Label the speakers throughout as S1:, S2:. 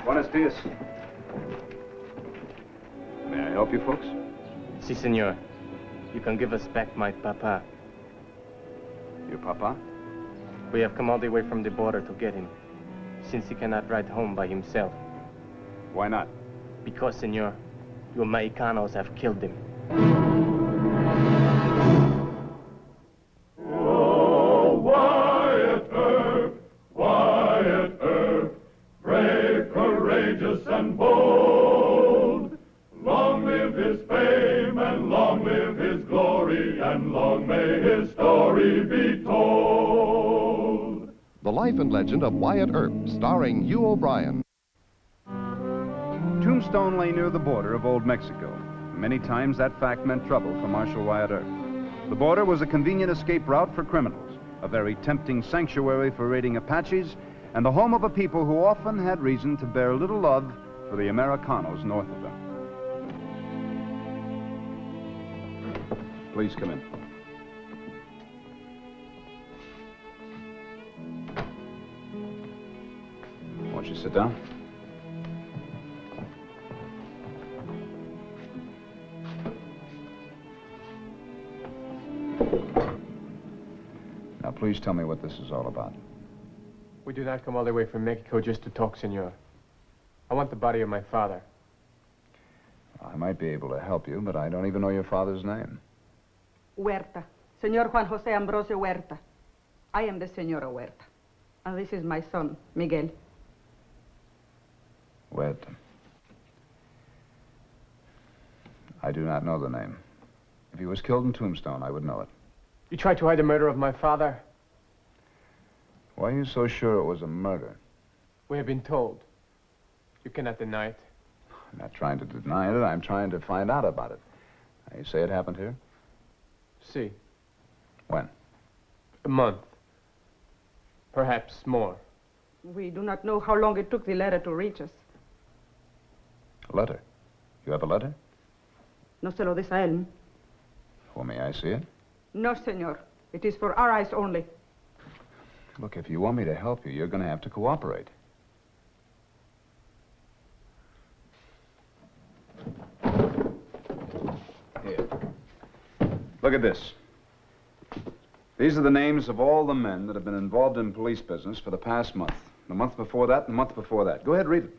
S1: Buenos dias. May I help you folks?
S2: Si, senor. You can give us back my papa.
S1: Your papa?
S2: We have come all the way from the border to get him, since he cannot ride home by himself.
S1: Why not?
S2: Because, senor, you Mexicanos have killed him.
S3: Oh, Wyatt Earp, brave, courageous, and bold. Long live his fame, and long live his glory, and long may his story be told.
S4: The Life and Legend of Wyatt Earp, starring Hugh O'Brien.
S1: Tombstone lay near the border of Old Mexico. Many times that fact meant trouble for Marshal Wyatt Earp. The border was a convenient escape route for criminals, a very tempting sanctuary for raiding Apaches, and the home of a people who often had reason to bear little love for the Americanos north of them. Please come in. Won't you sit down? Now, please tell me what this is all about.
S2: We did not come all the way from Mexico just to talk, senor. I want the body of my father.
S1: I might be able to help you, but I don't even know your father's name.
S5: Huerta. Senor Juan Jose Ambrosio Huerta. I am the Senora Huerta. And this is my son, Miguel.
S1: Huerta. I do not know the name. If he was killed in Tombstone, I would know it.
S2: You tried to hide the murder of my father?
S1: Why are you so sure it was a murder?
S2: We have been told. You cannot deny it.
S1: I'm not trying to deny it. I'm trying to find out about it. Now, you say it happened here?
S2: Si.
S1: When?
S2: A month. Perhaps more.
S5: We do not know how long it took the letter to reach us.
S1: A letter? You have a letter?
S5: No se lo des a él.
S1: Well, may I see it?
S5: No, senor. It is for our eyes only.
S1: Look, if you want me to help you, you're going to have to cooperate. Here. Look at this. These are the names of all the men that have been involved in police business for the past month. The month before that, and the month before that. Go ahead, read it.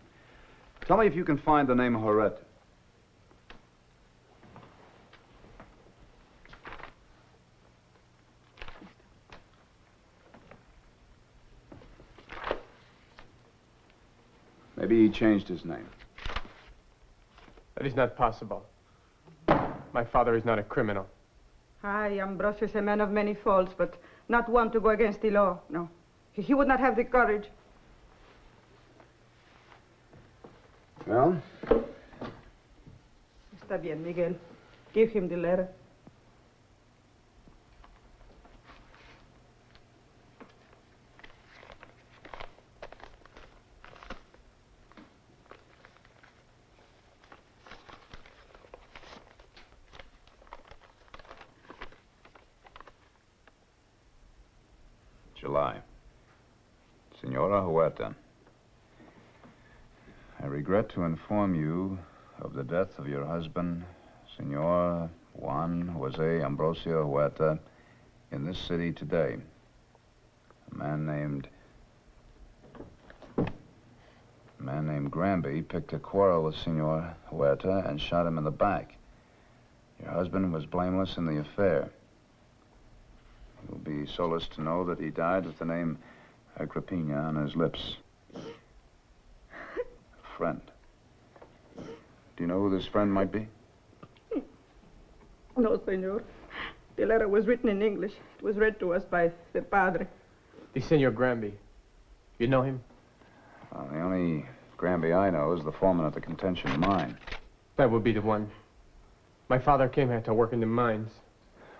S1: Tell me if you can find the name Huerta. Maybe he changed his name.
S2: That is not possible. My father is not a criminal.
S5: Ay, Ambrosio is a man of many faults, but not one to go against the law, no. He would not have the courage.
S1: Well?
S5: Está bien, Miguel. Give him the letter.
S1: July. Senora Huerta, I regret to inform you of the death of your husband, Senor Juan Jose Ambrosio Huerta, in this city today. A man named Granby picked a quarrel with Senor Huerta and shot him in the back. Your husband was blameless in the affair. It will be solace to know that he died with the name Agrippina on his lips. A friend. Do you know who this friend might be?
S5: No, senor. The letter was written in English. It was read to us by the padre.
S2: The Senor Granby. You know him?
S1: The only Granby I know is the foreman at the contention mine.
S2: That would be the one. My father came here to work in the mines.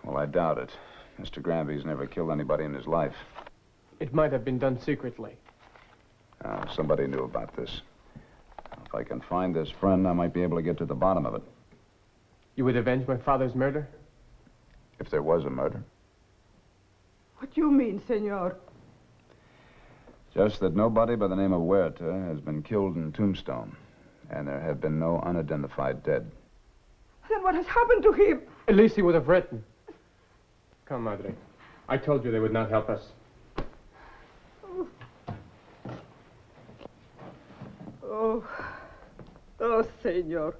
S1: Well, I doubt it. Mr. Granby's never killed anybody in his life.
S2: It might have been done secretly.
S1: Somebody knew about this. If I can find this friend, I might be able to get to the bottom of it.
S2: You would avenge my father's murder?
S1: If there was a murder.
S5: What do you mean, senor?
S1: Just that nobody by the name of Huerta has been killed in Tombstone, and there have been no unidentified dead.
S5: Then what has happened to him?
S2: At least he would have written. Come, Madre. I told you they would not help us.
S5: Oh, oh, Senor.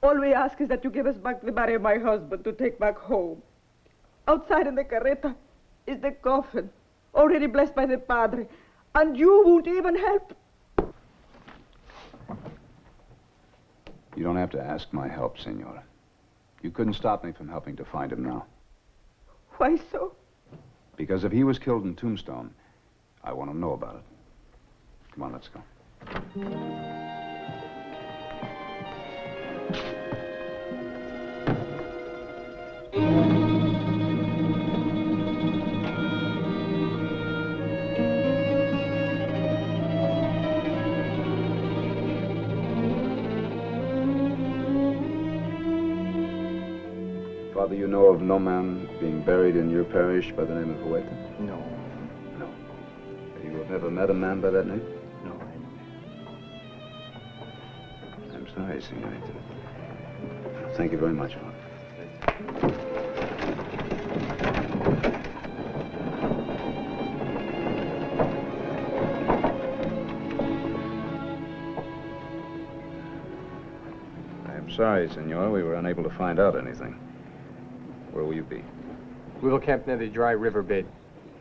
S5: All we ask is that you give us back the body of my husband to take back home. Outside in the carreta is the coffin, already blessed by the Padre, and you won't even help.
S1: You don't have to ask my help, Senora. You couldn't stop me from helping to find him now.
S5: Why so?
S1: Because if he was killed in Tombstone, I want to know about it. Come on, let's go. Father, you know of no man being buried in your parish by the name of Huerta?
S2: No.
S1: No. You have never met a man by that name?
S2: No,
S1: I'm sorry, Senorita. Thank you very much, Father. I'm sorry, Senor. We were unable to find out anything. Where will you be?
S2: We will camp near the dry river bed.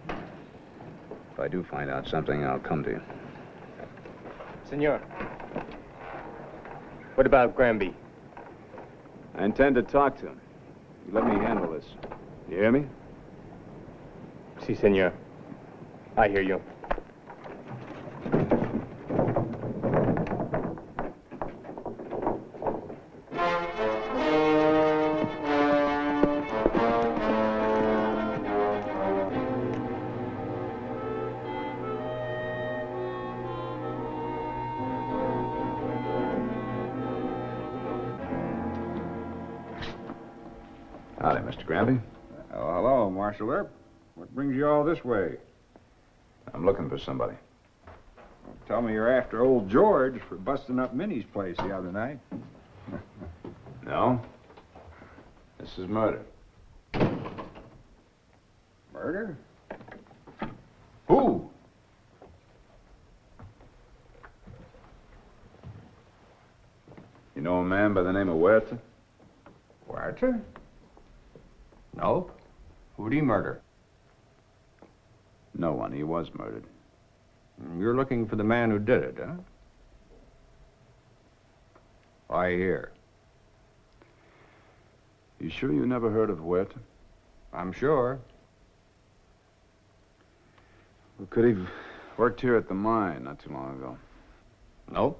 S1: If I do find out something, I'll come to you.
S2: Senor. What about Granby?
S1: I intend to talk to him. You let me handle this. You hear me?
S2: Si, senor. I hear you.
S1: Howdy, Mr. Granby.
S6: Oh, hello, Marshal Earp. What brings you all this way?
S1: I'm looking for somebody.
S6: Well, tell me you're after old George for busting up Minnie's place the other night.
S1: No? This is murder.
S6: Murder? Who?
S1: You know a man by the name of Huerta?
S6: Huerta? Nope. Who'd he murder?
S1: No one. He was murdered.
S6: You're looking for the man who did it, huh? Why here?
S1: You sure you never heard of Huerta?
S6: I'm sure.
S1: Well, could he have worked here at the mine not too long ago?
S6: Nope.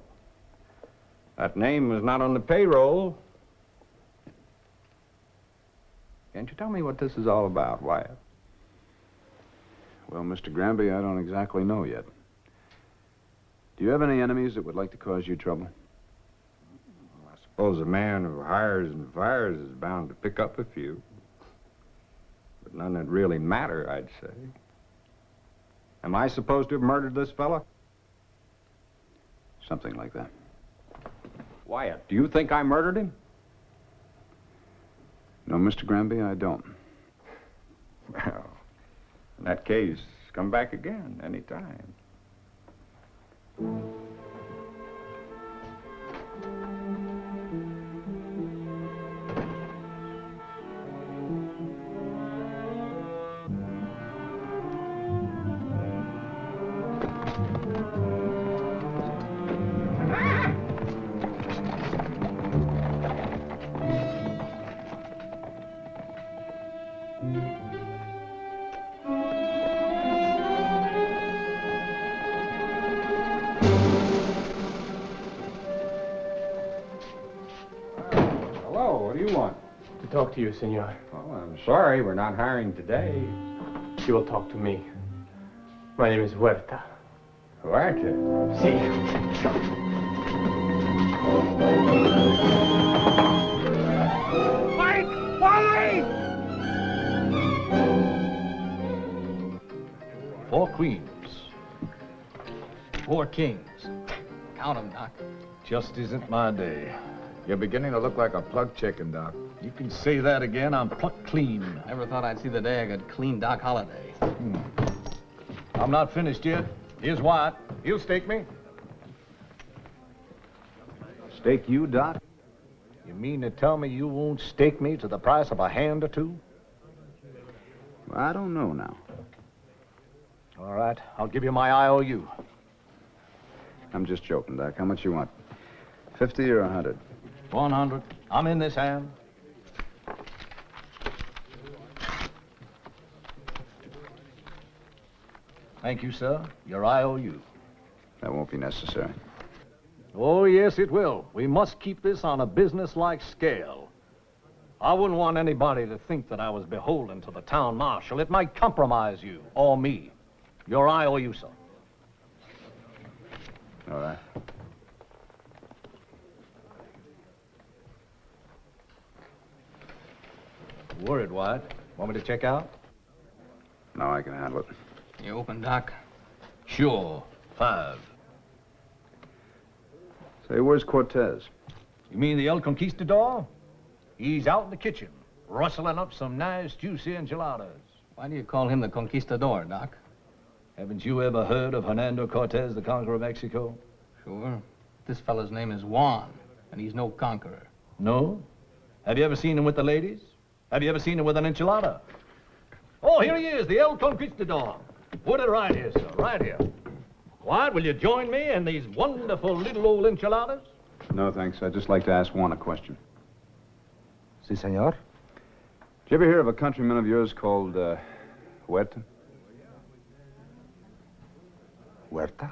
S6: That name was not on the payroll. Can't you tell me what this is all about, Wyatt?
S1: Well, Mr. Granby, I don't exactly know yet. Do you have any enemies that would like to cause you trouble?
S6: I suppose a man who hires and fires is bound to pick up a few. But none that really matter, I'd say. Am I supposed to have murdered this fella?
S1: Something like that.
S6: Wyatt, do you think I murdered him?
S1: No, Mr. Granby, I don't.
S6: Well, in that case, come back again any time. Hello, what do you want?
S2: To talk to you, senor.
S6: Oh, I'm sorry, we're not hiring today.
S2: You will talk to me. My name is Huerta.
S6: Huerta?
S2: Si.
S6: Mike! Wally!
S4: Four Queens.
S7: 4 kings. Count 'em, Doc.
S8: Just isn't my day. You're beginning to look like a plucked chicken, Doc. You can say that again. I'm plucked clean.
S7: Never thought I'd see the day I could clean Doc Holliday.
S8: I'm not finished yet. Here's Wyatt. He'll stake me.
S1: Stake you, Doc?
S8: You mean to tell me you won't stake me to the price of a hand or two?
S1: Well, I don't know now.
S8: All right, I'll give you my IOU.
S1: I'm just joking, Doc. How much you want? 50 or 100?
S8: 100. I'm in this hand. Thank you, sir. Your IOU.
S1: That won't be necessary.
S8: Oh, yes, it will. We must keep this on a business-like scale. I wouldn't want anybody to think that I was beholden to the town marshal. It might compromise you, or me. Your IOU, sir.
S1: All right.
S8: Worried, Wyatt. Want me to check out?
S1: No, I can handle it.
S7: You open, Doc?
S8: Sure. 5.
S1: Say, where's Cortez?
S8: You mean the El Conquistador? He's out in the kitchen, rustling up some nice, juicy enchiladas.
S7: Why do you call him the Conquistador, Doc?
S8: Haven't you ever heard of Hernando Cortez, the conqueror of Mexico?
S7: Sure. This fella's name is Juan, and he's no conqueror.
S8: No? Have you ever seen him with the ladies? Have you ever seen him with an enchilada? Oh, here he is, the El Conquistador. Put it right here, sir, right here. Wyatt, will you join me in these wonderful little old enchiladas?
S1: No, thanks. I'd just like to ask Juan a question.
S9: Si, senor.
S1: Did you ever hear of a countryman of yours called, Huerta?
S9: Huerta?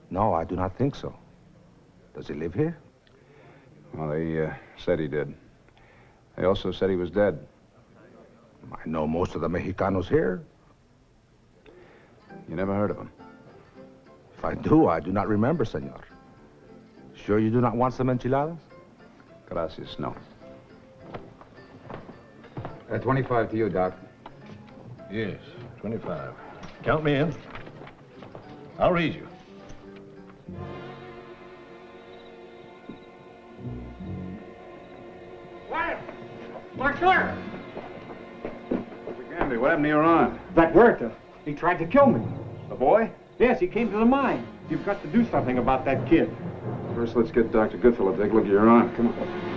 S9: No, I do not think so. Does he live here?
S1: Well, they said he did. They also said he was dead.
S9: I know most of the Mexicanos here.
S1: You never heard of him?
S9: If I do, I do not remember, senor. Sure you do not want some enchiladas?
S1: Gracias, no.
S6: 25 to you, Doc.
S8: Yes, 25. Count me in. I'll read you.
S2: Wyatt! Marshal!
S1: Mr. Granby, what happened to your arm?
S2: That Huerta. He tried to kill me.
S1: The boy?
S2: Yes, he came to the mine. You've got to do something about that kid.
S1: First, let's get Dr. Goodfellow to take a look at your arm. Come on.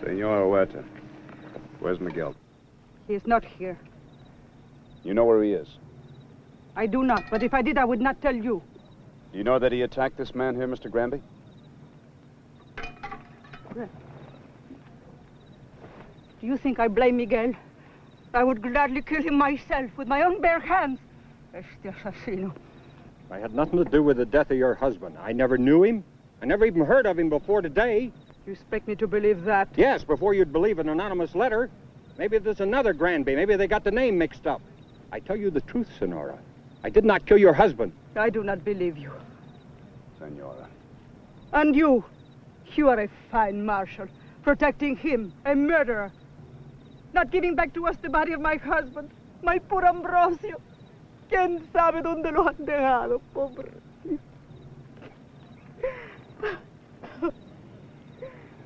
S1: Senor Huerta, where's Miguel?
S5: He is not here.
S1: You know where he is?
S5: I do not, but if I did, I would not tell you.
S1: Do you know that he attacked this man here, Mr. Granby?
S5: Do you think I blame Miguel? I would gladly kill him myself with my own bare hands. Este asesino.
S10: I had nothing to do with the death of your husband. I never knew him. I never even heard of him before today.
S5: You expect me to believe that?
S10: Yes, before you'd believe an anonymous letter. Maybe there's another Granby. Maybe they got the name mixed up. I tell you the truth, Sonora. I did not kill your husband.
S5: I do not believe you.
S1: Senora.
S5: And you are a fine marshal, protecting him, a murderer. Not giving back to us the body of my husband, my poor Ambrosio. ¿Quién sabe dónde lo han dejado, pobre?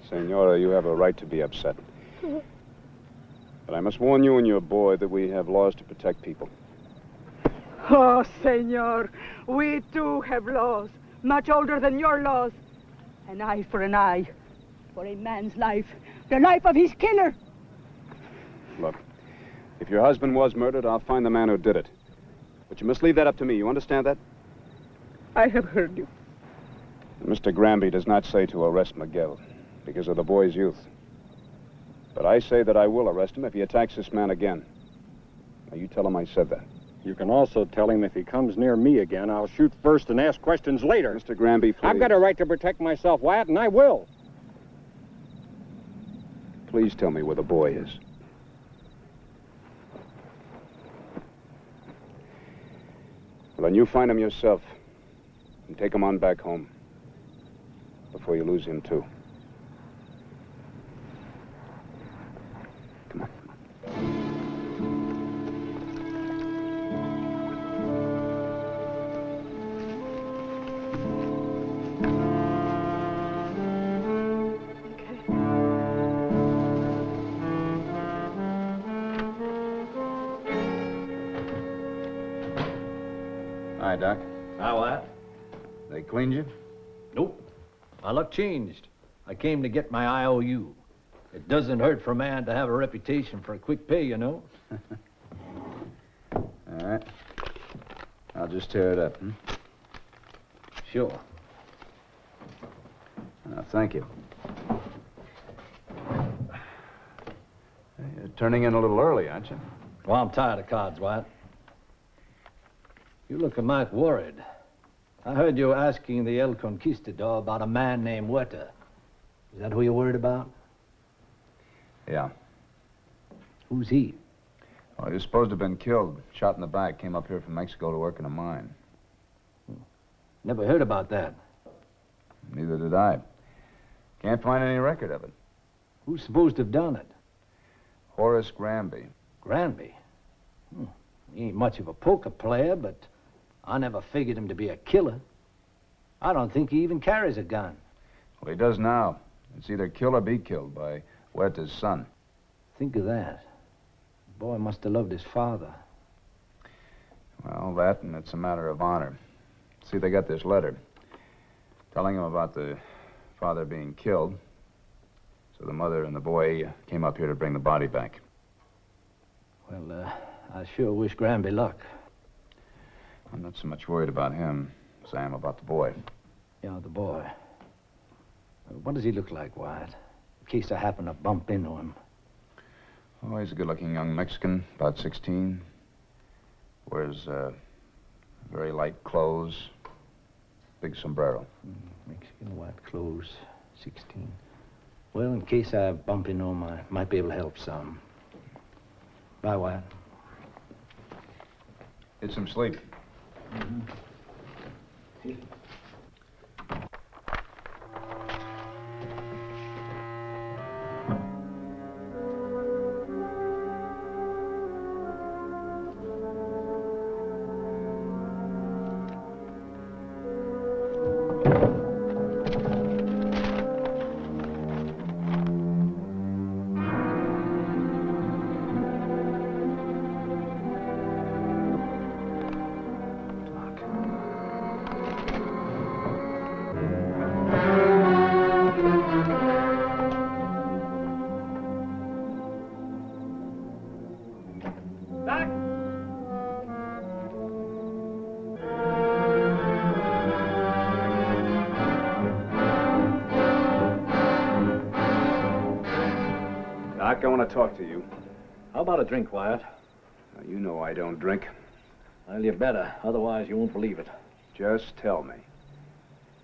S1: Senora, you have a right to be upset. But I must warn you and your boy that we have laws to protect people.
S5: Oh, senor, we too have laws, much older than your laws. An eye for an eye, for a man's life, the life of his killer.
S1: Look, if your husband was murdered, I'll find the man who did it. But you must leave that up to me. You understand that?
S5: I have heard you.
S1: Mr. Granby does not say to arrest Miguel because of the boy's youth. But I say that I will arrest him if he attacks this man again. Now, you tell him I said that.
S10: You can also tell him if he comes near me again, I'll shoot first and ask questions later.
S1: Mr. Granby, please.
S10: I've got a right to protect myself, Wyatt, and I will.
S1: Please tell me where the boy is. Well, then you find him yourself and take him on back home before you lose him, too. Come on. Hi, Doc.
S8: Now what?
S1: They cleaned you?
S8: Nope. My luck changed. I came to get my IOU. It doesn't hurt for a man to have a reputation for a quick pay, you know.
S1: All right. I'll just tear it up,
S8: Sure.
S1: Thank you. You're turning in a little early, aren't you?
S8: Well, I'm tired of cards, Wyatt. You look a mite worried. I heard you asking the El Conquistador about a man named Huerta. Is that who you're worried about?
S1: Yeah.
S8: Who's he?
S1: Well, he was supposed to have been killed, shot in the back, came up here from Mexico to work in a mine.
S8: Never heard about that.
S1: Neither did I. Can't find any record of it.
S8: Who's supposed to have done it?
S1: Horace Granby.
S8: Granby? He ain't much of a poker player, but I never figured him to be a killer. I don't think he even carries a gun.
S1: Well, he does now. It's either kill or be killed by Huerta's son.
S8: Think of that. The boy must have loved his father.
S1: Well, that, and it's a matter of honor. See, they got this letter telling him about the father being killed. So the mother and the boy came up here to bring the body back.
S8: Well, I sure wish Granby luck.
S1: I'm not so much worried about him as I am about the boy.
S8: Yeah, the boy. What does he look like, Wyatt? In case I happen to bump into him.
S1: Oh, he's a good-looking young Mexican, about 16. Wears very light clothes, big sombrero.
S8: Mexican, white clothes, 16. Well, in case I bump into him, I might be able to help some. Bye, Wyatt.
S1: Get some sleep. Doc, I want to talk to you.
S8: How about a drink, Wyatt?
S1: Now, you know I don't drink.
S8: Well, you better. Otherwise, you won't believe it.
S1: Just tell me.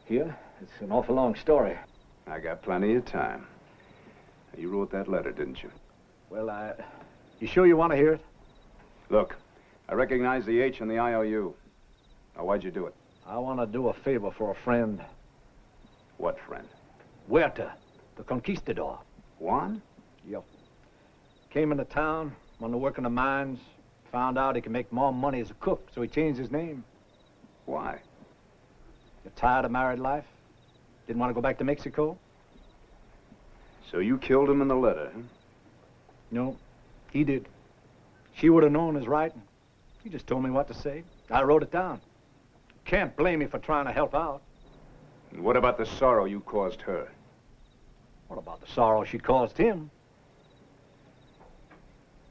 S8: Here? It's an awful long story.
S1: I got plenty of time. You wrote that letter, didn't you?
S8: Well, you sure you want to hear it?
S1: Look, I recognize the H in the IOU. Now, why'd you do it?
S8: I want to do a favor for a friend.
S1: What friend?
S8: Huerta, the conquistador.
S1: Juan?
S8: Yep. Came into town, wanted to work in the mines, found out he could make more money as a cook, so he changed his name.
S1: Why?
S8: You're tired of married life? Didn't want to go back to Mexico?
S1: So you killed him in the letter, huh?
S8: No, he did. She would have known his writing. He just told me what to say. I wrote it down. Can't blame me for trying to help out.
S1: And what about the sorrow you caused her?
S8: What about the sorrow she caused him?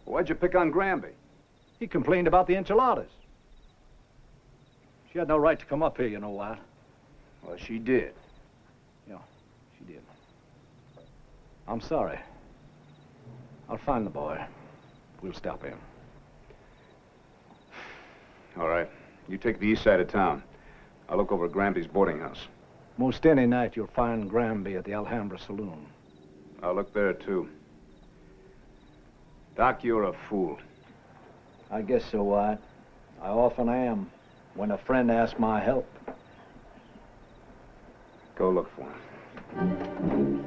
S1: Why'd you pick on Granby?
S8: He complained about the enchiladas. She had no right to come up here, you know what?
S1: Well, she did.
S8: Yeah, she did. I'm sorry. I'll find the boy. We'll stop him.
S1: All right. You take the east side of town. I'll look over Granby's boarding house.
S11: Most any night you'll find Granby at the Alhambra Saloon.
S1: I'll look there, too. Doc, you're a fool.
S11: I guess so, Wyatt. I often am, when a friend asks my help.
S1: Go look for him.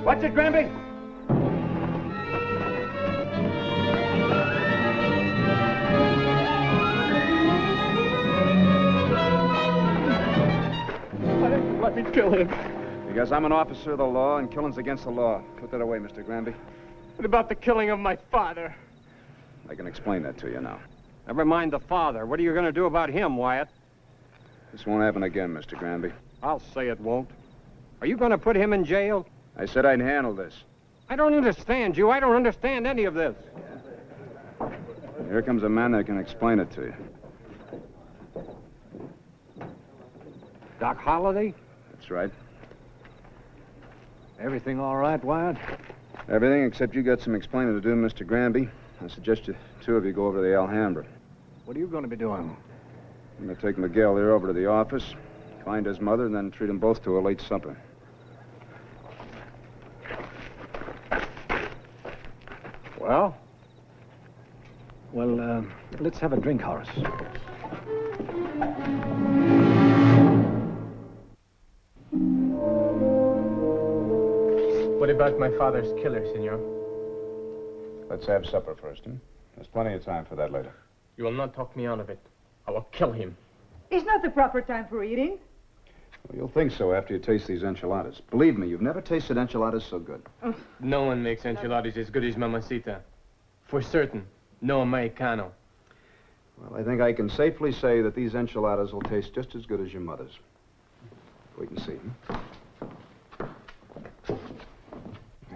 S10: Watch it, Granby.
S2: Let me kill him.
S1: Because I'm an officer of the law, and killing's against the law. Put that away, Mr. Granby.
S2: What about the killing of my father?
S1: I can explain that to you now.
S10: Never mind the father. What are you going to do about him, Wyatt?
S1: This won't happen again, Mr. Granby.
S10: I'll say it won't. Are you going to put him in jail?
S1: I said I'd handle this.
S10: I don't understand you. I don't understand any of this.
S1: Here comes a man that can explain it to you.
S10: Doc Holliday?
S1: That's right.
S11: Everything all right, Wyatt?
S1: Everything except you got some explaining to do, Mr. Granby. I suggest you two of you go over to the Alhambra.
S11: What are you going to be doing?
S1: I'm going to take Miguel here over to the office, find his mother, and then treat them both to a late supper.
S10: Well?
S11: Well, let's have a drink, Horace.
S2: What about my father's killer, senor?
S1: Let's have supper first, huh? There's plenty of time for that later.
S2: You will not talk me out of it. I will kill him.
S5: It's not the proper time for eating.
S1: Well, you'll think so after you taste these enchiladas. Believe me, you've never tasted enchiladas so good.
S2: No one makes enchiladas as good as Mamacita. For certain, no Americano.
S1: Well, I think I can safely say that these enchiladas will taste just as good as your mother's. Wait and see.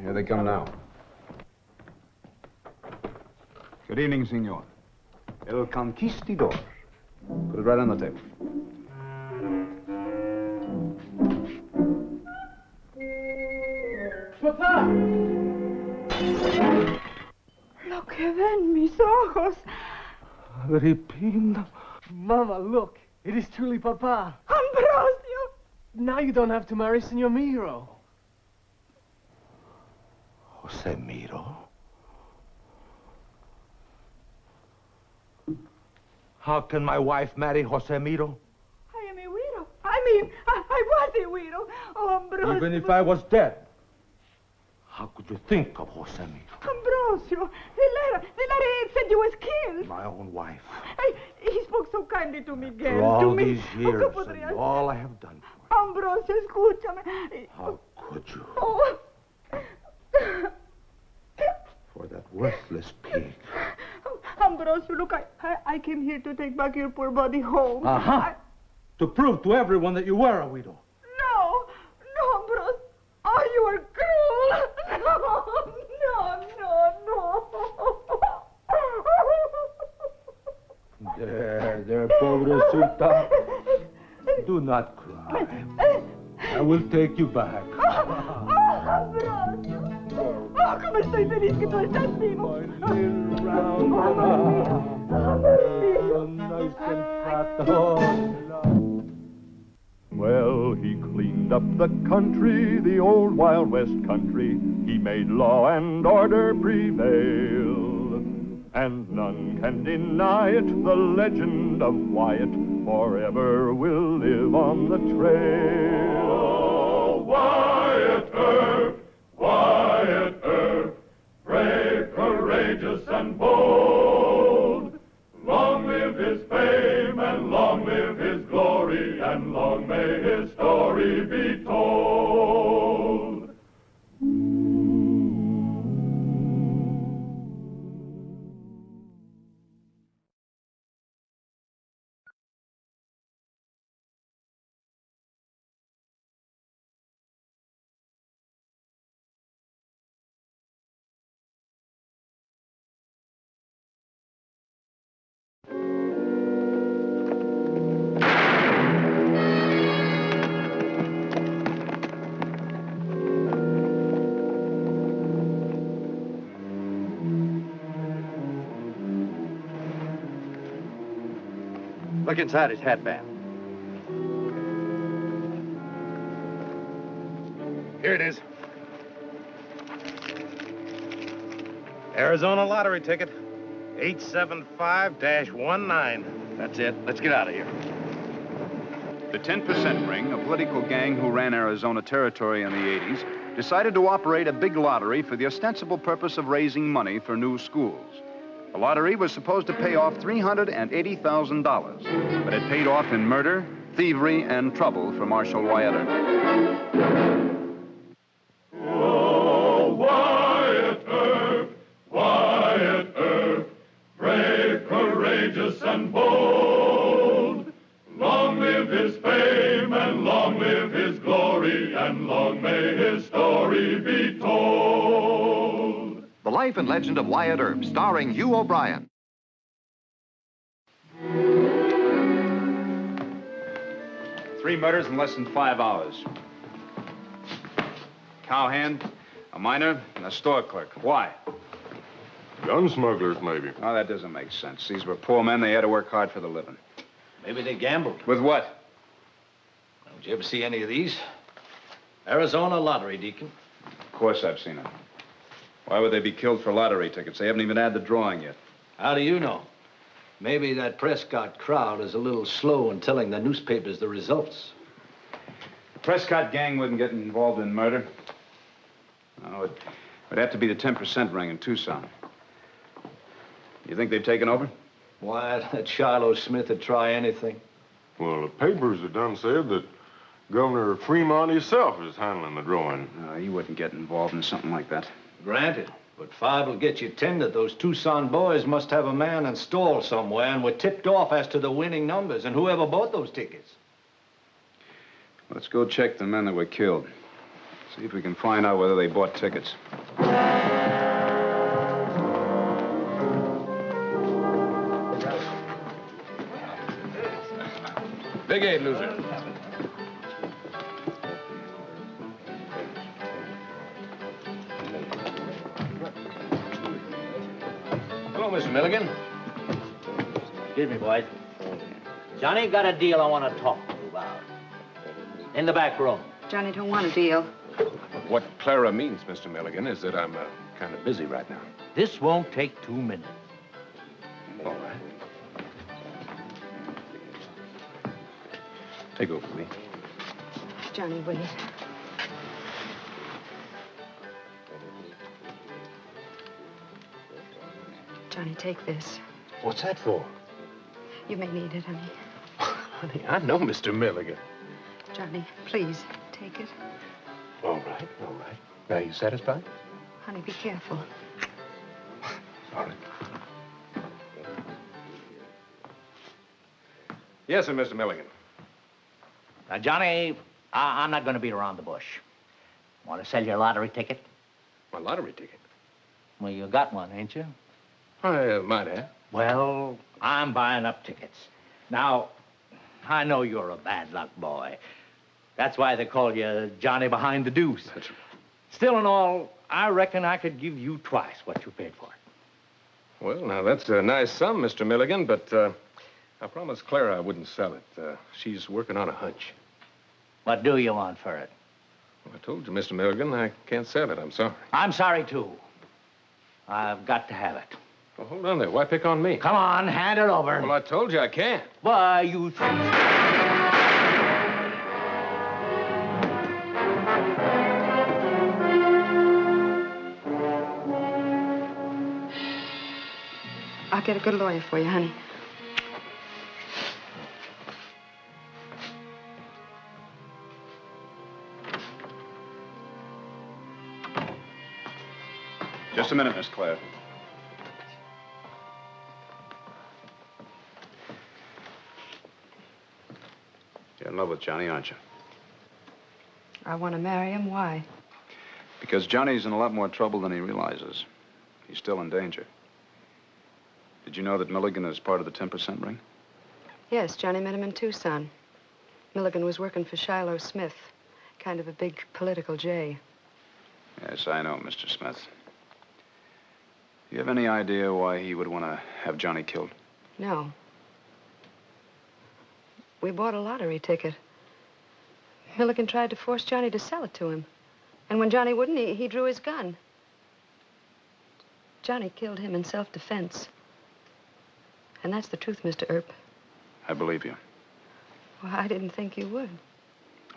S1: Here they come now. Good evening, senor. El Conquistador. Put it right on the table.
S2: Papa!
S5: Lo que ven mis ojos.
S11: Agripina.
S2: Mama, look. It is truly Papa.
S5: Ambrosio.
S2: Now you don't have to marry Senor Miro.
S9: Jose Miro? How can my wife marry Jose Miro?
S5: I am a widow. I was a widow. Oh, Ambrosio.
S9: Even if I was dead, how could you think of Jose Miro?
S5: Ambrosio, the letter said you was killed.
S9: My own wife.
S5: He spoke so kindly to Miguel.
S9: For all
S5: to me.
S9: these years,
S5: ¿Cómo podría
S9: and
S5: ser?
S9: all I have done for
S5: Ambrosio, escúchame.
S9: you. How could you?
S5: Oh.
S9: For that worthless pig.
S5: Ambrosio, look, I came here to take back your poor body home.
S9: Uh-huh. To prove to everyone that you were a widow.
S5: No, Ambrosio. Oh, you are cruel. No.
S9: There, pobrecita. Do not cry. I will take you back.
S5: Ambrosio. Oh, cómo estoy feliz que tú estás vivo.
S9: My little round so nice and fat. Oh,
S3: Well, he cleaned up the country, the old Wild West country. He made law and order prevail. and none can deny it. The legend of Wyatt forever will live on the trail. Oh, Wyatt Earp, Wyatt Earp, brave, courageous, and bold. Long live his fame, and long live his glory, and long may his story be told.
S12: Look inside his hatband.
S13: Here it is. Arizona lottery ticket, 875-19.
S12: That's it. Let's get out of here.
S1: The 10% Ring, a political gang who ran Arizona territory in the 80s, decided to operate a big lottery for the ostensible purpose of raising money for new schools. The lottery was supposed to pay off $380,000, but it paid off in murder, thievery, and trouble for Marshal Wyatt Earp.
S3: Oh, Wyatt Earp, Wyatt Earp, brave, courageous, and bold. Long live his fame, and long live his glory, and long may his story be told.
S4: The Life and Legend of Wyatt Earp, starring Hugh O'Brien.
S1: 3 murders in less than 5 hours. Cowhand, a miner, and a store clerk. Why?
S3: Gun smugglers, maybe.
S1: Oh, that doesn't make sense. These were poor men. They had to work hard for the living.
S8: Maybe they gambled.
S1: With what?
S8: Did you ever see any of these? Arizona lottery, Deacon.
S1: Of course I've seen them. Why would they be killed for lottery tickets? They haven't even had the drawing yet.
S8: How do you know? Maybe that Prescott crowd is a little slow in telling the newspapers the results.
S1: The Prescott gang wouldn't get involved in murder. No, it would have to be the 10% Ring in Tucson. You think they've taken over?
S8: Why, that Shiloh Smith would try anything.
S3: Well, the papers have done said that Governor Fremont himself is handling the drawing.
S1: No, he wouldn't get involved in something like that.
S8: Granted, but 5 will get you 10 that those Tucson boys must have a man installed somewhere and were tipped off as to the winning numbers and whoever bought those tickets.
S1: Let's go check the men that were killed. See if we can find out whether they bought tickets.
S2: Big 8, loser.
S8: Hello, Mr. Milligan.
S14: Excuse me, boys. Johnny, got a deal I want to talk to you about. In the back room.
S15: Johnny don't want a deal.
S2: What Clara means, Mr. Milligan, is that I'm kind of busy right now.
S14: This won't take 2 minutes.
S2: All right.
S1: Take over, Lee.
S15: Johnny, wait. Johnny, take this.
S2: What's that for?
S15: You may need it, honey.
S2: Honey, I know Mr. Milligan.
S15: Johnny, please, take it.
S2: All right, all right. Now, you satisfied?
S15: Honey, be careful.
S2: All right. Yes, sir, Mr. Milligan.
S14: Now, Johnny, I'm not going to beat around the bush. Want to sell your lottery ticket?
S2: My lottery ticket?
S14: Well, you got one, ain't you?
S2: I might have.
S14: Well, I'm buying up tickets. Now, I know you're a bad luck boy. That's why they call you Johnny Behind the Deuce.
S2: That's right.
S14: Still in all, I reckon I could give you twice what you paid for it.
S2: Well, now, that's a nice sum, Mr. Milligan, but I promised Clara I wouldn't sell it. She's working on a hunch.
S14: What do you want for it?
S2: Well, I told you, Mr. Milligan, I can't sell it. I'm sorry.
S14: I'm sorry, too. I've got to have it.
S2: Well, hold on there. Why pick on me?
S14: Come on, hand it over.
S2: Well, I told you I can't.
S14: Why, you...
S15: I'll get a good lawyer for you, honey.
S1: Just a minute, Miss Claire. You're in love with Johnny, aren't you?
S15: I want to marry him. Why?
S1: Because Johnny's in a lot more trouble than he realizes. He's still in danger. Did you know that Milligan is part of the 10% ring?
S15: Yes, Johnny met him in Tucson. Milligan was working for Shiloh Smith, kind of a big political J.
S1: Yes, I know, Mr. Smith. Do you have any idea why he would want to have Johnny killed?
S15: No. We bought a lottery ticket. Milligan tried to force Johnny to sell it to him. And when Johnny wouldn't, he drew his gun. Johnny killed him in self-defense. And that's the truth, Mr. Earp.
S1: I believe you.
S15: Well, I didn't think you would.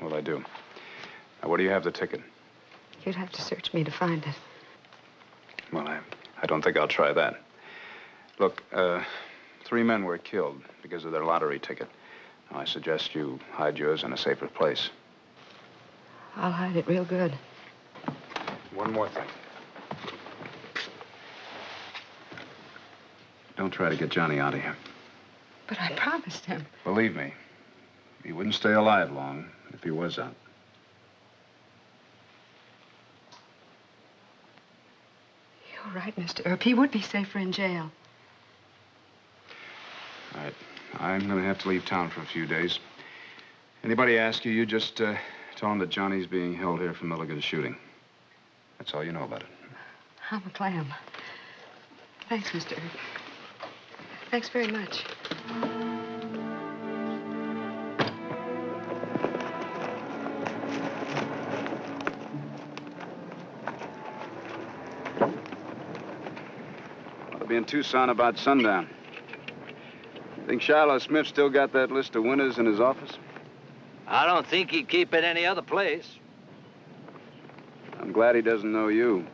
S1: Well, I do. Now, where do you have the ticket?
S15: You'd have to search me to find it.
S1: Well, I don't think I'll try that. Look, 3 men were killed because of their lottery ticket. Now, I suggest you hide yours in a safer place.
S15: I'll hide it real good.
S1: One more thing. Don't try to get Johnny out of here.
S15: But I promised him.
S1: Believe me, he wouldn't stay alive long if he was out.
S15: You're right, Mr. Earp. He would be safer in jail.
S1: All right. I'm going to have to leave town for a few days. Anybody ask you, you just tell them that Johnny's being held here for Milligan's shooting. That's all you know about it.
S15: I'm a clam. Thanks, Mr. Earp. Thanks very much.
S1: I'll be in Tucson about sundown. Think Shiloh Smith still got that list of winners in his office?
S11: I don't think he'd keep it any other place.
S1: I'm glad he doesn't know you.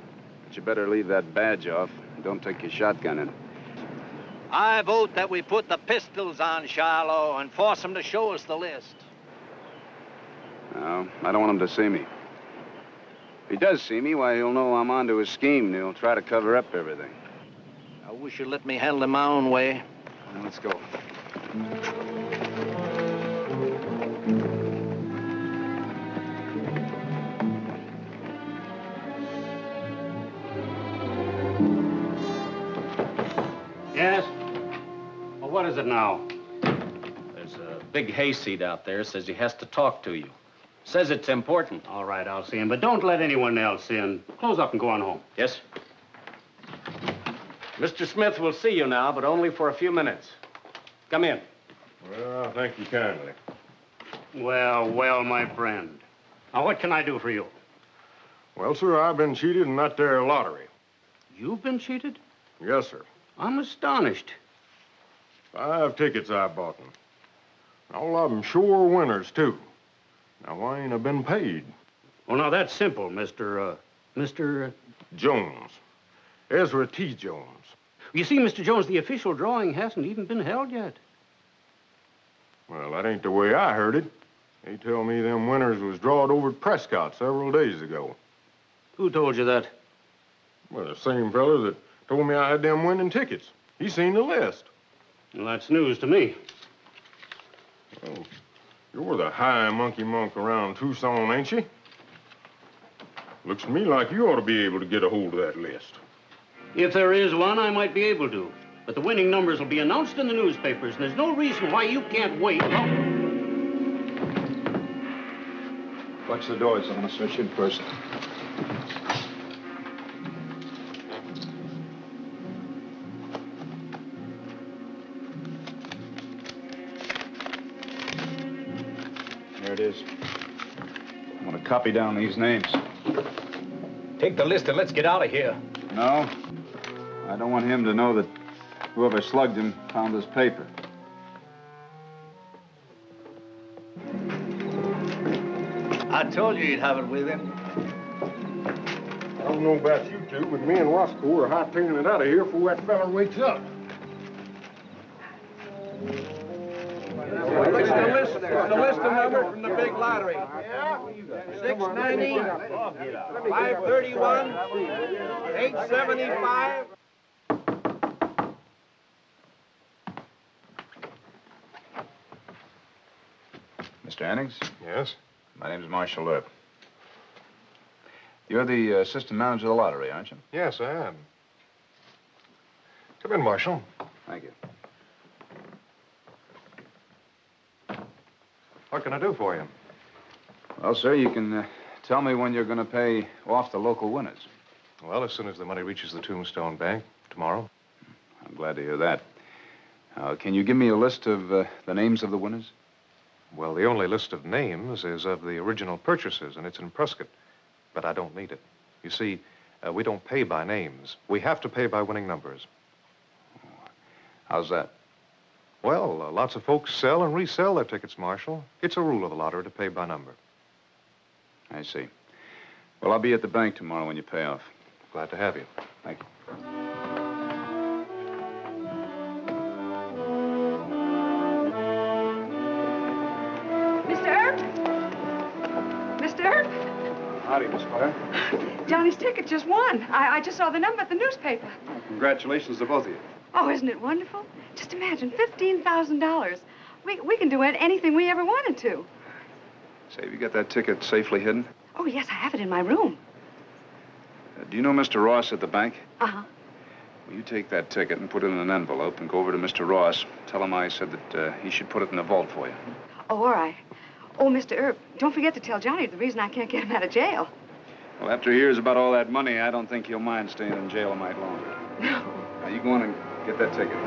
S1: But you better leave that badge off. Don't take your shotgun in.
S11: I vote that we put the pistols on Shiloh and force him to show us the list.
S1: No, I don't want him to see me. If he does see me, why, he'll know I'm onto his scheme, and he'll try to cover up everything.
S11: I wish you'd let me handle it my own way.
S1: Now, let's go.
S16: Yes? Well, what is it now? There's a big hayseed out there. Says he has to talk to you. Says it's important. All right, I'll see him. But don't let anyone else in. Close up and go on home. Yes? Mr. Smith will see you now, but only for a few minutes. Come in.
S13: Well, thank you kindly.
S16: Well, my friend. Now, what can I do for you?
S13: Well, sir, I've been cheated in that there lottery.
S16: You've been cheated?
S13: Yes, sir.
S16: I'm astonished.
S13: 5 tickets I bought them. All of them sure winners, too. Now, why ain't I been paid?
S16: Well, now, that's simple, Mr.
S13: Jones. Ezra T. Jones.
S16: You see, Mr. Jones, the official drawing hasn't even been held yet.
S13: Well, that ain't the way I heard it. They tell me them winners was drawed over at Prescott several days ago.
S16: Who told you that?
S13: Well, the same fella that told me I had them winning tickets. He seen the list.
S16: Well, that's news to me.
S13: Oh, you're the high monkey monk around Tucson, ain't you? Looks to me like you ought to be able to get a hold of that list.
S16: If there is one, I might be able to. But the winning numbers will be announced in the newspapers, and there's no reason why you can't wait.
S1: Watch the doors. I'm going to search in first. There it is. I'm going to copy down these names.
S2: Take the list and let's get out of here.
S1: No. I don't want him to know that Whoever slugged him found this paper.
S11: I told you you'd have it with him.
S13: I don't know about you two, but me and Roscoe are hightailing it out of here before that fella wakes up.
S17: What's the list of numbers from the big lottery? 690, 531, 875.
S1: Mr. Annings?
S13: Yes?
S1: My name's Marshal Earp. You're the assistant manager of the lottery, aren't you?
S13: Yes, I am. Come in, Marshal.
S1: Thank you.
S13: What can I do for you?
S1: Well, sir, you can tell me when you're going to pay off the local winners.
S13: Well, as soon as the money reaches the Tombstone Bank, tomorrow.
S1: I'm glad to hear that. Can you give me a list of the names of the winners?
S13: Well, the only list of names is of the original purchasers, and it's in Prescott. But I don't need it. You see, we don't pay by names. We have to pay by winning numbers.
S1: How's that?
S13: Well, lots of folks sell and resell their tickets, Marshal. It's a rule of the lottery to pay by number.
S1: I see. Well, I'll be at the bank tomorrow when you pay off.
S13: Glad to have you.
S1: Thank you.
S15: Mr. Earp? Mr. Earp?
S1: Howdy, Miss Claire.
S15: Johnny's ticket just won. I just saw the number at the newspaper.
S1: Congratulations to both of you.
S15: Oh, isn't it wonderful? Just imagine, $15,000. We can do anything we ever wanted to.
S1: Say, have you got that ticket safely hidden?
S15: Oh, yes, I have it in my room.
S1: Do you know Mr. Ross at the bank?
S15: Uh-huh.
S1: Well, you take that ticket and put it in an envelope and go over to Mr. Ross. Tell him I said that he should put it in the vault for you.
S15: Oh, all right. Oh, Mr. Earp, don't forget to tell Johnny the reason I can't get him out of jail.
S1: Well, after he hears about all that money, I don't think he'll mind staying in jail a mite longer.
S15: No.
S1: Now, you go on and get that ticket.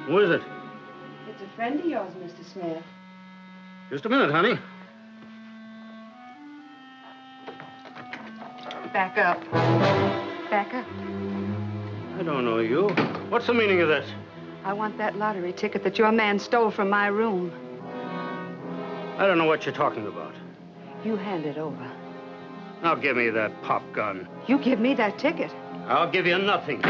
S16: Who is it?
S15: It's a friend of yours, Mr. Smith.
S16: Just a minute, honey.
S15: Back up. Back up.
S16: I don't know you. What's the meaning of this?
S15: I want that lottery ticket that your man stole from my room.
S16: I don't know what you're talking about.
S15: You hand it over.
S16: Now give me that pop gun.
S15: You give me that ticket.
S16: I'll give you nothing.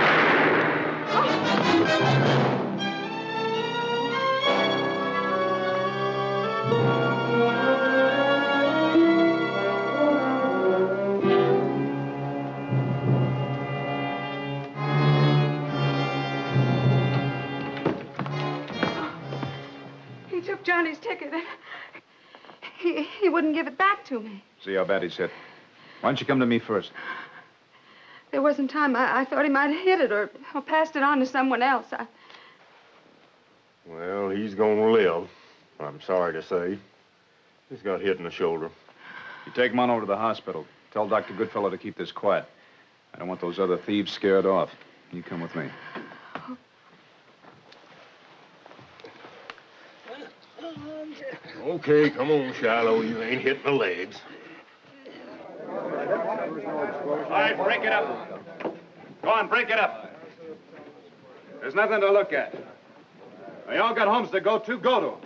S15: He took Johnny's ticket. He wouldn't give it back to me.
S1: See how bad he's hit. Why don't you come to me first?
S15: There wasn't time. I thought he might have hit it or passed it on to someone else.
S13: Well, he's gonna live, I'm sorry to say. He's got hit in the shoulder.
S1: You take him on over to the hospital. Tell Dr. Goodfellow to keep this quiet. I don't want those other thieves scared off. You come with me.
S13: Okay, come on, Shiloh. You ain't hitting the legs.
S18: All right, break it up. Go on, break it up. There's nothing to look at. They all got homes to go to. Go to 'em.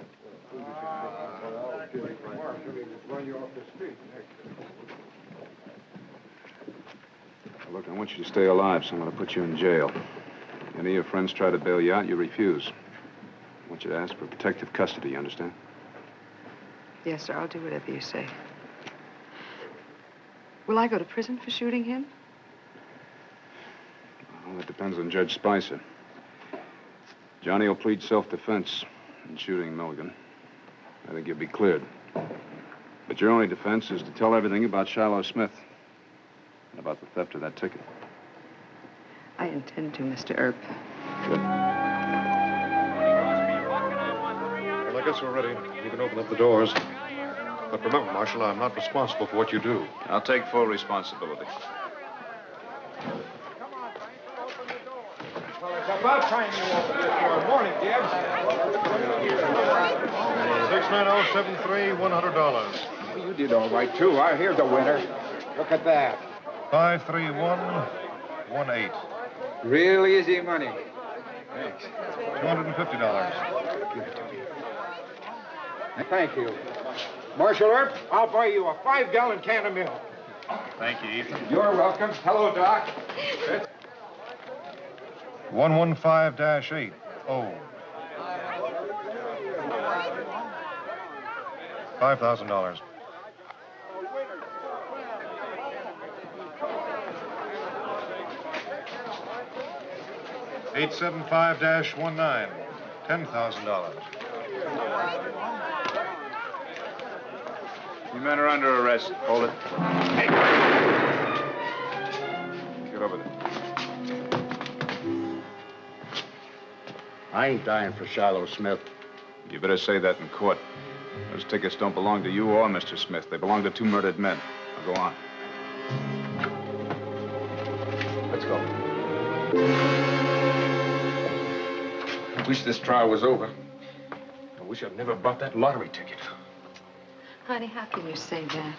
S1: Look, I want you to stay alive, so I'm going to put you in jail. Any of your friends try to bail you out, you refuse. I want you to ask for protective custody, you understand?
S15: Yes, sir, I'll do whatever you say. Will I go to prison for shooting him?
S1: Well, that depends on Judge Spicer. Johnny will plead self-defense in shooting Milligan. I think you'll be cleared. But your only defense is to tell everything about Shiloh Smith and about the theft of that ticket.
S15: I intend to, Mr. Earp.
S1: Good.
S2: Well, I guess we're ready. You can open up the doors. But remember, Marshal, I'm not responsible for what you do.
S1: I'll take full responsibility.
S17: Well, it's about time you opened this door. Morning, Gibbs.
S19: 69073, $100.
S17: Well, you did all right, too. I hear the winner. Look at that.
S19: 53118.
S17: Real easy money. Thanks.
S19: $250.
S17: Give it to me. Thank you. Marshal Earp, I'll buy you a 5-gallon can of milk.
S19: Thank you, Ethan.
S17: You're welcome. Hello, Doc.
S19: 115-8. Oh. $5,000. $875-19. $10,000.
S1: You men are under arrest. Hold it. Hey. Get over there.
S12: I ain't dying for Shiloh Smith.
S1: You better say that in court. Those tickets don't belong to you or Mr. Smith. They belong to 2 murdered men. Now go on.
S2: Let's go. I wish this trial was over. I wish I'd never bought that lottery ticket.
S15: Honey, how can you say that?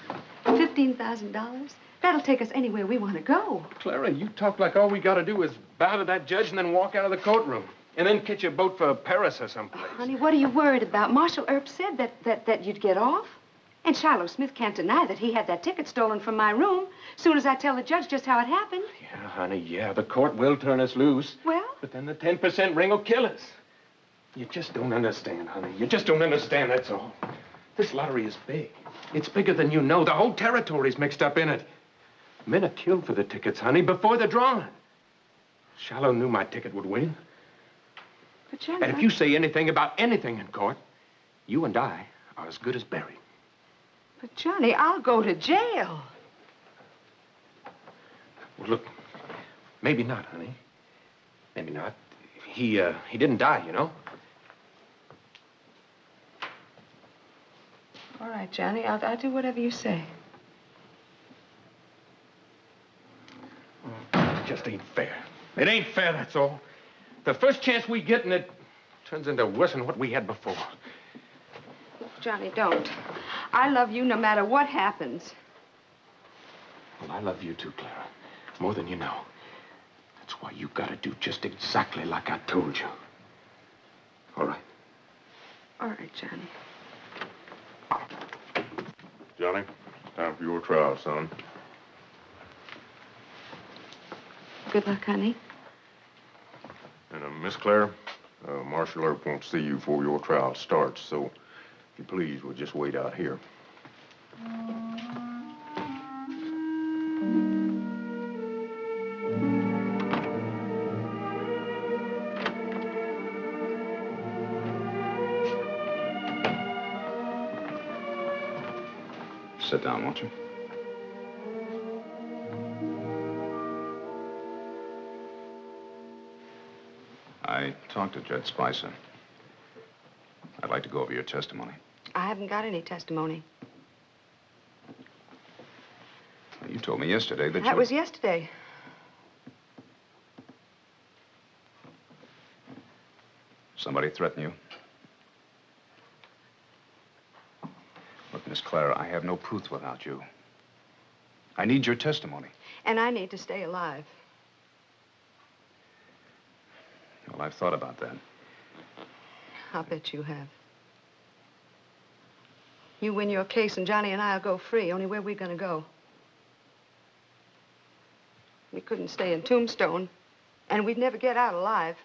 S15: $15,000? That'll take us anywhere we want to go.
S2: Clara, you talk like all we got to do is bow to that judge and then walk out of the courtroom. And then catch a boat for Paris or someplace.
S15: Honey, what are you worried about? Marshal Earp said that you'd get off. And Shiloh Smith can't deny that he had that ticket stolen from my room. Soon as I tell the judge just how it happened.
S2: Yeah, honey, yeah. The court will turn us loose.
S15: Well?
S2: But then the 10% ring will kill us. You just don't understand, honey. You just don't understand, that's all. This lottery is big. It's bigger than you know. The whole territory's mixed up in it. Men are killed for the tickets, honey, before they're drawn. Shiloh knew my ticket would win.
S15: But Johnny,
S2: And if you say anything about anything in court, you and I are as good as buried.
S15: But Johnny, I'll go to jail.
S2: Well, look, maybe not, honey. Maybe not. He didn't die, you know.
S15: All right, Johnny, I'll do whatever you say.
S2: It just ain't fair. It ain't fair, that's all. The first chance we get, and it turns into worse than what we had before.
S15: Johnny, don't. I love you no matter what happens.
S2: Well, I love you too, Clara. More than you know. That's why you gotta do just exactly like I told you. All right.
S15: All right, Johnny.
S13: Johnny, time for your trial, son.
S15: Good luck, honey.
S13: And, Miss Claire, Marshal Earp won't see you before your trial starts, so if you please, we'll just wait out here.
S1: Sit down, won't you? I talked to Judge Spicer. like to go over your testimony.
S15: I haven't got any testimony.
S1: You told me yesterday that
S15: That was yesterday.
S1: Somebody threatened you? Look, Miss Clara, I have no proof without you. I need your testimony.
S15: And I need to stay alive.
S1: Well, I've thought about that.
S15: I'll bet you have. You win your case and Johnny and I'll go free. Only where are we going to go? We couldn't stay in Tombstone, and we'd never get out alive.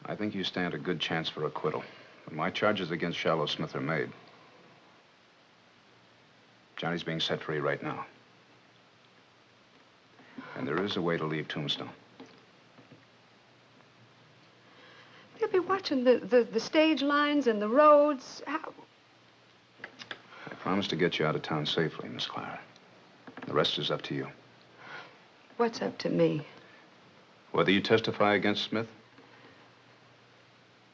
S1: I think you stand a good chance for acquittal. But my charges against Shallow Smith are made. Johnny's being set free right now. And there is a way to leave Tombstone.
S15: They'll be watching the stage lines and the roads. How?
S1: I promised to get you out of town safely, Miss Clara. The rest is up to you.
S15: What's up to me?
S1: Whether you testify against Smith.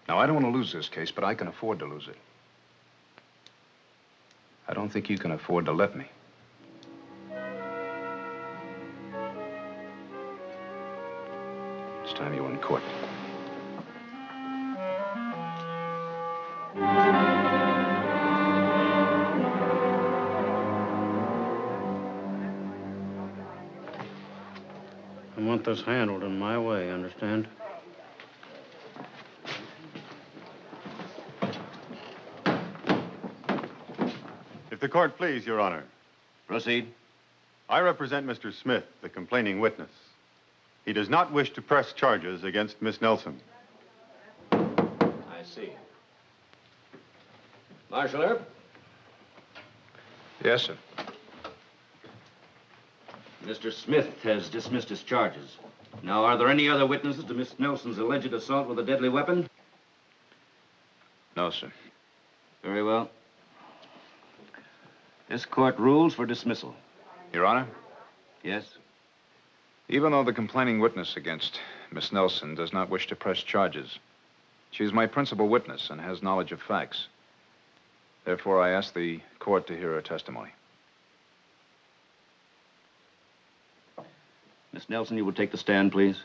S1: Now, I don't want to lose this case, but I can afford to lose it. I don't think you can afford to let me. It's time you were in court.
S16: I want this handled in my way, understand?
S20: If the court please, Your Honor.
S16: Proceed.
S20: I represent Mr. Smith, the complaining witness. He does not wish to press charges against Miss Nelson.
S16: I see. Marshal Earp?
S1: Yes, sir.
S16: Mr. Smith has dismissed his charges. Now, are there any other witnesses to Miss Nelson's alleged assault with a deadly weapon?
S1: No, sir.
S16: Very well. This court rules for dismissal.
S1: Your Honor?
S16: Yes?
S1: Even though the complaining witness against Miss Nelson does not wish to press charges, she is my principal witness and has knowledge of facts. Therefore, I ask the court to hear her testimony.
S16: Miss Nelson, you will take the stand, please.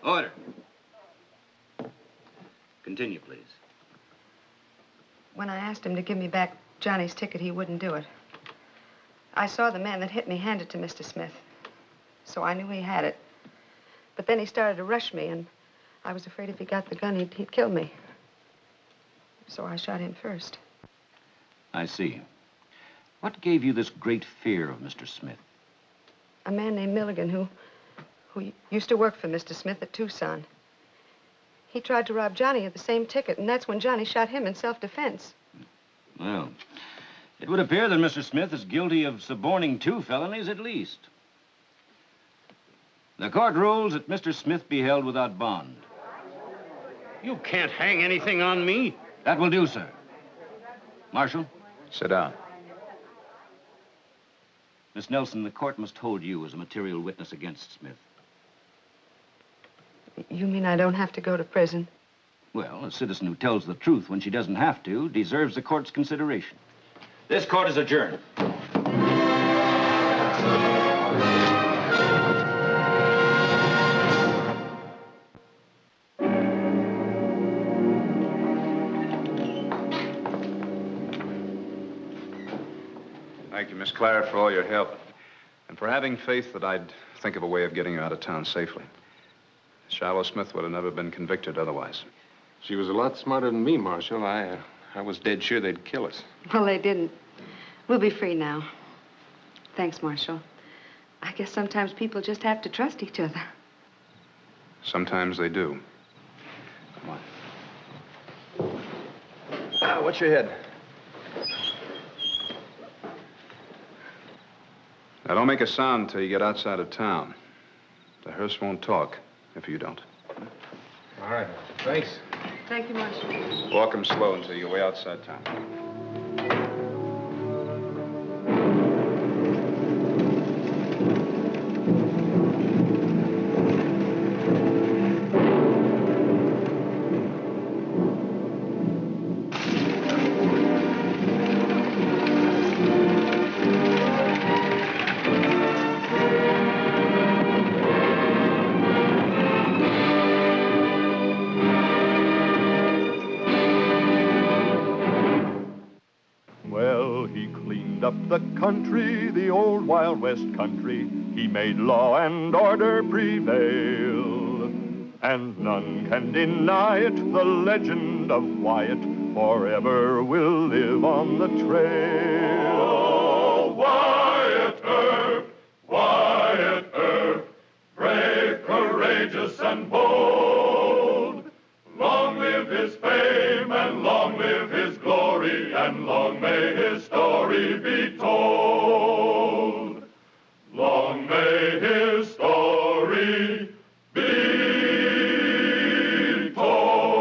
S16: Order. Continue, please.
S15: When I asked him to give me back Johnny's ticket, he wouldn't do it. I saw the man that hit me hand it to Mr. Smith, so I knew he had it. But then he started to rush me, and I was afraid if he got the gun, he'd kill me. So I shot him first.
S16: I see. What gave you this great fear of Mr. Smith?
S15: A man named Milligan who used to work for Mr. Smith at Tucson. He tried to rob Johnny of the same ticket, and that's when Johnny shot him in self-defense.
S16: Well, it would appear that Mr. Smith is guilty of suborning 2 felonies at least. The court rules that Mr. Smith be held without bond.
S18: You can't hang anything on me.
S16: That will do, sir. Marshal?
S1: Sit down.
S16: Miss Nelson, the court must hold you as a material witness against Smith.
S15: You mean I don't have to go to prison?
S16: Well, a citizen who tells the truth when she doesn't have to deserves the court's consideration. This court is adjourned.
S1: Thank you, Miss Clara, for all your help. And for having faith that I'd think of a way of getting you out of town safely. Shallow Smith would have never been convicted otherwise.
S2: She was a lot smarter than me, Marshal. I was dead sure they'd kill us.
S15: Well, they didn't. We'll be free now. Thanks, Marshal. I guess sometimes people just have to trust each other.
S1: Sometimes they do.
S16: Come on. What's your head?
S1: Now, don't make a sound until you get outside of town. The hearse won't talk if you don't.
S2: All right. Thanks.
S15: Thank you, Marshal.
S1: Walk him slow until you're way outside town.
S3: Well, he cleaned up the country, the old Wild West country. He made law and order prevail. And none can deny it, the legend of Wyatt forever will live on the trail.
S13: Oh, Wyatt Earp, brave, courageous, and bold. Long live his fame, and long live his glory, and long may his story be told. Long may his story be told.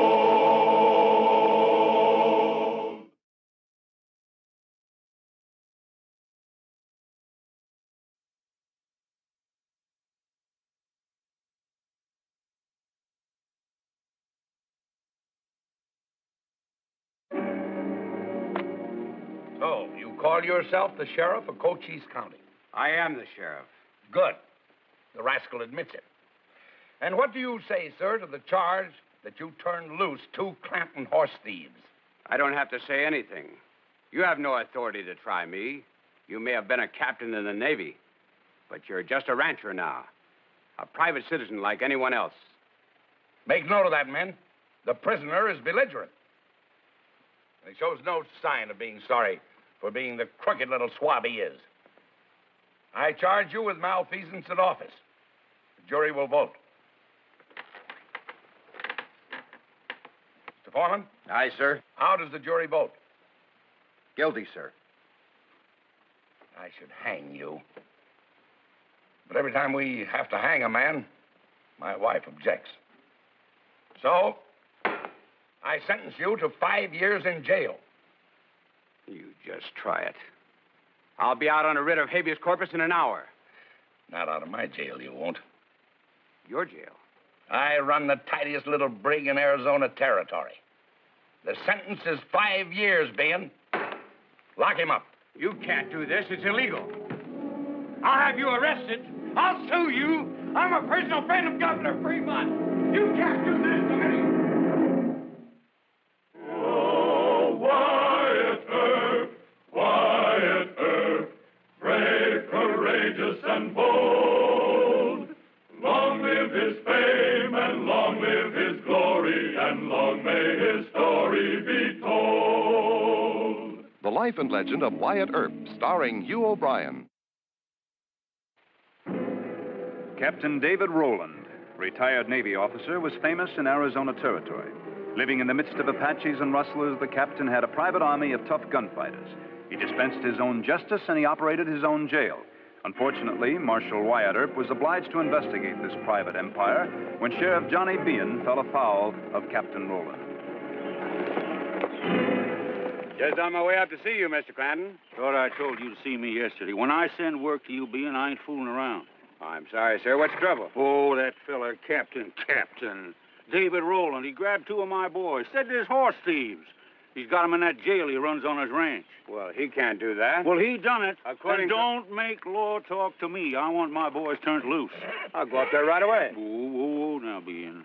S17: So, you call yourself the sheriff of Cochise County?
S10: I am the sheriff.
S17: Good. The rascal admits it. And what do you say, sir, to the charge that you turned loose 2 Clanton horse thieves?
S10: I don't have to say anything. You have no authority to try me. You may have been a captain in the Navy, but you're just a rancher now. A private citizen like anyone else.
S17: Make note of that, men. The prisoner is belligerent. He shows no sign of being sorry for being the crooked little swab he is. I charge you with malfeasance in office. The jury will vote. Mr. Foreman?
S10: Aye, sir.
S17: How does the jury vote?
S10: Guilty, sir.
S17: I should hang you. But every time we have to hang a man, my wife objects. So, I sentence you to 5 years in jail.
S10: You just try it. I'll be out on a writ of habeas corpus in an hour.
S17: Not out of my jail, you won't.
S10: Your jail?
S17: I run the tidiest little brig in Arizona territory. The sentence is 5 years, Ben. Lock him up.
S10: You can't do this. It's illegal. I'll have you arrested. I'll sue you. I'm a personal friend of Governor Fremont. You can't do this to me.
S13: Oh, Wyatt Earp, brave, courageous, and bold. Long live his fame, and long live his glory, and long may his story be told.
S4: The Life and Legend of Wyatt Earp, starring Hugh O'Brien.
S1: Captain David Rowland, retired Navy officer, was famous in Arizona Territory. Living in the midst of Apaches and rustlers, the captain had a private army of tough gunfighters. He dispensed his own justice and he operated his own jail. Unfortunately, Marshal Wyatt Earp was obliged to investigate this private empire when Sheriff Johnny Bean fell afoul of Captain Rowland.
S10: Just on my way up to see you, Mr. Clanton.
S21: Thought I told you to see me yesterday. When I send work to you, Bean, I ain't fooling around.
S10: I'm sorry, sir. What's the trouble?
S21: Oh, that fella, Captain. David Rowland, he grabbed 2 of my boys. Said there's horse thieves. He's got them in that jail he runs on his ranch.
S10: Well, he can't do that.
S21: Well, he done it.
S10: According
S21: and don't make law talk to me. I want my boys turned loose.
S10: I'll go up there right away.
S21: Oh, now, Bean.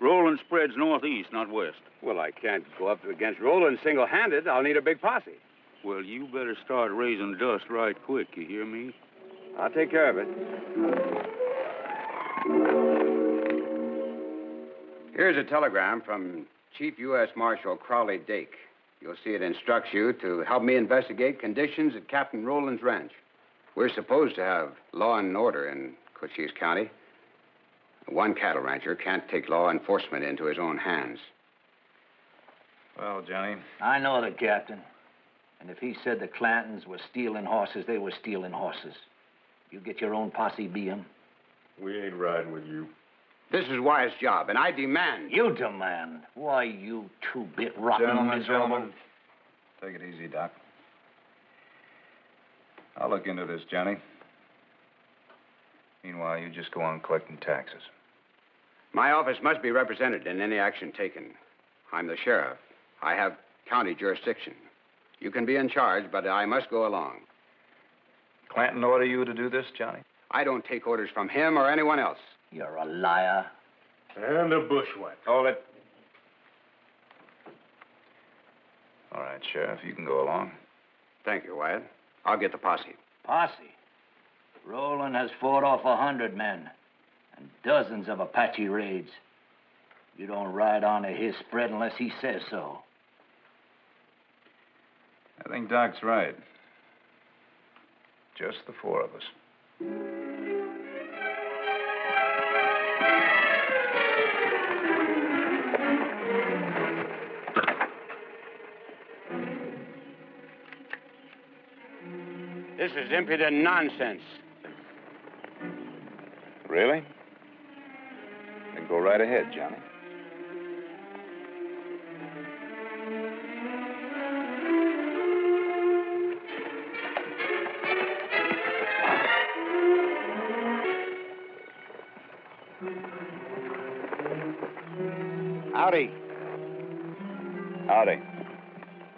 S21: Rowland spreads northeast, not west.
S10: Well, I can't go up against Rowland single-handed. I'll need a big posse.
S21: Well, you better start raising dust right quick, you hear me?
S10: I'll take care of it. Here's a telegram from Chief U.S. Marshal Crowley Dake. You'll see it instructs you to help me investigate conditions at Captain Rowland's ranch. We're supposed to have law and order in Cochise County. One cattle rancher can't take law enforcement into his own hands.
S1: Well, Johnny.
S11: I know the captain. And if he said the Clantons were stealing horses, they were stealing horses. You get your own posse, Beam.
S18: We ain't riding with you.
S10: This is Wyatt's job, and I demand.
S11: You demand? Why, you two-bit rotten
S6: Gentlemen. Take it easy, Doc. I'll look into this, Johnny. Meanwhile, you just go on collecting taxes.
S10: My office must be represented in any action taken. I'm the sheriff. I have county jurisdiction. You can be in charge, but I must go along.
S6: Clanton order you to do this, Johnny?
S10: I don't take orders from him or anyone else.
S11: You're a liar.
S18: And a bushwhacker.
S6: Hold it. All right, Sheriff, you can go along.
S10: Thank you, Wyatt. I'll get the posse.
S11: Posse? Roland has fought off 100 men and dozens of Apache raids. You don't ride onto his spread unless he says so.
S6: I think Doc's right. Just the four of us.
S10: This is impudent nonsense.
S6: Really? Then go right ahead, Johnny.
S10: Howdy.
S6: Howdy.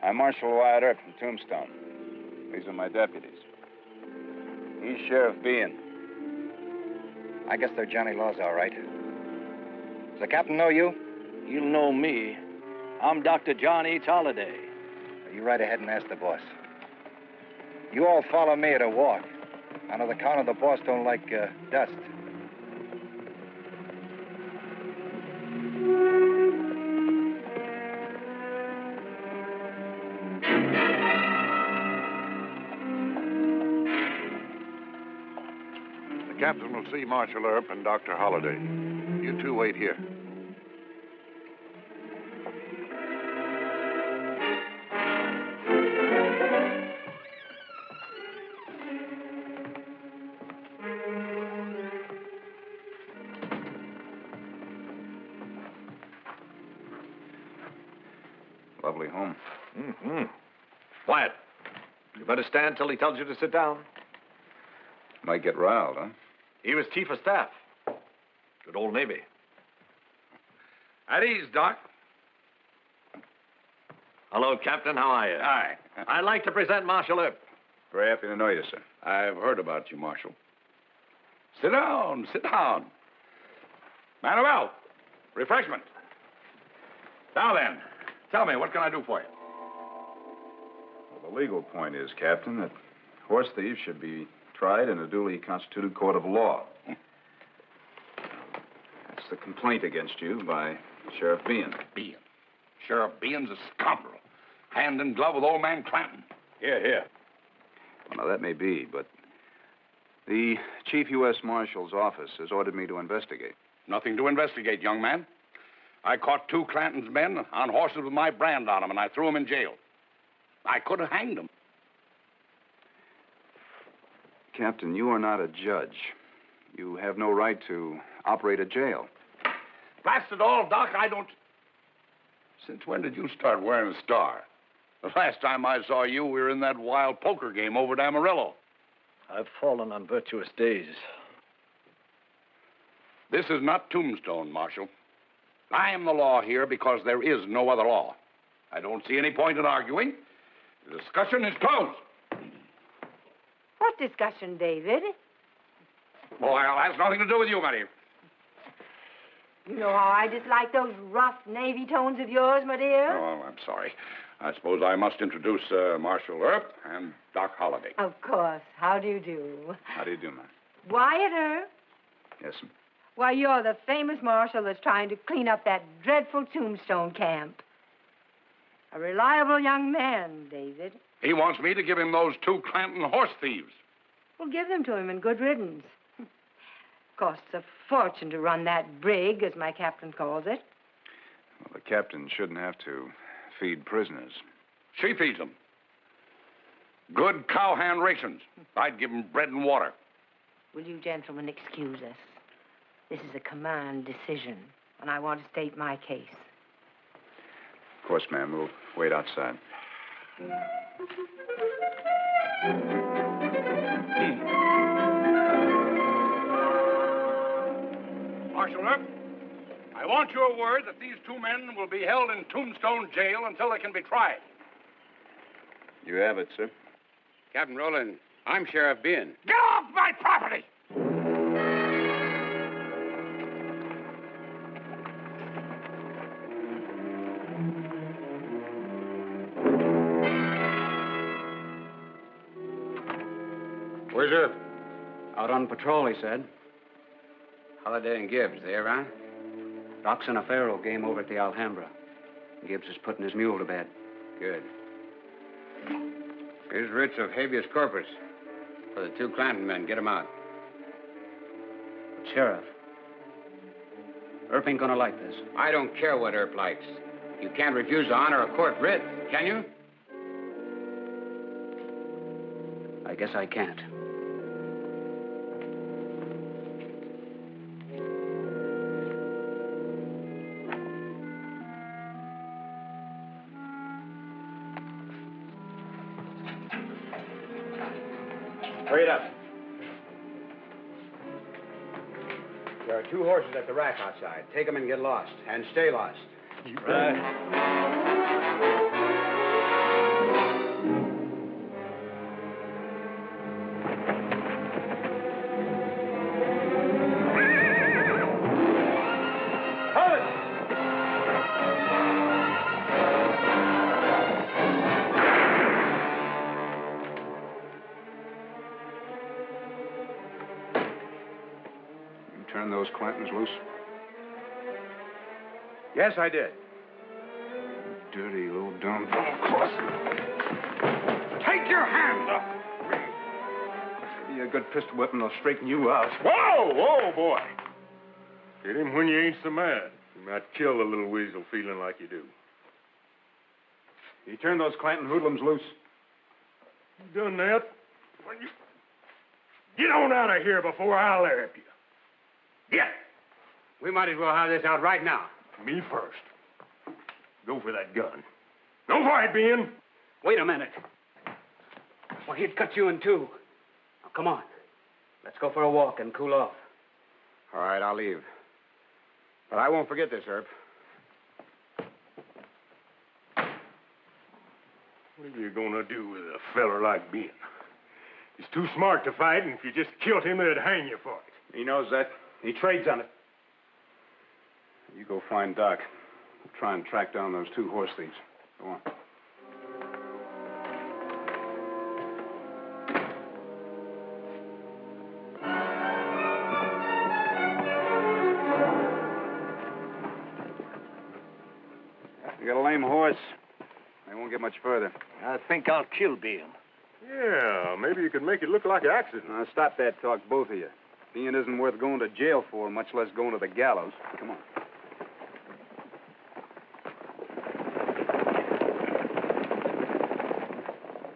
S6: I'm Marshal Wyatt Earp from Tombstone. These are my deputies. He's Sheriff Bean.
S12: I guess they're Johnny Laws, all right. Does the captain know you?
S11: He'll know me. I'm Dr. John H. Holliday.
S12: You ride ahead and ask the boss. You all follow me at a walk. On the count of the boss don't like dust.
S19: The captain will see Marshal Earp and Dr. Holliday. You two wait here.
S6: Lovely home.
S8: Mm-hmm. Wyatt, you better stand till he tells you to sit down.
S6: Might get riled, huh?
S8: He was chief of staff. Good old Navy.
S17: At ease, Doc.
S8: Hello, Captain. How are you?
S17: Hi.
S8: I'd like to present Marshal Earp.
S6: Very happy to know you, sir.
S17: I've heard about you, Marshal. Sit down, sit down. Manuel, refreshment. Now then, tell me, what can I do for you?
S6: Well, the legal point is, Captain, that horse thieves should be tried in a duly constituted court of law. That's the complaint against you by Sheriff Bean.
S17: Bean? Sheriff Bean's a scoundrel. Hand in glove with old man Clanton. Here.
S6: Well, now, that may be, but the Chief U.S. Marshal's office has ordered me to investigate.
S17: Nothing to investigate, young man. I caught 2 Clanton's men on horses with my brand on them, and I threw them in jail. I could have hanged them.
S6: Captain, you are not a judge. You have no right to operate a jail.
S17: Blast it all, Doc, I don't... Since when did you start wearing a star? The last time I saw you, we were in that wild poker game over at Amarillo.
S11: I've fallen on virtuous days.
S17: This is not Tombstone, Marshal. I am the law here because there is no other law. I don't see any point in arguing. The discussion is closed.
S7: What discussion, David?
S17: Well, that has nothing to do with you, Matty.
S7: You know how I dislike those rough Navy tones of yours, my dear.
S17: Oh, I'm sorry. I suppose I must introduce Marshal Earp and Doc Holliday.
S7: Of course. How do you do?
S6: How do you do, ma'am?
S7: Wyatt Earp?
S6: Yes, ma'am.
S7: Why, you're the famous marshal that's trying to clean up that dreadful Tombstone camp. A reliable young man, David.
S17: He wants me to give him those 2 Clanton horse thieves.
S7: Well, give them to him in good riddance. Costs a fortune to run that brig, as my captain calls it.
S6: Well, the captain shouldn't have to feed prisoners.
S17: She feeds them. Good cowhand rations. I'd give them bread and water.
S7: Will you gentlemen excuse us? This is a command decision, and I want to state my case.
S1: Of course, ma'am. We'll wait outside.
S17: Marshal Earp, I want your word that these two men will be held in Tombstone Jail until they can be tried.
S6: You have it, sir.
S10: Captain Rowland, I'm Sheriff Bean.
S17: Get off my property!
S10: Where's Earp?
S16: Out on patrol, he said.
S10: Holiday and Gibbs, they around?
S16: Doc's in a faro game over at the Alhambra. Gibbs is putting his mule to bed.
S10: Good. Here's writs of habeas corpus for the two Clanton men. Get them out.
S16: But Sheriff, Earp ain't gonna like this.
S10: I don't care what Earp likes. You can't refuse to honor a court writ, can you?
S16: I guess I can't.
S10: Hurry it up. There are two horses at the rack outside. Take them and get lost. And stay lost.
S1: Turn those Clantons loose?
S10: Yes, I did.
S1: Dirty little dumb.
S17: Take your hands up!
S1: Give me a good pistol whipping, I'll straighten you out.
S18: Whoa, whoa, boy. Get him when you ain't so mad. You might kill the little weasel feeling like you do.
S1: You turn those Clanton hoodlums loose.
S18: You done that? Well, you... Get on out of here before I'll arrest you.
S10: Yeah. We might as well have this out right now.
S18: Me first. Go for that gun. Go for it, Ben.
S16: Wait a minute. Well, he'd cut you in two. Now, come on. Let's go for a walk and cool off.
S10: All right, I'll leave. But I won't forget this, Earp.
S18: What are you gonna do with a feller like Ben? He's too smart to fight, and if you just killed him, they'd hang you for it.
S1: He knows that. He trades on it. You go find Doc. We'll try and track down those two horse thieves. Go on. You got a lame horse. They won't get much further.
S21: I think I'll kill Ben.
S18: Yeah, maybe you could make it look like an accident.
S1: Now, stop that talk, both of you. Being isn't worth going to jail for, much less going to the gallows. Come on.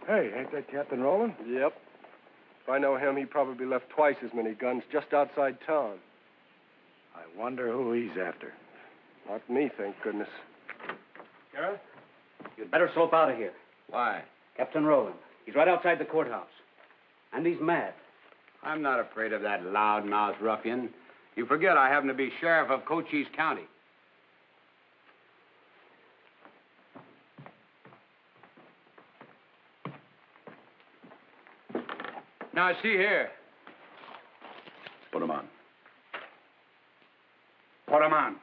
S5: Hey, ain't that Captain Rowland? Yep. If I know him, he probably left twice as many guns just outside town. I wonder who he's after. Not me, thank goodness.
S16: Sheriff, you'd better slope out of here.
S10: Why?
S16: Captain Rowland. He's right outside the courthouse. And he's mad.
S10: I'm not afraid of that loud-mouthed ruffian. You forget I happen to be sheriff of Cochise County. Now, see here.
S1: Put him on.
S10: Put him on.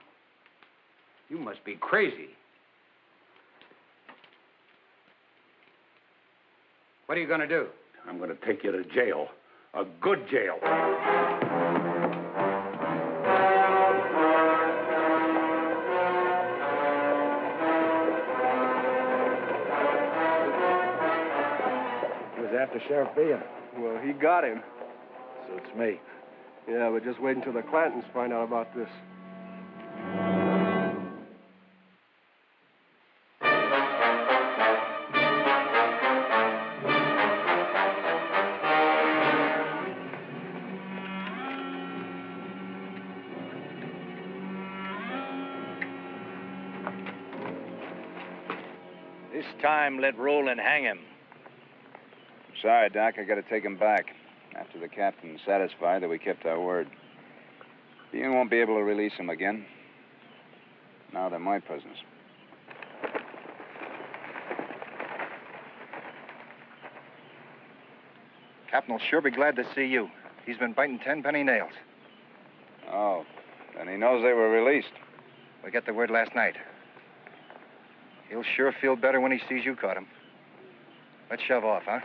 S10: You must be crazy. What are you going to do?
S18: I'm going to take you to jail. A good jail.
S5: He was after Sheriff Bean. Well, he got him. Suits me. Yeah, but just wait until the Clantons find out about this.
S11: This time, let Roland hang him.
S10: Sorry, Doc, I gotta take him back. After the captain's satisfied that we kept our word. You won't be able to release him again. Now they're my prisoners.
S12: Captain will sure be glad to see you. He's been biting 10-penny nails.
S10: Oh, then he knows they were released.
S12: We got the word last night. He'll sure feel better when he sees you caught him. Let's shove off, huh?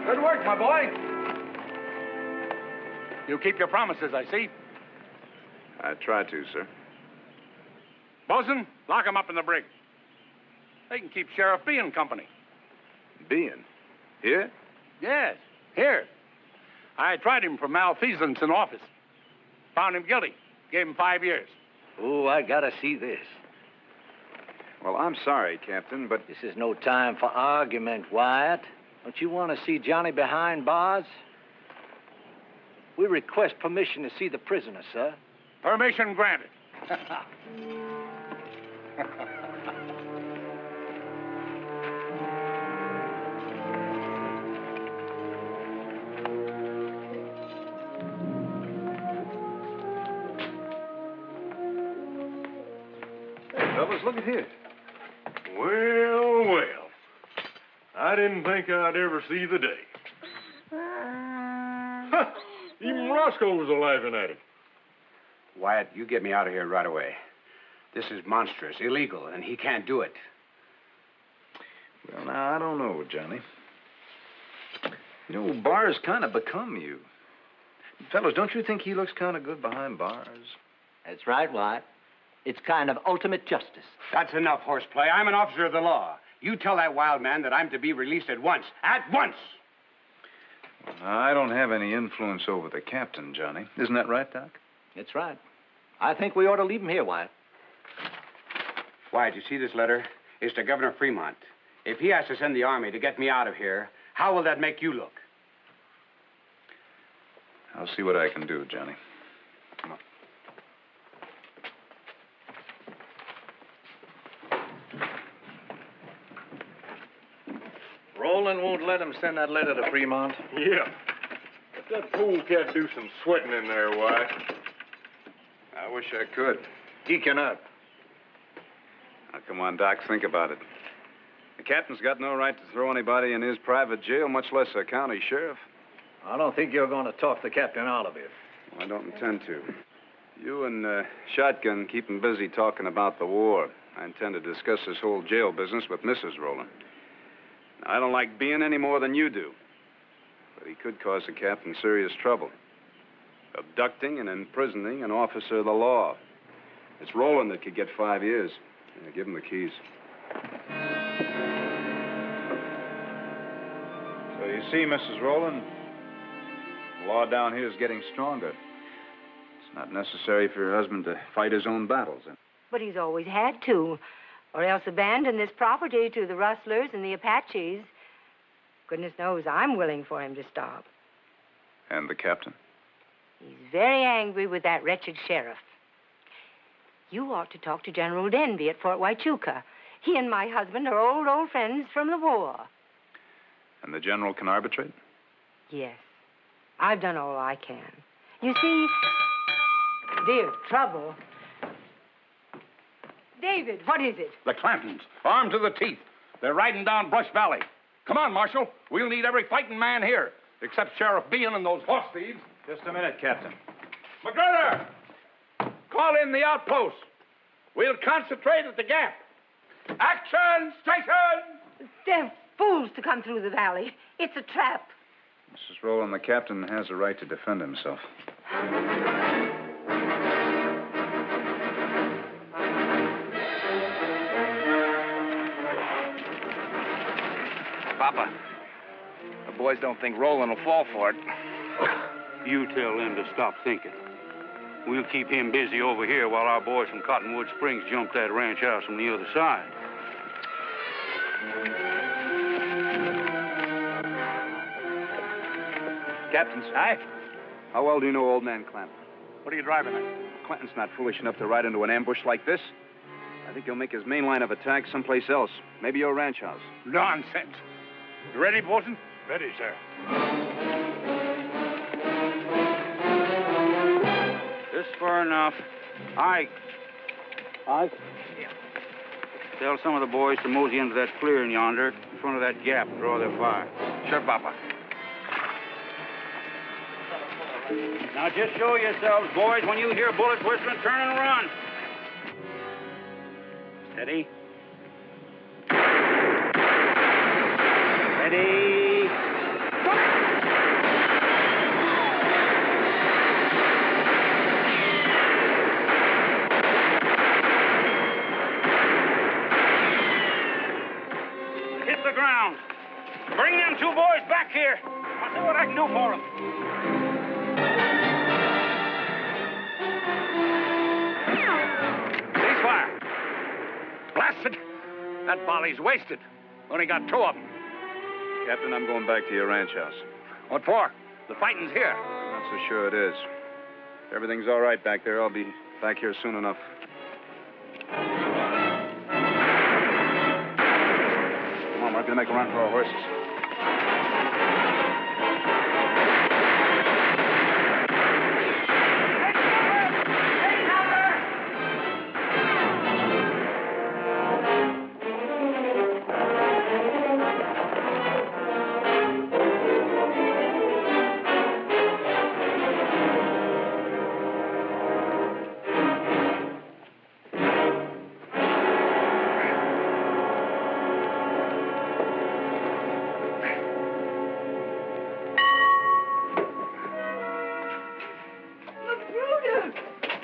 S17: Good work, my boy. You keep your promises, I see.
S10: I try to, sir.
S17: Bosun, lock him up in the brig. They can keep Sheriff Bean company.
S10: Bean? Here?
S17: Yes, here. I tried him for malfeasance in office. Found him guilty. Gave him 5 years.
S11: Oh, I gotta see this.
S10: Well, I'm sorry, Captain, but...
S11: This is no time for argument, Wyatt. Don't you want to see Johnny behind bars? We request permission to see the prisoner, sir.
S17: Permission granted.
S5: Hey, fellas, look at here.
S3: Well, well. I didn't think I'd ever see the day. Even Roscoe was a-laughing at him.
S10: Wyatt, you get me out of here right away. This is monstrous, illegal, and he can't do it.
S1: Well, now, I don't know, Johnny. You know, bars kind of become you. Fellas, don't you think he looks kind of good behind bars?
S14: That's right, Wyatt. It's kind of ultimate justice.
S10: That's enough horseplay. I'm an officer of the law. You tell that wild man that I'm to be released at once. At once!
S1: Well, now, I don't have any influence over the captain, Johnny. Isn't that right, Doc?
S14: That's right. I think we ought to leave him here, Wyatt.
S10: Wyatt, you see this letter? It's to Governor Fremont. If he has to send the army to get me out of here, how will that make you look?
S1: I'll see what I can do, Johnny.
S10: Come on.
S2: Roland won't let him send that letter to Fremont.
S3: Yeah. Let that fool cat do some sweating in there, Wyatt.
S1: I wish I could.
S2: He cannot.
S1: Now, come on, Doc, think about it. The captain's got no right to throw anybody in his private jail, much less a county sheriff.
S2: I don't think you're going to talk the captain out of it.
S1: Well, I don't intend to. You and Shotgun keep him busy talking about the war. I intend to discuss this whole jail business with Mrs. Rowland. Now, I don't like Bean any more than you do. But he could cause the captain serious trouble. Abducting and imprisoning an officer of the law. It's Rowland that could get 5 years. Yeah, give him the keys. So you see, Mrs. Rowland, the law down here is getting stronger. It's not necessary for your husband to fight his own battles.
S7: But he's always had to, or else abandon this property to the rustlers and the Apaches. Goodness knows I'm willing for him to stop.
S1: And the captain?
S7: He's very angry with that wretched sheriff. You ought to talk to General Denby at Fort Huachuca. He and my husband are old friends from the war.
S1: And the general can arbitrate?
S7: Yes. I've done all I can. You see, dear, trouble. David, what is it?
S17: The Clantons, armed to the teeth. They're riding down Brush Valley. Come on, Marshal. We'll need every fighting man here, except Sheriff Bean and those horse thieves.
S1: Just a minute, Captain.
S17: McGregor! Call in the outpost. We'll concentrate at the gap. Action! Station!
S7: They're fools to come through the valley. It's a trap.
S1: Mrs. Rowland, the captain has a right to defend himself.
S12: Papa, the boys don't think Roland will fall for it.
S21: You tell them to stop thinking. We'll keep him busy over here while our boys from Cottonwood Springs jump that ranch house from the other side.
S9: Captain.
S21: Aye?
S9: How well do you know old man Clanton?
S21: What are you driving at?
S9: Clanton's not foolish enough to ride into an ambush like this. I think he'll make his main line of attack someplace else. Maybe your ranch house.
S21: Nonsense. You ready, Bolton?
S9: Ready, sir.
S21: Just far enough. Ike.
S9: Ike?
S21: Tell some of the boys to mosey into that clearing yonder, in front of that gap, and draw their fire.
S9: Sure, Papa.
S21: Now just show yourselves, boys. When you hear bullets whistling, turn and run. Steady. Ready. Hit the ground. Bring them two boys back here. I'll see what I can do for them. Ceasefire. Blasted. That volley's wasted. Only got two of them.
S9: Captain, I'm going back to your ranch house.
S21: What for? The fighting's here.
S9: I'm not so sure it is. If everything's all right back there, I'll be back here soon enough. Come on, we're going to make a run for our horses.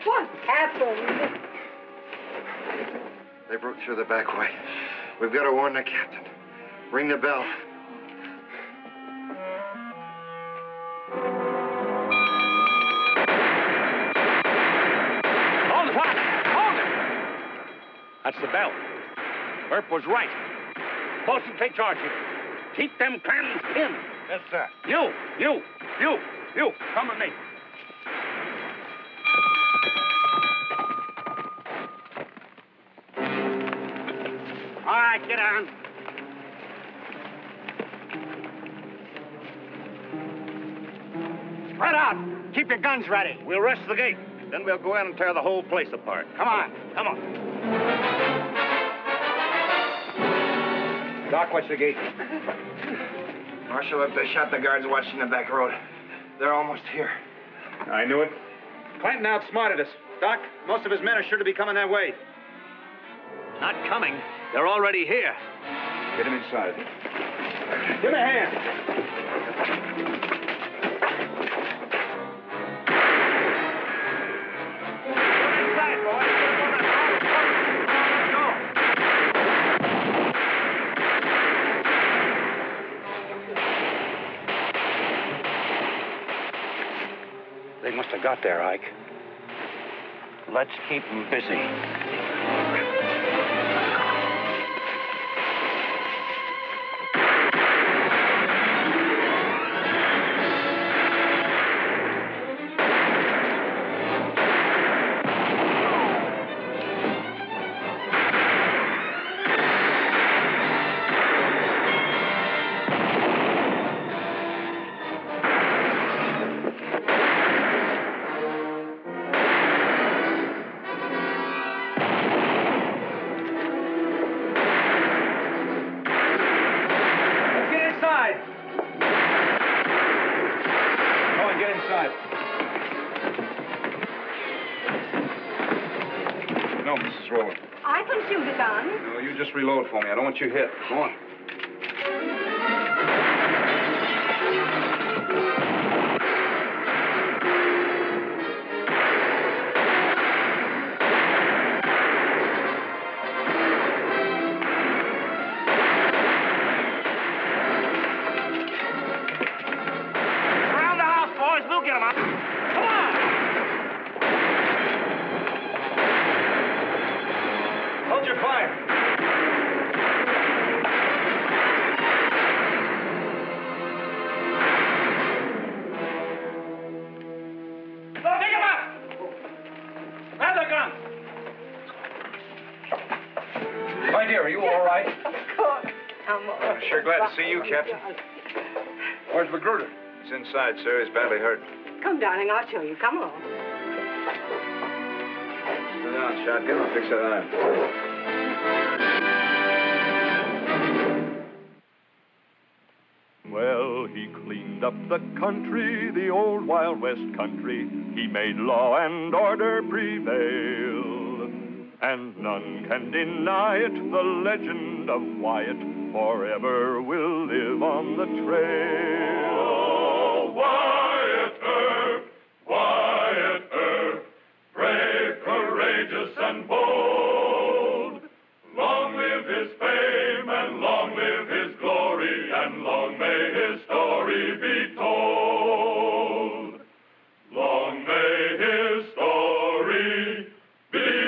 S7: What happened?
S12: They broke through the back way. We've got to warn the captain. Ring the bell.
S21: Hold it, what? Hold it! That's the bell. Earp was right. Bolton, take charge here. Keep them cannons pinned.
S12: Yes, sir.
S21: You, come with me. All right, get on. Spread out. Keep your guns ready. We'll rush the gate. Then we'll go in and tear the whole place apart. Come on.
S12: Doc, watch the gate. Marshal, if they shot the guards watching the back road, they're almost here.
S9: I knew it. Clanton outsmarted us. Doc, most of his men are sure to be coming that way.
S8: Not coming. They're already here.
S9: Get him inside.
S21: Give me a hand. Inside, boys. They must have got there, Ike. Let's keep them busy.
S9: No, Mrs. Rowland.
S7: I can shoot a gun.
S9: No, you just reload for me. I don't want you hit. Go on.
S21: Surround the house, boys. We'll get them out. Come on.
S9: Hold your fire. My dear, are you all right?
S7: Of course. I'm all right.
S9: I'm sure glad to see you, Captain. Where's Magruder? He's inside, sir. He's badly hurt.
S7: Come, darling, I'll show you. Come along.
S9: Sit down, shotgun. I'll fix that iron.
S3: Well, he cleaned up the country, the old Wild West country. He made law and order prevail. And none can deny it, the legend of Wyatt forever will live on the trail.
S13: Oh, Wyatt Earp, brave, courageous, and bold. Long live his fame, and long live his glory, and long may his story be told. Long may his story be told.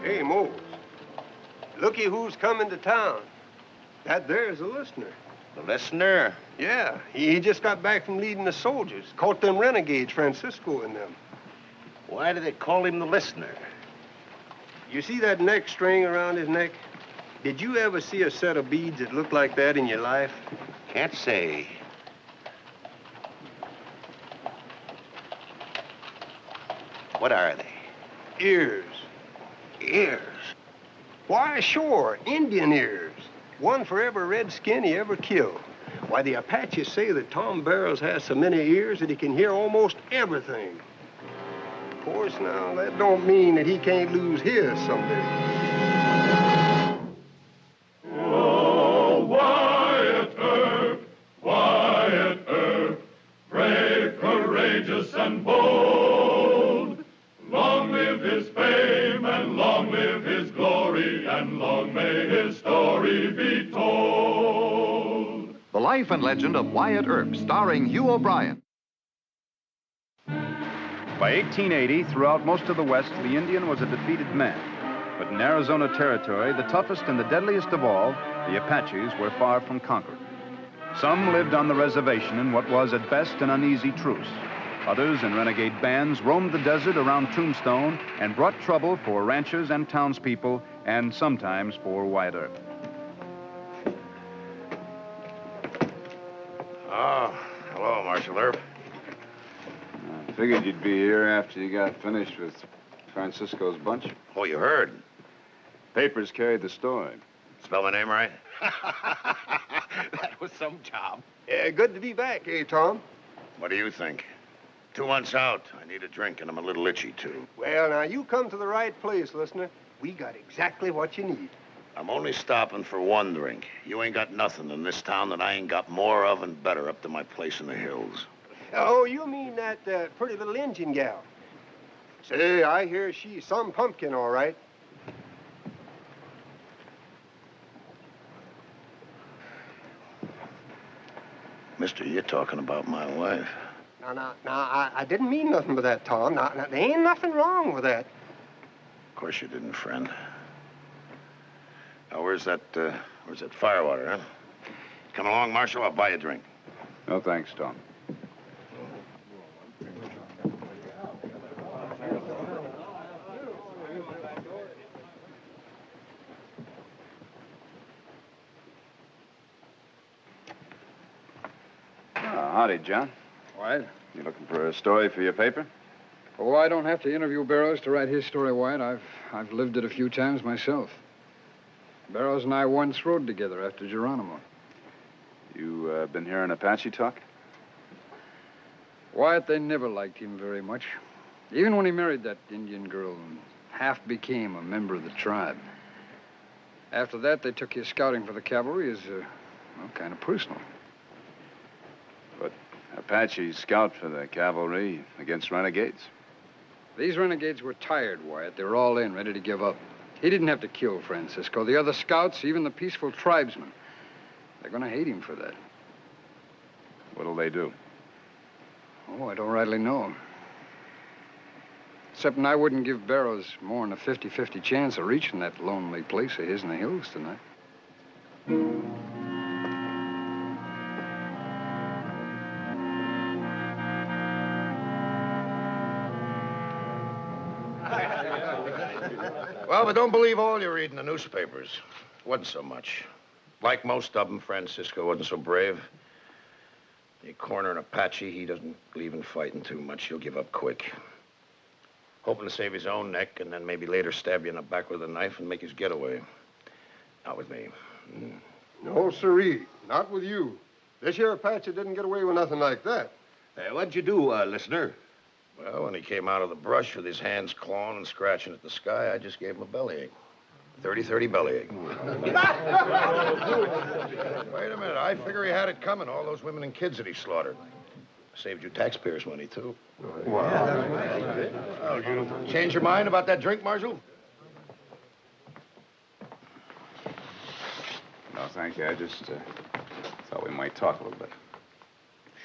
S5: Hey, Mose. Looky who's coming to town. That there's a listener.
S12: The listener?
S5: Yeah, he just got back from leading the soldiers. Caught them renegades, Francisco and them.
S12: Why do they call him the listener?
S5: You see that neck string around his neck? Did you ever see a set of beads that looked like that in your life?
S12: Can't say. What are they?
S5: Ears.
S12: Ears?
S5: Why, sure, Indian ears. One for every redskin he ever killed. Why, the Apaches say that Tom Barrows has so many ears that he can hear almost everything. Of course, now, that don't mean that he can't lose his someday.
S13: Oh, Wyatt Earp, brave, courageous, and bold. Long live his fame, and long live his glory, and long may his story be told.
S4: The Life and Legend of Wyatt Earp, starring Hugh O'Brien.
S1: By 1880, throughout most of the West, the Indian was a defeated man. But in Arizona Territory, the toughest and the deadliest of all, the Apaches were far from conquered. Some lived on the reservation in what was at best an uneasy truce. Others in renegade bands roamed the desert around Tombstone and brought trouble for ranchers and townspeople, and sometimes for Wyatt Earp.
S17: Oh, hello, Marshal Earp.
S6: I figured you'd be here after you got finished with Francisco's bunch.
S17: Oh, you heard?
S6: Papers carried the story.
S17: Spell my name right?
S12: That was some job.
S5: Good to be back, eh, Tom?
S17: What do you think? 2 months out. I need a drink, and I'm a little itchy, too.
S5: Well, now, you come to the right place, listener. We got exactly what you need.
S17: I'm only stopping for one drink. You ain't got nothing in this town that I ain't got more of and better up to my place in the hills.
S5: Oh, you mean that pretty little Indian gal? Say, I hear she's some pumpkin, all right.
S17: Mister, you're talking about my wife.
S5: Now, I didn't mean nothing by that, Tom. Now, there ain't nothing wrong with that.
S17: Of course you didn't, friend. Now, where's that firewater, huh? Come along, Marshal. I'll buy you a drink.
S6: No thanks, Tom. Howdy, John.
S20: Wyatt?
S6: You looking for a story for your paper?
S20: Oh, I don't have to interview Barrows to write his story, Wyatt. I've lived it a few times myself. Barrows and I once rode together after Geronimo.
S6: You been hearing Apache talk?
S20: Wyatt, they never liked him very much. Even when he married that Indian girl and half became a member of the tribe. After that, they took his scouting for the cavalry as, kind of personal.
S6: But Apaches scout for the cavalry against renegades.
S20: These renegades were tired, Wyatt. They were all in, ready to give up. He didn't have to kill Francisco. The other scouts, even the peaceful tribesmen, they're going to hate him for that.
S1: What'll they do?
S20: Oh, I don't rightly know. Excepting I wouldn't give Barrows more than a 50-50 chance of reaching that lonely place of his in the hills tonight.
S15: Well, but don't believe all you read in the newspapers. Wasn't so much. Like most of them, Francisco wasn't so brave. You corner an Apache, he doesn't believe in fighting too much. He'll give up quick. Hoping to save his own neck and then maybe later stab you in the back with a knife and make his getaway. Not with me.
S5: No, sirree. Not with you. This here Apache didn't get away with nothing like that.
S15: What'd you do, listener? Well, when he came out of the brush with his hands clawing and scratching at the sky, I just gave him a bellyache. 30-30 bellyache. Wait a minute. I figure he had it coming. All those women and kids that he slaughtered. Saved you taxpayers' money, too. Well, you change your mind about that drink, Marshal?
S1: No, thank you. I just thought we might talk a little bit.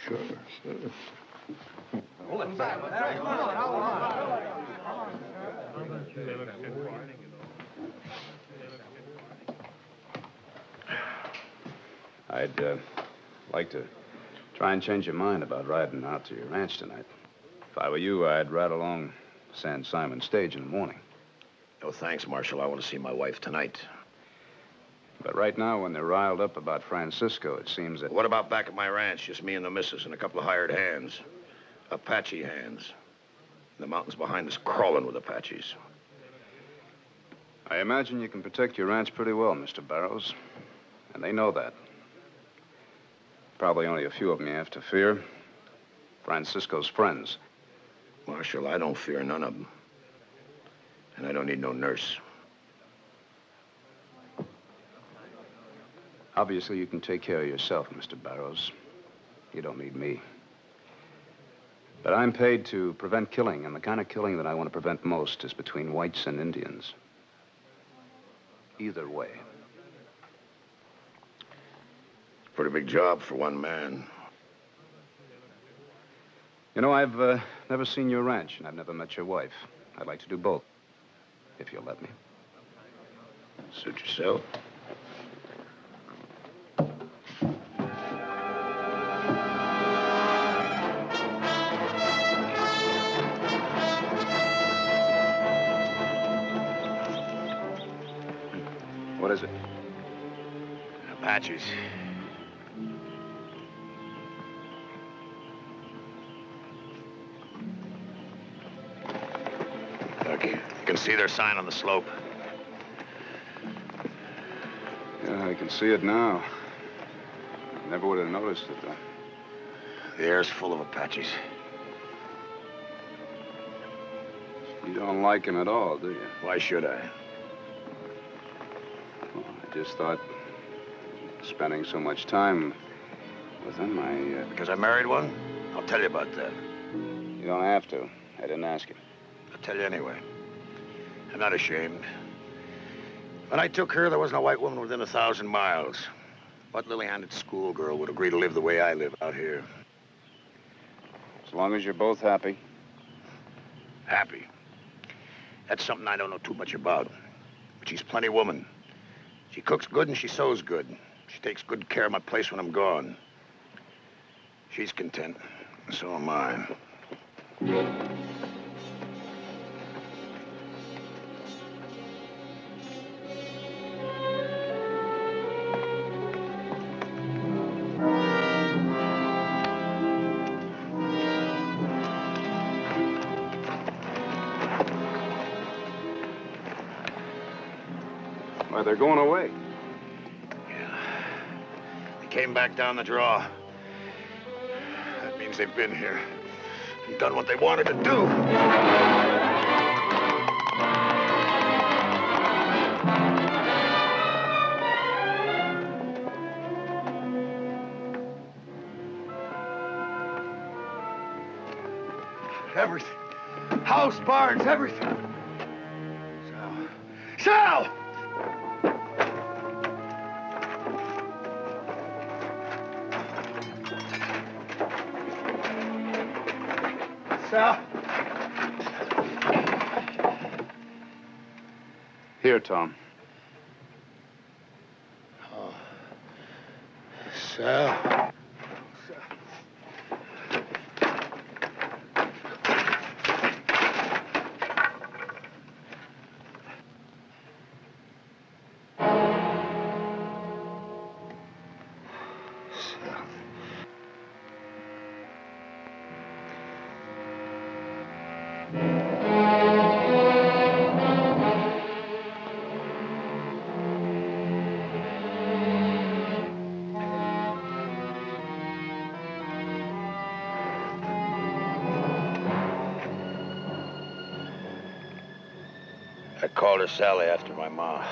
S15: Sure.
S1: I'd like to try and change your mind about riding out to your ranch tonight. If I were you, I'd ride along San Simon stage in the morning.
S15: No, thanks, Marshal. I want to see my wife tonight.
S1: But right now, when they're riled up about Francisco, it seems that...
S15: What about back at my ranch? Just me and the missus and a couple of hired hands. Apache hands. The mountains behind us crawling with Apaches.
S1: I imagine you can protect your ranch pretty well, Mr. Barrows. And they know that. Probably only a few of them you have to fear. Francisco's friends.
S15: Marshal, I don't fear none of them. And I don't need no nurse.
S1: Obviously, you can take care of yourself, Mr. Barrows. You don't need me. But I'm paid to prevent killing, and the kind of killing that I want to prevent most is between whites and Indians. Either way.
S15: Pretty big job for one man.
S1: You know, I've never seen your ranch, and I've never met your wife. I'd like to do both, if you'll let me.
S15: Suit yourself.
S1: What is it?
S15: Apaches. Look, you can see their sign on the slope.
S1: Yeah, I can see it now. Never would have noticed it, though.
S15: The air's full of Apaches.
S1: You don't like him at all, do you?
S15: Why should I?
S1: Well, I just thought, spending so much time with him,
S15: Because I married one? I'll tell you about that.
S1: You don't have to. I didn't ask you.
S15: I'll tell you anyway. I'm not ashamed. When I took her, there wasn't a white woman within 1,000 miles. What lily-handed schoolgirl would agree to live the way I live out here?
S1: As long as you're both happy.
S15: Happy? That's something I don't know too much about. But she's plenty woman. She cooks good and she sews good. She takes good care of my place when I'm gone. She's content, and so am I.
S1: Why, they're going away.
S15: They came back down the draw. That means they've been here and done what they wanted to do. Everything. House, barns, everything. Sal!
S5: Sal.
S1: Here, Tom.
S15: Oh. Sal. I called her Sally after my ma.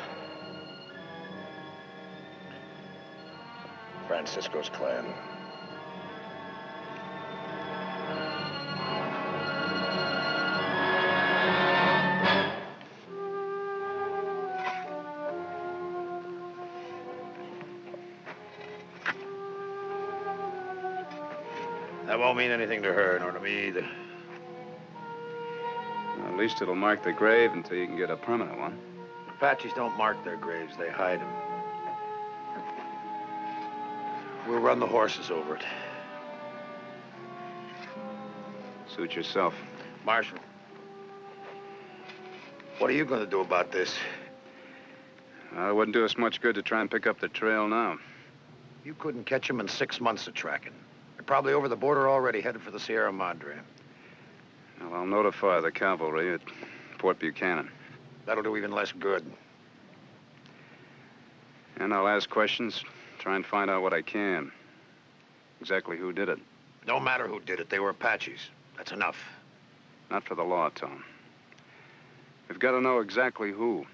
S15: Francisco's clan. That won't mean anything to her, nor to me either.
S1: Well, at least it'll mark the grave until you can get a permanent one.
S15: Apaches don't mark their graves, they hide them. We'll run the horses over it.
S1: Suit yourself.
S15: Marshal, what are you going to do about this?
S1: Well, it wouldn't do us much good to try and pick up the trail now.
S15: You couldn't catch them in 6 months of tracking. They're probably over the border already, headed for the Sierra Madre.
S1: Well, I'll notify the cavalry at Fort Buchanan.
S15: That'll do even less good.
S1: And I'll ask questions, try and find out what I can. Exactly who did it.
S15: No matter who did it, they were Apaches. That's enough.
S1: Not for the law, Tom. We've got to know exactly who.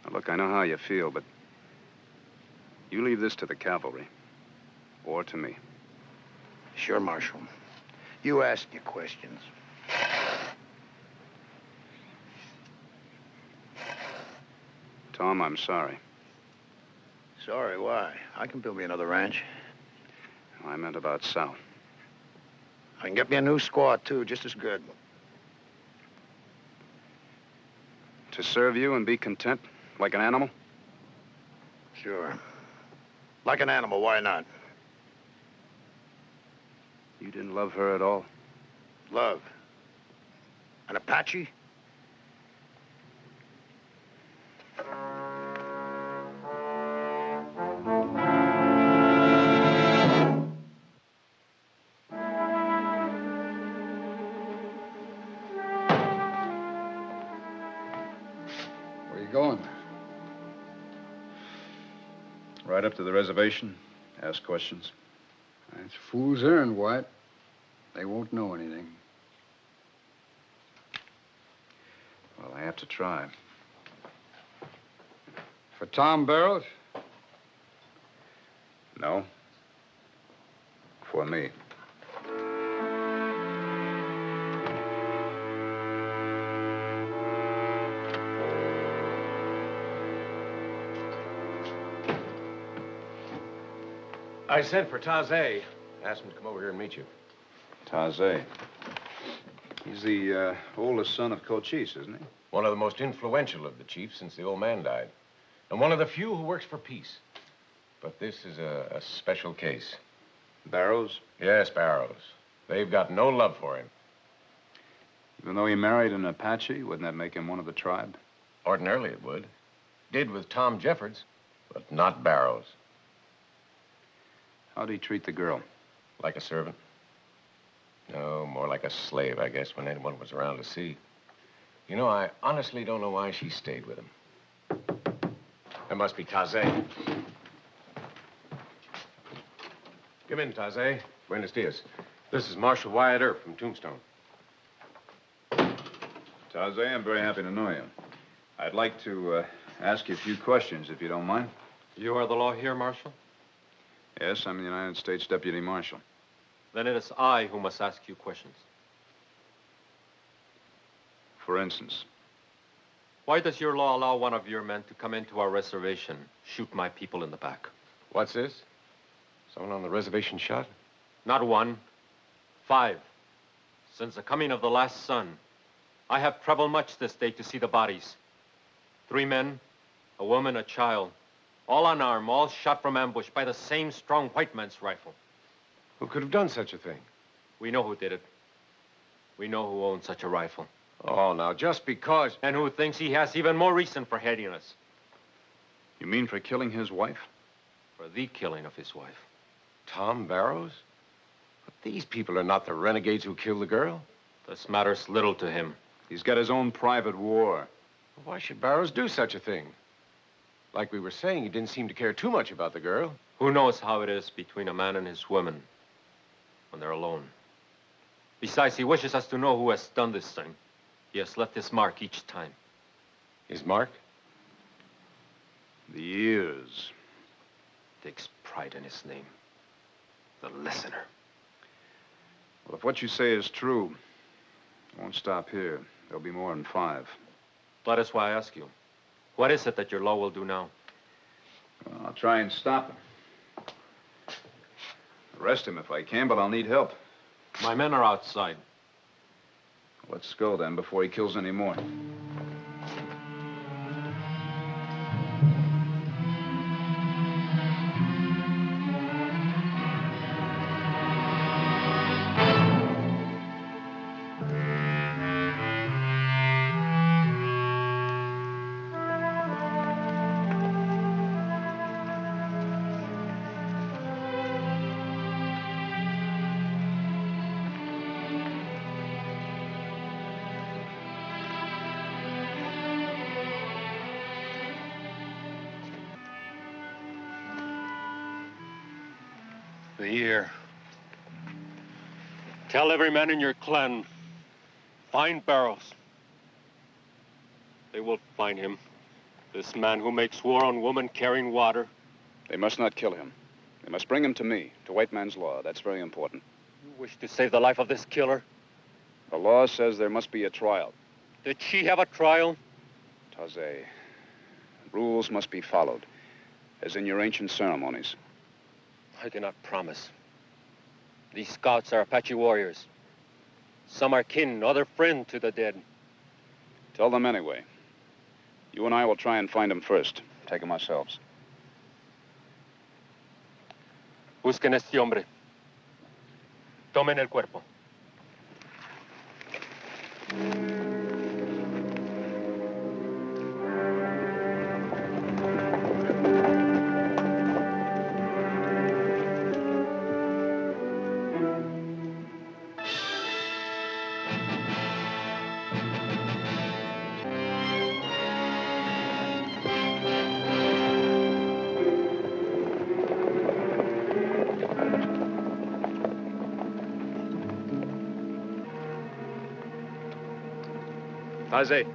S1: Now, look, I know how you feel, but you leave this to the cavalry. Or to me.
S15: Sure, Marshal. You ask your questions.
S1: Tom, I'm sorry.
S15: Sorry, why? I can build me another ranch.
S1: I meant about Sal.
S15: I can get me a new squaw, too, just as good.
S1: To serve you and be content, like an animal?
S15: Sure. Like an animal, why not?
S1: You didn't love her at all?
S15: Love? An Apache?
S20: Where you going?
S1: Right up to the reservation, ask questions.
S20: That's fool's errand, White. They won't know anything.
S1: Well, I have to try.
S20: For Tom Barrows?
S1: No. For me.
S2: I sent for Taze. Asked him to come over here and meet you.
S1: Taze. He's the oldest son of Cochise, isn't he?
S2: One of the most influential of the chiefs since the old man died. And one of the few who works for peace. But this is a special case.
S1: Barrows?
S2: Yes, Barrows. They've got no love for him.
S1: Even though he married an Apache, wouldn't that make him one of the tribe?
S2: Ordinarily it would. Did with Tom Jeffords, but not Barrows.
S1: How'd he treat the girl?
S2: Like a servant? No, more like a slave, I guess, when anyone was around to see. You know, I honestly don't know why she stayed with him. That must be Taze. Come in, Taze. Buenos dias. This is Marshal Wyatt Earp from Tombstone.
S1: Taze, I'm very happy to know you. I'd like to ask you a few questions, if you don't mind.
S19: You are the law here, Marshal?
S1: Yes, I'm the United States Deputy Marshal.
S19: Then it is I who must ask you questions.
S1: For instance?
S19: Why does your law allow one of your men to come into our reservation, shoot my people in the back?
S2: What's this? Someone on the reservation shot?
S19: Not one. 5. Since the coming of the last sun, I have traveled much this day to see the bodies. 3 men, a woman, a child, all unarmed, all shot from ambush by the same strong white man's rifle.
S5: Who could have done such a thing?
S19: We know who did it. We know who owns such a rifle.
S5: Oh, now, just because...
S19: And who thinks he has even more reason for hating us.
S1: You mean for killing his wife?
S19: For the killing of his wife.
S5: Tom Barrows? But these people are not the renegades who killed the girl.
S19: This matters little to him.
S1: He's got his own private war.
S5: Why should Barrows do such a thing? Like we were saying, he didn't seem to care too much about the girl.
S19: Who knows how it is between a man and his woman when they're alone? Besides, he wishes us to know who has done this thing. He has left his mark each time.
S5: His mark?
S1: The ears.
S19: Takes pride in his name. The listener.
S1: Well, if what you say is true, I won't stop here. There'll be more than 5.
S19: That is why I ask you. What is it that your law will do now?
S1: Well, I'll try and stop him. Arrest him if I can, but I'll need help.
S19: My men are outside.
S1: Let's go then before he kills any more.
S16: The year. Tell every man in your clan, find Barrows. They will find him. This man who makes war on women carrying water.
S9: They must not kill him. They must bring him to me, to white man's law. That's very important.
S16: You wish to save the life of this killer?
S9: The law says there must be a trial.
S16: Did she have a trial?
S9: Taze, rules must be followed, as in your ancient ceremonies.
S16: I cannot promise. These scouts are Apache warriors. Some are kin, other friend to the dead.
S9: Tell them anyway. You and I will try and find him first. Take him ourselves.
S16: Busquen este hombre. Tomen el cuerpo.
S9: Taze.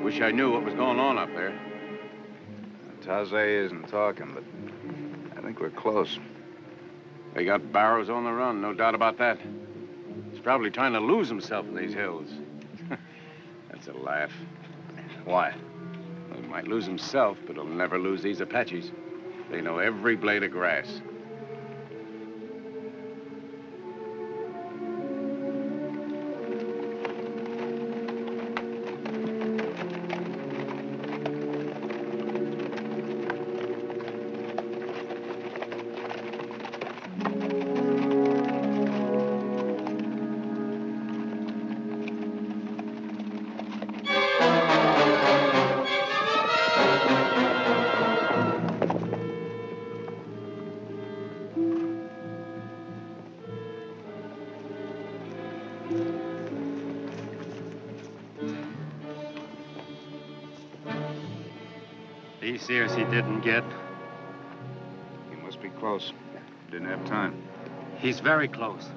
S17: Wish I knew what was going on up there.
S9: Taze isn't talking, but I think we're close.
S17: They got Barrows on the run, no doubt about that. He's probably trying to lose himself in these hills. That's a laugh.
S9: Why?
S17: He might lose himself, but he'll never lose these Apaches. They know every blade of grass.
S16: These ears he didn't get.
S9: close? Didn't have time.
S2: He's very close.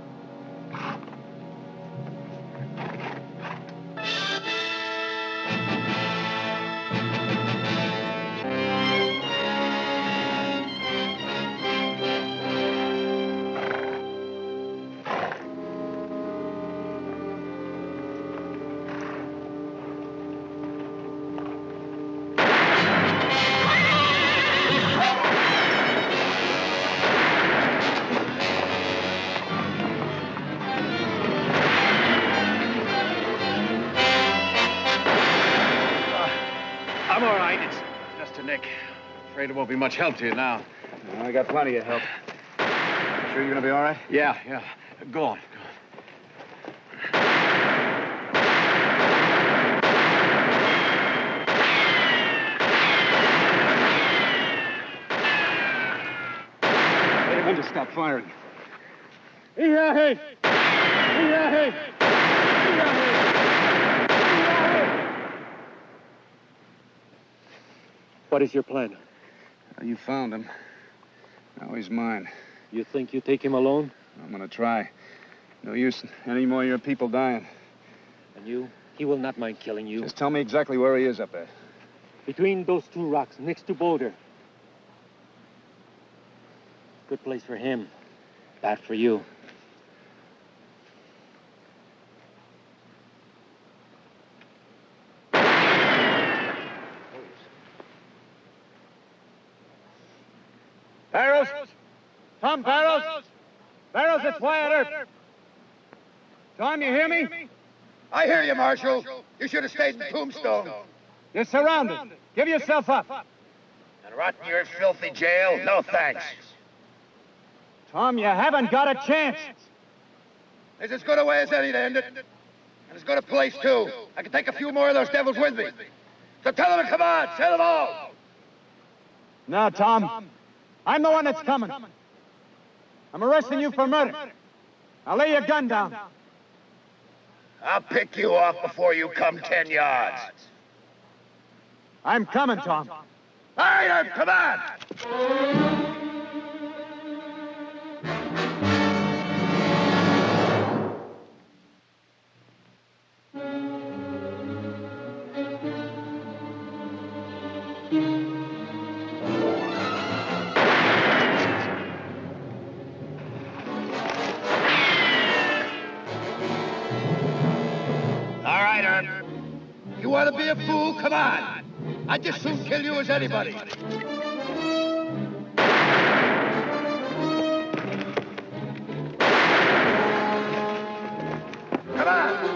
S18: I'm all right. It's just a nick. Afraid it won't be much help to you now.
S9: I got plenty of help. Sure you're gonna be all right?
S18: Yeah. Go on.
S9: Hey, when to stop firing?
S2: What is your plan?
S9: You found him. Now he's mine.
S2: You think you take him alone?
S9: I'm gonna try. No use any more of your people dying.
S2: And you? He will not mind killing you.
S9: Just tell me exactly where he is up there.
S2: Between those two rocks, next to Boulder. Good place for him. Bad for you.
S18: Barrows! Tom Barrows! Barrows, it's Wyatt Earp. Tom, you hear me?
S22: I hear you, Marshal. You should have stayed in Tombstone.
S18: You're surrounded. Give yourself up.
S22: And rot in your filthy jail? No thanks.
S18: Tom, you haven't got a chance.
S22: There's as good a way as any to end it. And as good a place, too. I can take a few more of those devils with me. So tell them to come on. Send them all.
S18: No, Tom. I'm the one that's coming. I'm arresting you for murder. Now lay your gun down.
S22: I'll pick you off before you come 10 yards.
S18: I'm coming, Tom.
S22: All right, Earp, come on. All right, Earp. You want to be a fool? Come on. I'd just soon kill you as anybody. Come on.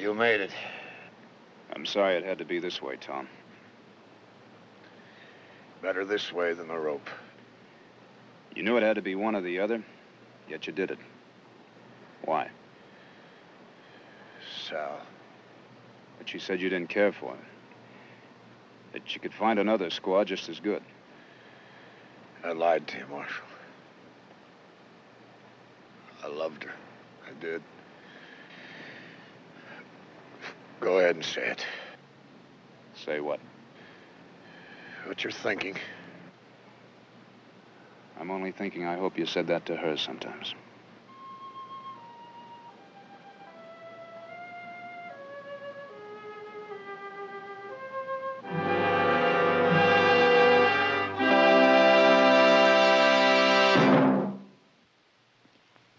S15: You made it.
S9: I'm sorry it had to be this way, Tom.
S15: Better this way than the rope.
S9: You knew it had to be one or the other, yet you did it. Why?
S15: Sal.
S9: But you said you didn't care for her. That you could find another squaw just as good.
S15: I lied to you, Marshal. I loved her. I did. Go ahead and say it.
S9: Say what?
S15: What you're thinking.
S9: I'm only thinking I hope you said that to her sometimes.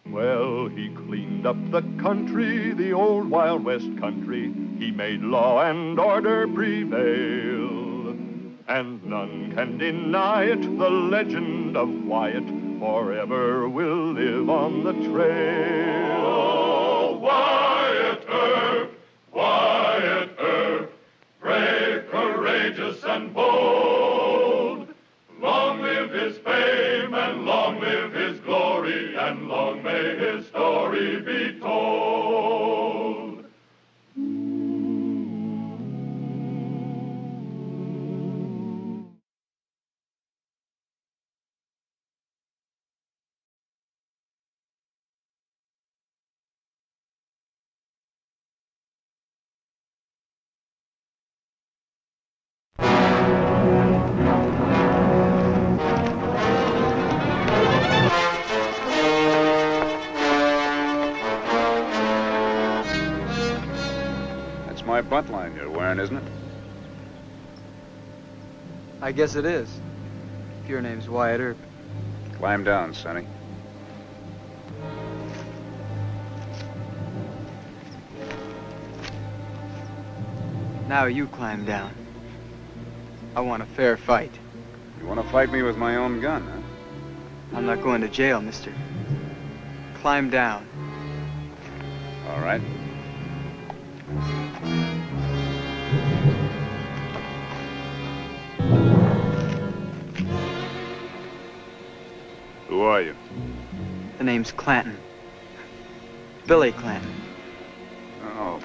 S3: Well, he cleaned up the country, the old Wild West country. He made law and order prevail. And none can deny it, the legend of Wyatt forever will live on the trail.
S13: Oh, Wyatt Earp, brave, courageous, and bold. Long live his fame, and long live his glory, and long may his story be told.
S9: That's my buntline you're wearing, isn't it?
S20: I guess it is. If your name's Wyatt Earp.
S9: Climb down, Sonny.
S20: Now you climb down. I want a fair fight.
S9: You want to fight me with my own gun, huh?
S20: I'm not going to jail, mister. Climb down.
S9: All right. Who are you?
S20: The name's Clanton. Billy Clanton.
S9: Oh.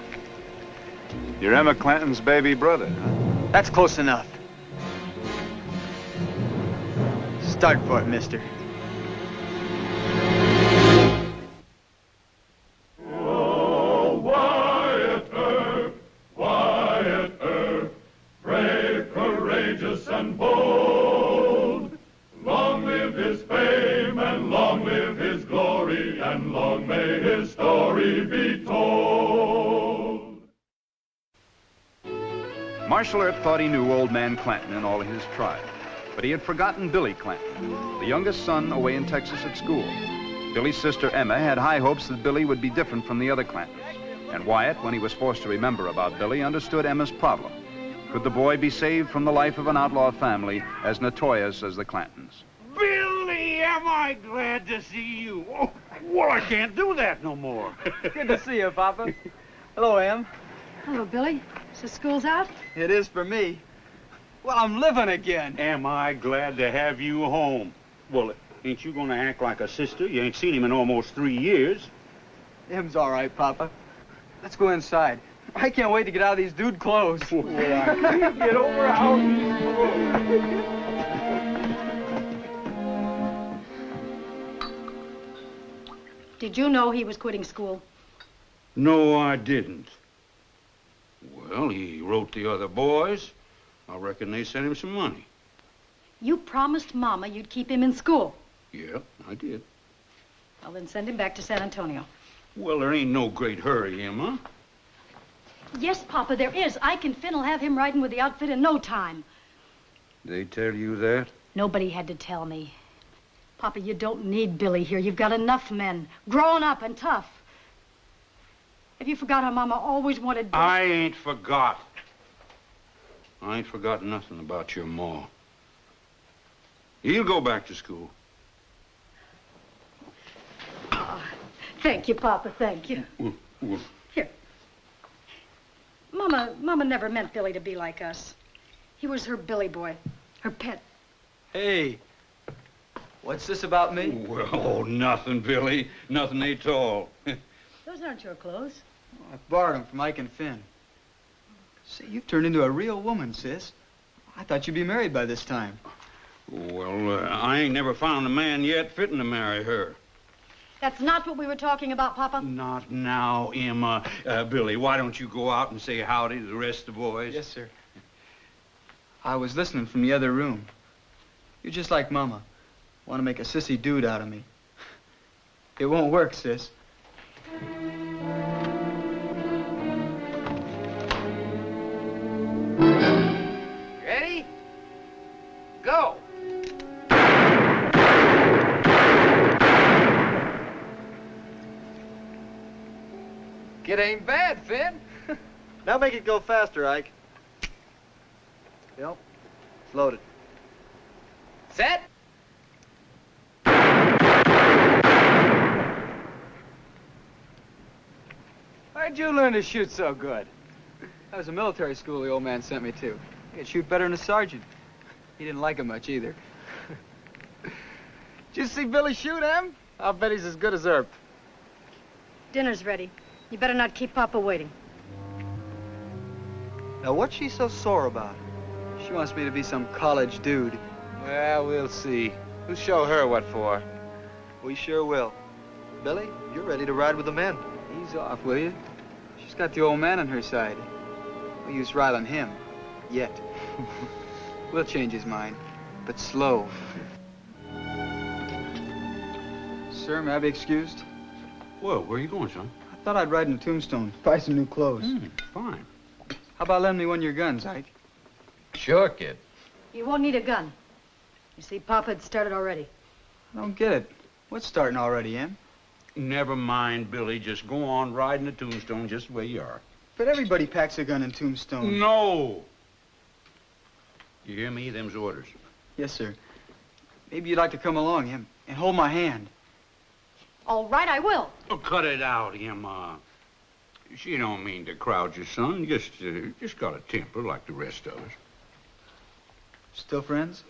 S9: You're Emma Clanton's baby brother, huh?
S20: That's close enough. Start for it, mister.
S13: Oh, Wyatt Earp, brave, courageous, and bold. Long live his fame, and long live his glory, and long may his story be told.
S1: Marshal Earp thought he knew Old Man Clanton and all of his tribe, but he had forgotten Billy Clanton, the youngest son away in Texas at school. Billy's sister Emma had high hopes that Billy would be different from the other Clantons, and Wyatt, when he was forced to remember about Billy, understood Emma's problem. Could the boy be saved from the life of an outlaw family as notorious as the Clantons?
S21: Billy, am I glad to see you. Oh, well, I can't do that no more.
S20: Good to see you, Papa. Hello, Em.
S11: Hello, Billy. So school's out?
S20: It is for me. Well, I'm living again.
S21: Am I glad to have you home? Well, ain't you gonna act like a sister? You ain't seen him in almost 3 years.
S20: Em's all right, Papa. Let's go inside. I can't wait to get out of these dude clothes.
S21: Well, I can't get over how he's
S11: Did you know he was quitting school?
S21: No, I didn't. Well, he wrote the other boys. I reckon they sent him some money.
S11: You promised Mama you'd keep him in school.
S21: Yeah, I did.
S11: Well, then send him back to San Antonio.
S21: Well, there ain't no great hurry, Emma.
S11: Yes, Papa, there is. Ike and Finn'll have him riding with the outfit in no time.
S21: They tell you that?
S11: Nobody had to tell me. Papa, you don't need Billy here. You've got enough men, grown up and tough. Have you forgot how Mama always wanted Billy?
S21: I ain't forgot. I ain't forgotten nothing about your ma. He'll go back to school.
S11: Thank you, Papa, thank you.
S21: Well,
S11: Here. Mama never meant Billy to be like us. He was her Billy boy, her pet.
S10: Hey, what's this about me?
S14: Well, nothing, Billy. Nothing at all.
S11: Those aren't your clothes.
S10: I borrowed them from Ike and Finn. Say, you've turned into a real woman, sis. I thought you'd be married by this time.
S14: Well, I ain't never found a man yet fitting to marry her.
S11: That's not what we were talking about, Papa.
S14: Not now, Emma. Billy, why don't you go out and say howdy to the rest of the boys?
S10: Yes, sir. I was listening from the other room. You're just like Mama. Want to make a sissy dude out of me. It won't work, sis.
S23: Ready? Go!
S10: Kid ain't bad, Finn.
S18: Now make it go faster, Ike.
S10: Yep. It's loaded.
S23: Set?
S10: Where'd you learn to shoot so good? That was a military school the old man sent me to. I could shoot better than a sergeant. He didn't like it much either. Did you see Billy shoot, Em? I'll bet he's as good as Earp.
S11: Dinner's ready. You better not keep Papa waiting.
S10: Now, what's she so sore about? She wants me to be some college dude.
S18: Well, we'll see. We'll show her what for.
S10: We sure will. Billy, you're ready to ride with the men. Ease off, will you? She's got the old man on her side. No use riling him. Yet. We'll change his mind. But slow. Sir, may I be excused?
S14: Well, where are you going, son?
S10: I thought I'd ride in Tombstone, buy some new clothes.
S14: Fine.
S10: How about lending me one of your guns, Ike?
S18: Sure, kid.
S11: You won't need a gun. You see, Papa had started already.
S10: I don't get it. What's starting already, Em?
S14: Never mind, Billy. Just go on riding the Tombstone just the way you are.
S10: But everybody packs a gun in Tombstone.
S14: No! You hear me? Them's orders.
S10: Yes, sir. Maybe you'd like to come along, Em, and hold my hand.
S11: All right, I will.
S14: Oh, cut it out, Emma. She don't mean to crowd your son. Just got a temper like the rest of us.
S10: Still friends?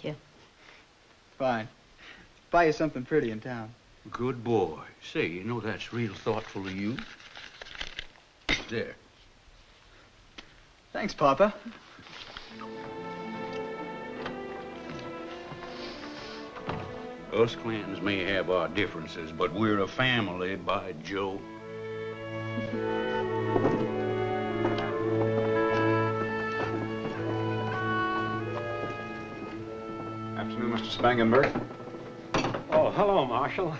S11: Yeah.
S10: Fine. Buy you something pretty in town.
S14: Good boy. Say, you know that's real thoughtful of you. There.
S10: Thanks, Papa.
S14: Us Clantons may have our differences, but we're a family, by Joe.
S1: Afternoon, Mr. Spangenberg.
S2: Oh, hello, Marshal.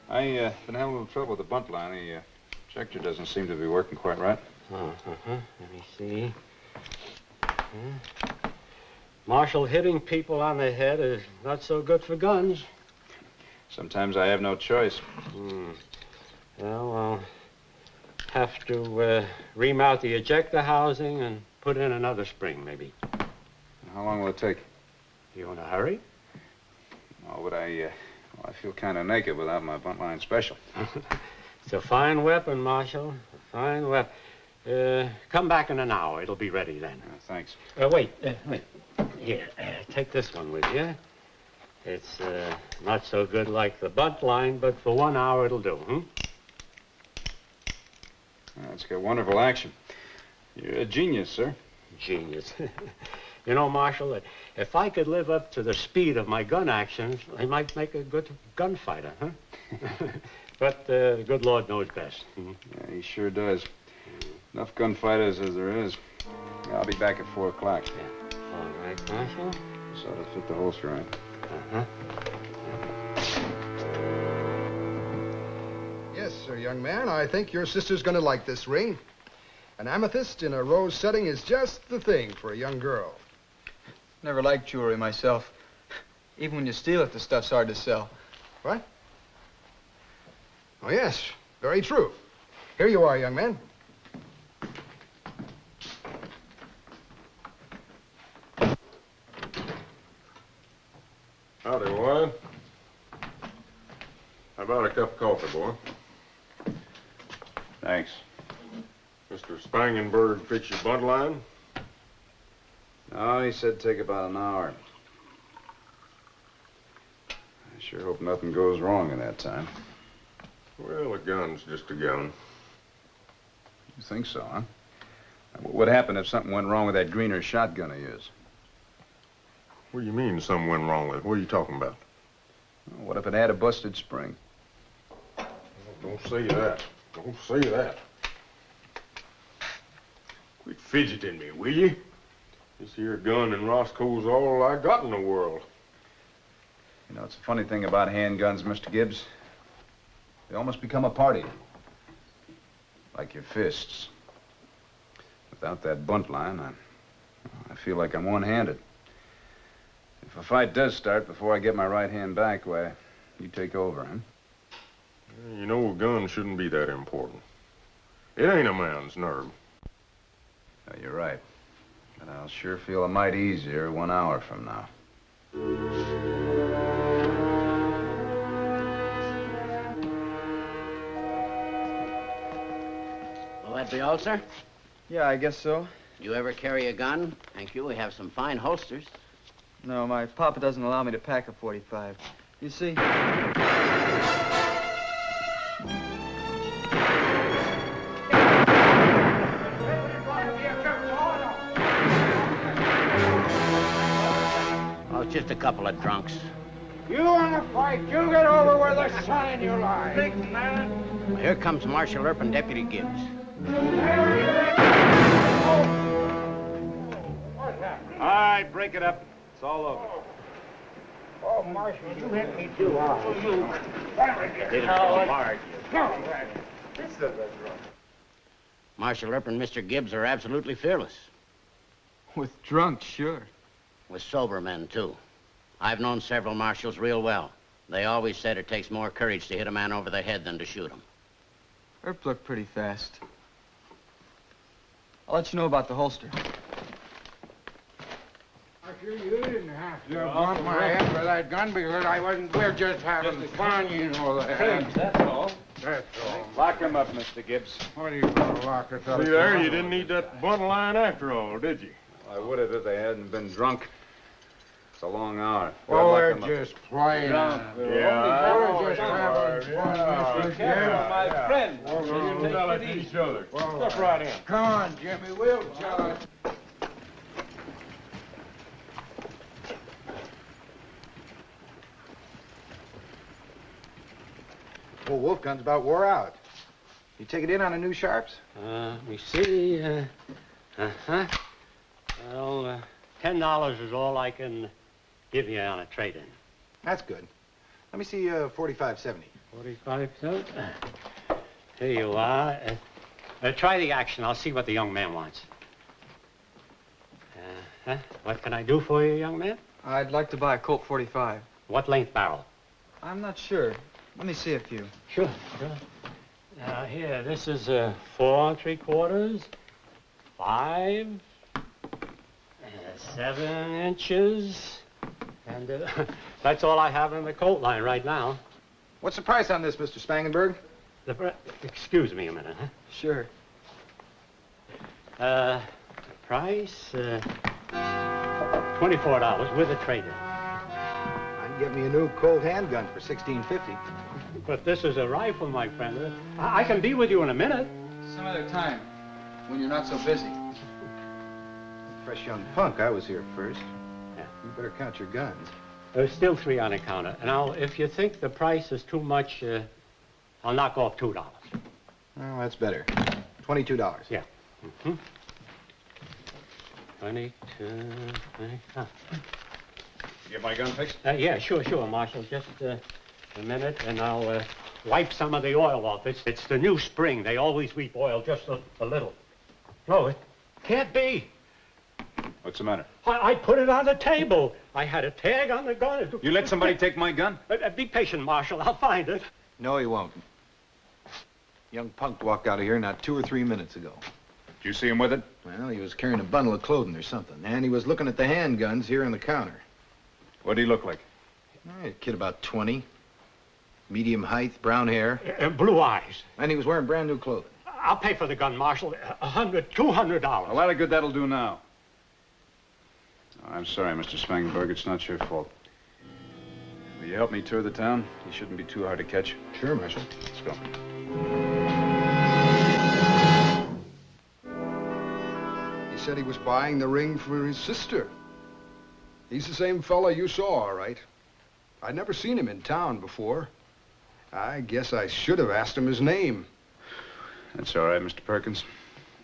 S1: Been having a little trouble with the bunt line. The projector doesn't seem to be working quite right.
S19: Let me see. Marshal, hitting people on the head is not so good for guns.
S1: Sometimes I have no choice.
S19: Well, I'll have to remount the ejector housing and put in another spring, maybe.
S1: How long will it take?
S19: You in a hurry?
S1: Oh, but I feel kind of naked without my bunt line special.
S19: It's a fine weapon, Marshal. A fine weapon. Come back in an hour. It'll be ready then.
S1: Thanks.
S19: Wait. Here, take this one with you. It's not so good like the bunt line, but for 1 hour it'll do,
S1: It's got wonderful action. You're a genius, sir.
S19: Genius. You know, Marshal, if I could live up to the speed of my gun actions, I might make a good gunfighter, But the good Lord knows best.
S1: Yeah, he sure does. Enough gunfighters as there is. Yeah, I'll be back at 4 o'clock.
S19: All right, Marshal.
S1: So to fit the holster on.
S24: Yes, sir, young man. I think your sister's going to like this ring. An amethyst in a rose setting is just the thing for a young girl.
S10: Never liked jewelry myself. Even when you steal it, the stuff's hard to sell.
S24: What? Oh, yes. Very true. Here you are, young man.
S6: Howdy, boy. How about a cup of coffee, boy?
S1: Thanks.
S16: Mr. Spangenberg fix your bunt line?
S1: No, he said take about an hour. I sure hope nothing goes wrong in that time.
S16: Well, a gun's just a gun.
S1: You think so, huh? What would happen if something went wrong with that greener shotgun of yours?
S16: What do you mean something went wrong with it? What are you talking about?
S1: Well, what if it had a busted spring?
S16: Don't say that. Don't say that. Quit fidgeting me, will you? This here gun and Roscoe's all I got in the world.
S1: You know, it's a funny thing about handguns, Mr. Gibbs. They almost become a part of you. Like your fists. Without that bunt line, I feel like I'm one-handed. If a fight does start before I get my right hand back, why, you take over, huh?
S16: You know, a gun shouldn't be that important. It ain't a man's nerve.
S1: No, you're right. But I'll sure feel a mite easier 1 hour from now.
S23: Will that be all, sir?
S10: Yeah, I guess so.
S23: You ever carry a gun? Thank you. We have some fine holsters.
S10: No, my papa doesn't allow me to pack a .45. You see?
S23: Oh, it's just a couple of drunks.
S21: You want to fight? You get over where the sun in your lie. Big man.
S23: Well, here comes Marshal Earp and Deputy Gibbs.
S4: All right, break it up. It's all over.
S21: Oh, Marshal, you hit me too hard.
S23: Did it so hard.
S21: You.
S23: Marshal Earp and Mr. Gibbs are absolutely fearless.
S10: With drunks, sure.
S23: With sober men, too. I've known several marshals real well. They always said it takes more courage to hit a man over the head than to shoot him.
S10: Earp looked pretty fast. I'll let you know about the holster.
S21: Marshal, you didn't have to bump my head with that gun because I wasn't. We're just having fun, you know that.
S4: That's all.
S21: That's all.
S4: Lock him up, Mr. Gibbs.
S21: What are you going to lock us up?
S16: See there, you didn't need that bunt line after all, did you?
S1: I would have if they hadn't been drunk. It's a long hour.
S21: Well, we're just playing.
S1: Yeah.
S21: We're just having fun, Mr. Gibbs.
S4: My friend.
S21: We'll
S4: tell it to each other.
S21: Step right in. Come on, Jimmy. We'll tell it.
S7: Old wolf gun's about wore out. You take it in on a new Sharps?
S8: Let me see. Well, $10 is all I can give you on a trade-in.
S7: That's good. Let me see 4570.
S8: 45 Here you are. Try the action. I'll see what the young man wants. What can I do for you, young man?
S10: I'd like to buy a Colt .45.
S8: What length barrel?
S10: I'm not sure. Let me see a few.
S8: Sure. Here, this is 4 3/4, 5, 7 inches, and that's all I have in the Colt line right now.
S7: What's the price on this, Mr. Spangenberg?
S8: Excuse me a minute, huh?
S10: Sure.
S8: Price, $24 with a trade-in.
S7: I can get me a new Colt handgun for $16.50.
S8: But this is a rifle, my friend. I can be with you in a minute.
S10: Some other time, when you're not so busy.
S7: Fresh young punk, I was here first.
S8: Yeah.
S7: You better count your guns.
S8: There's still 3 on the counter. Now, if you think the price is too much, I'll knock off $2.
S7: Oh, that's better. $22.
S8: Yeah. 22, 20.
S1: You get my gun fixed?
S8: Yeah, sure, Marshal. Just a minute, and I'll wipe some of the oil off. It's the new spring. They always weep oil just a little. No, it can't be.
S1: What's the matter?
S8: I put it on the table. I had a tag on the gun.
S1: You let somebody take my gun?
S8: Be patient, Marshal. I'll find it.
S7: No, he won't. Young punk walked out of here not 2 or 3 minutes ago.
S1: Did you see him with it?
S7: Well, he was carrying a bundle of clothing or something, and he was looking at the handguns here on the counter.
S1: What did he look like?
S7: A kid about 20. Medium height, brown hair.
S8: Blue eyes.
S7: And he was wearing brand new clothing.
S8: I'll pay for the gun, Marshal. $100, $200.
S1: A lot of good that'll do now. I'm sorry, Mr. Spangenberg. It's not your fault. Will you help me tour the town? He shouldn't be too hard to catch.
S24: Sure, Marshal.
S1: Let's go.
S24: He said he was buying the ring for his sister. He's the same fella you saw, all right. I'd never seen him in town before. I guess I should have asked him his name.
S1: That's all right, Mr. Perkins.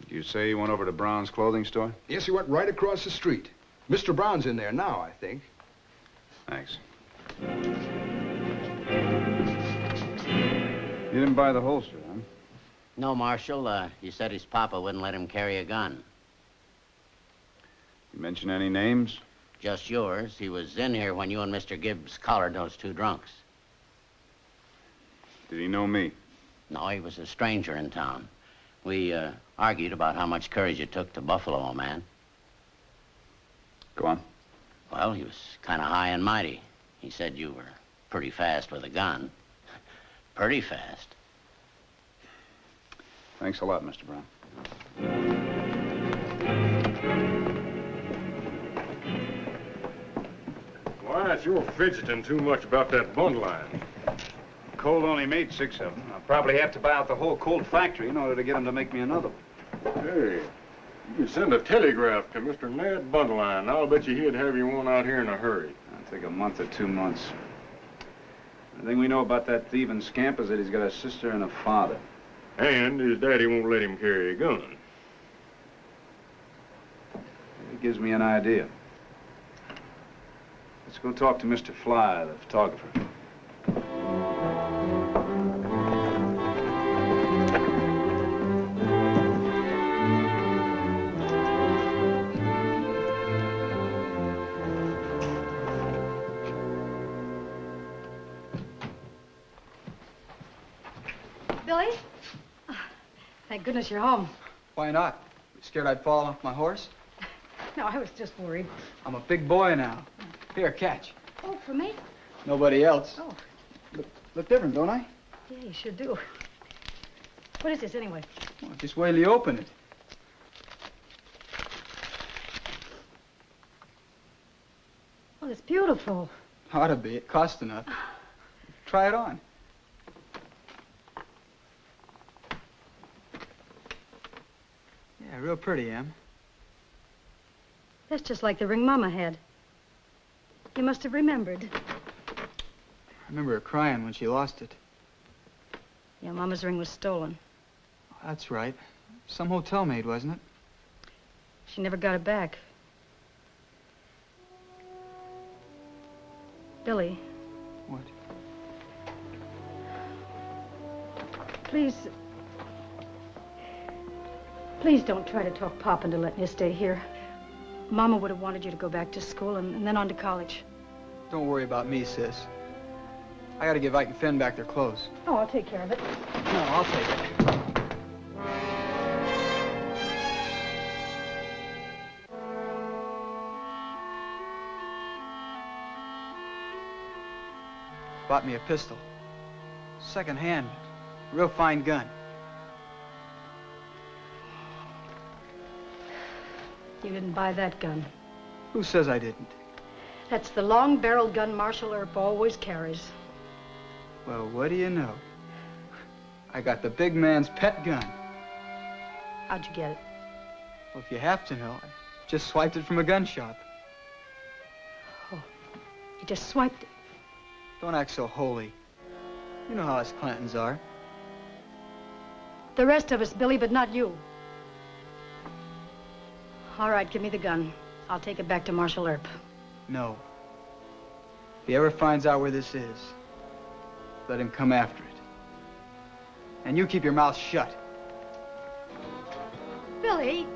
S1: You say he went over to Brown's clothing store?
S24: Yes, he went right across the street. Mr. Brown's in there now, I think.
S1: Thanks. You didn't buy the holster, huh?
S23: No, Marshal. He said his papa wouldn't let him carry a gun.
S1: You mention any names?
S23: Just yours. He was in here when you and Mr. Gibbs collared those two drunks.
S1: Did he know me?
S23: No, he was a stranger in town. We argued about how much courage it took to buffalo a man.
S1: Go on.
S23: Well, he was kind of high and mighty. He said you were pretty fast with a gun. Pretty fast.
S1: Thanks a lot, Mr. Brown.
S16: Why, you're fidgeting too much about that bundle line.
S1: Colt only made 6 of them. I'll probably have to buy out the whole Colt factory in order to get him to make me another one.
S16: Hey, you can send a telegraph to Mr. Ned Bundleline. I'll bet you he'd have you one out here in a hurry.
S1: It'll take a month or 2 months. The thing we know about that thieving scamp is that he's got a sister and a father.
S16: And his daddy won't let him carry a gun.
S1: It gives me an idea. Let's go talk to Mr. Fly, the photographer.
S11: Billy? Oh, thank goodness you're home.
S10: Why not? You scared I'd fall off my horse?
S11: No, I was just worried.
S10: I'm a big boy now. Here, catch.
S11: Oh, for me?
S10: Nobody else.
S11: Oh.
S10: Look different, don't I?
S11: Yeah, you sure do. What is this, anyway?
S10: Well, just wait till you open it.
S11: Oh, it's beautiful.
S10: Ought to be. It cost enough. Try it on. Yeah, real pretty, Em.
S11: That's just like the ring Mama had. You must have remembered.
S10: I remember her crying when she lost it.
S11: Yeah, Mama's ring was stolen.
S10: That's right. Some hotel maid, wasn't it?
S11: She never got it back. Billy.
S10: What?
S11: Please... Please don't try to talk Pop into letting you stay here. Mama would have wanted you to go back to school and then on to college.
S10: Don't worry about me, sis. I gotta give Ike and Finn back their clothes.
S11: Oh, I'll take care of it.
S10: No, I'll take it. Bought me a pistol. Second hand. Real fine gun.
S11: You didn't buy that gun.
S10: Who says I didn't?
S11: That's the long-barreled gun Marshal Earp always carries.
S10: Well, what do you know? I got the big man's pet gun.
S11: How'd you get it?
S10: Well, if you have to know, I just swiped it from a gun shop.
S11: Oh, you just swiped it.
S10: Don't act so holy. You know how us Clantons are.
S11: The rest of us, Billy, but not you. All right, give me the gun. I'll take it back to Marshal Earp.
S10: No. If he ever finds out where this is, let him come after it. And you keep your mouth shut.
S11: Billy!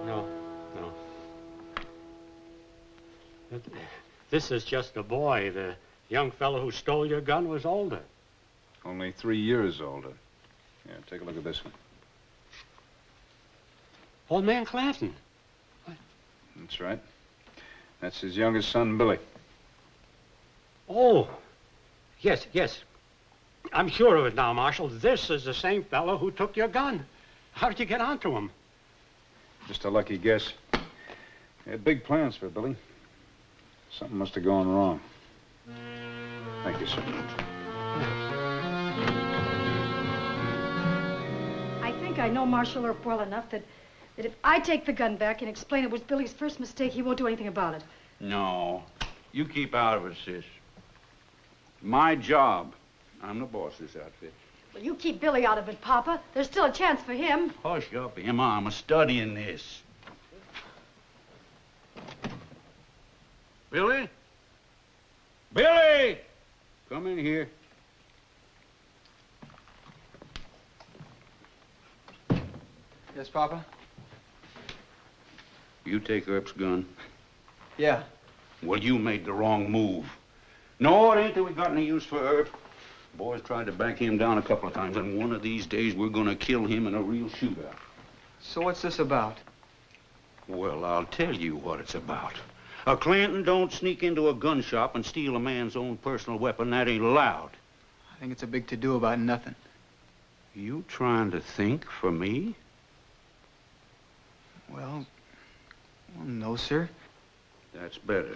S8: No. This is just a boy. The young fellow who stole your gun was older.
S1: Only 3 years older. Yeah, take a look at this one.
S8: Old man Clanton.
S1: That's right. That's his youngest son, Billy.
S8: Oh, yes, yes. I'm sure of it now, Marshal. This is the same fellow who took your gun. How did you get onto him?
S1: Just a lucky guess. He had big plans for Billy. Something must have gone wrong. Thank you, sir.
S11: I think I know Marshal Earp well enough that if I take the gun back and explain it was Billy's first mistake, he won't do anything about it.
S14: No. You keep out of it, sis. My job. I'm the boss of this outfit.
S11: Well, you keep Billy out of it, Papa. There's still a chance for him.
S14: Hush up, Emma. I'm a studying this. Billy? Billy! Come in here.
S10: Yes, Papa?
S14: You take Earp's gun.
S10: Yeah.
S14: Well, you made the wrong move. No, it ain't that we got any use for Earp. Boys tried to back him down a couple of times, and one of these days we're gonna kill him in a real shootout.
S10: So what's this about?
S14: Well, I'll tell you what it's about. A Clanton don't sneak into a gun shop and steal a man's own personal weapon. That ain't allowed.
S10: I think it's a big to-do about nothing.
S14: You trying to think for me?
S10: Well, no, sir.
S14: That's better.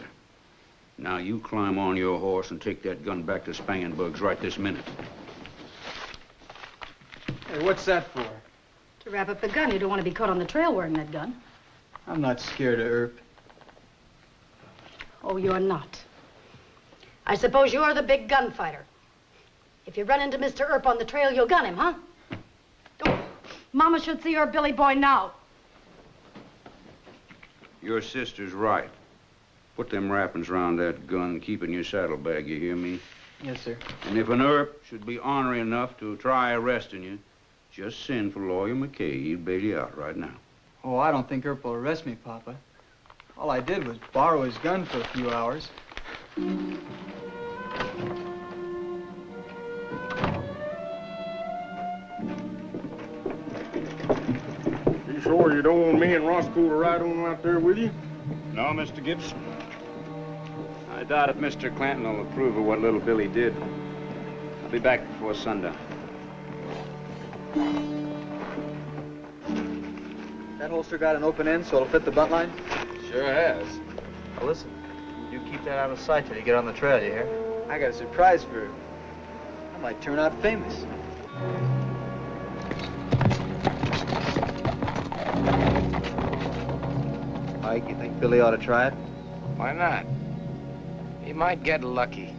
S14: Now you climb on your horse and take that gun back to Spangenberg's right this minute.
S10: Hey, what's that for?
S11: To wrap up the gun. You don't want to be caught on the trail wearing that gun.
S10: I'm not scared of Earp.
S11: Oh, you're not. I suppose you're the big gunfighter. If you run into Mr. Earp on the trail, you'll gun him, huh? Oh, Mama should see her Billy boy now.
S14: Your sister's right. Put them wrappings around that gun and keep it in your saddlebag, you hear me?
S10: Yes, sir.
S14: And if an Earp should be ornery enough to try arresting you, just send for Lawyer McKay. He'll bail you out right now.
S10: Oh, I don't think Earp will arrest me, Papa. All I did was borrow his gun for a few hours.
S3: You sure you don't want me and Roscoe to ride on out there with you?
S1: No, Mr. Gibbs. I doubt if Mr. Clanton will approve of what little Billy did. I'll be back before sundown.
S10: That holster got an open end so it'll fit the butt line?
S5: Sure has.
S10: Now listen, you keep that out of sight till you get on the trail, you hear? I got a surprise for you. I might turn out famous. Mike, you think Billy ought to try it?
S2: Why not? He might get lucky.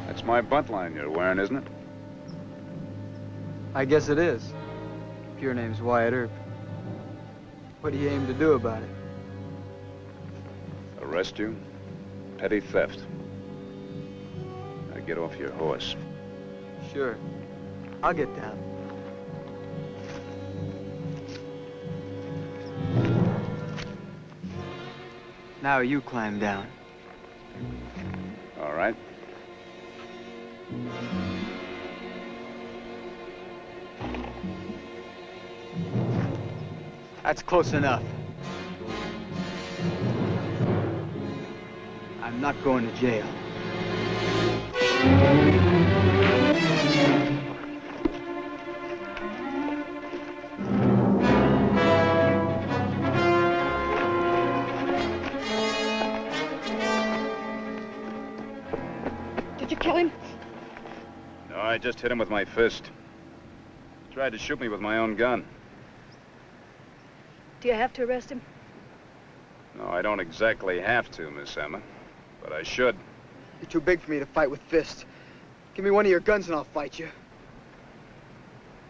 S1: That's my bunt line you're wearing, isn't it?
S10: I guess it is. If your name's Wyatt Earp. What do you aim to do about it?
S1: Arrest you? Petty theft. Now get off your horse.
S10: Sure. I'll get down. Now you climb down.
S1: All right.
S10: That's close enough. I'm not going to jail.
S11: Did you kill him?
S1: No, I just hit him with my fist. Tried to shoot me with my own gun.
S11: Do you have to arrest him?
S1: No, I don't exactly have to, Miss Emma. But I should.
S10: You're too big for me to fight with fists. Give me one of your guns and I'll fight you.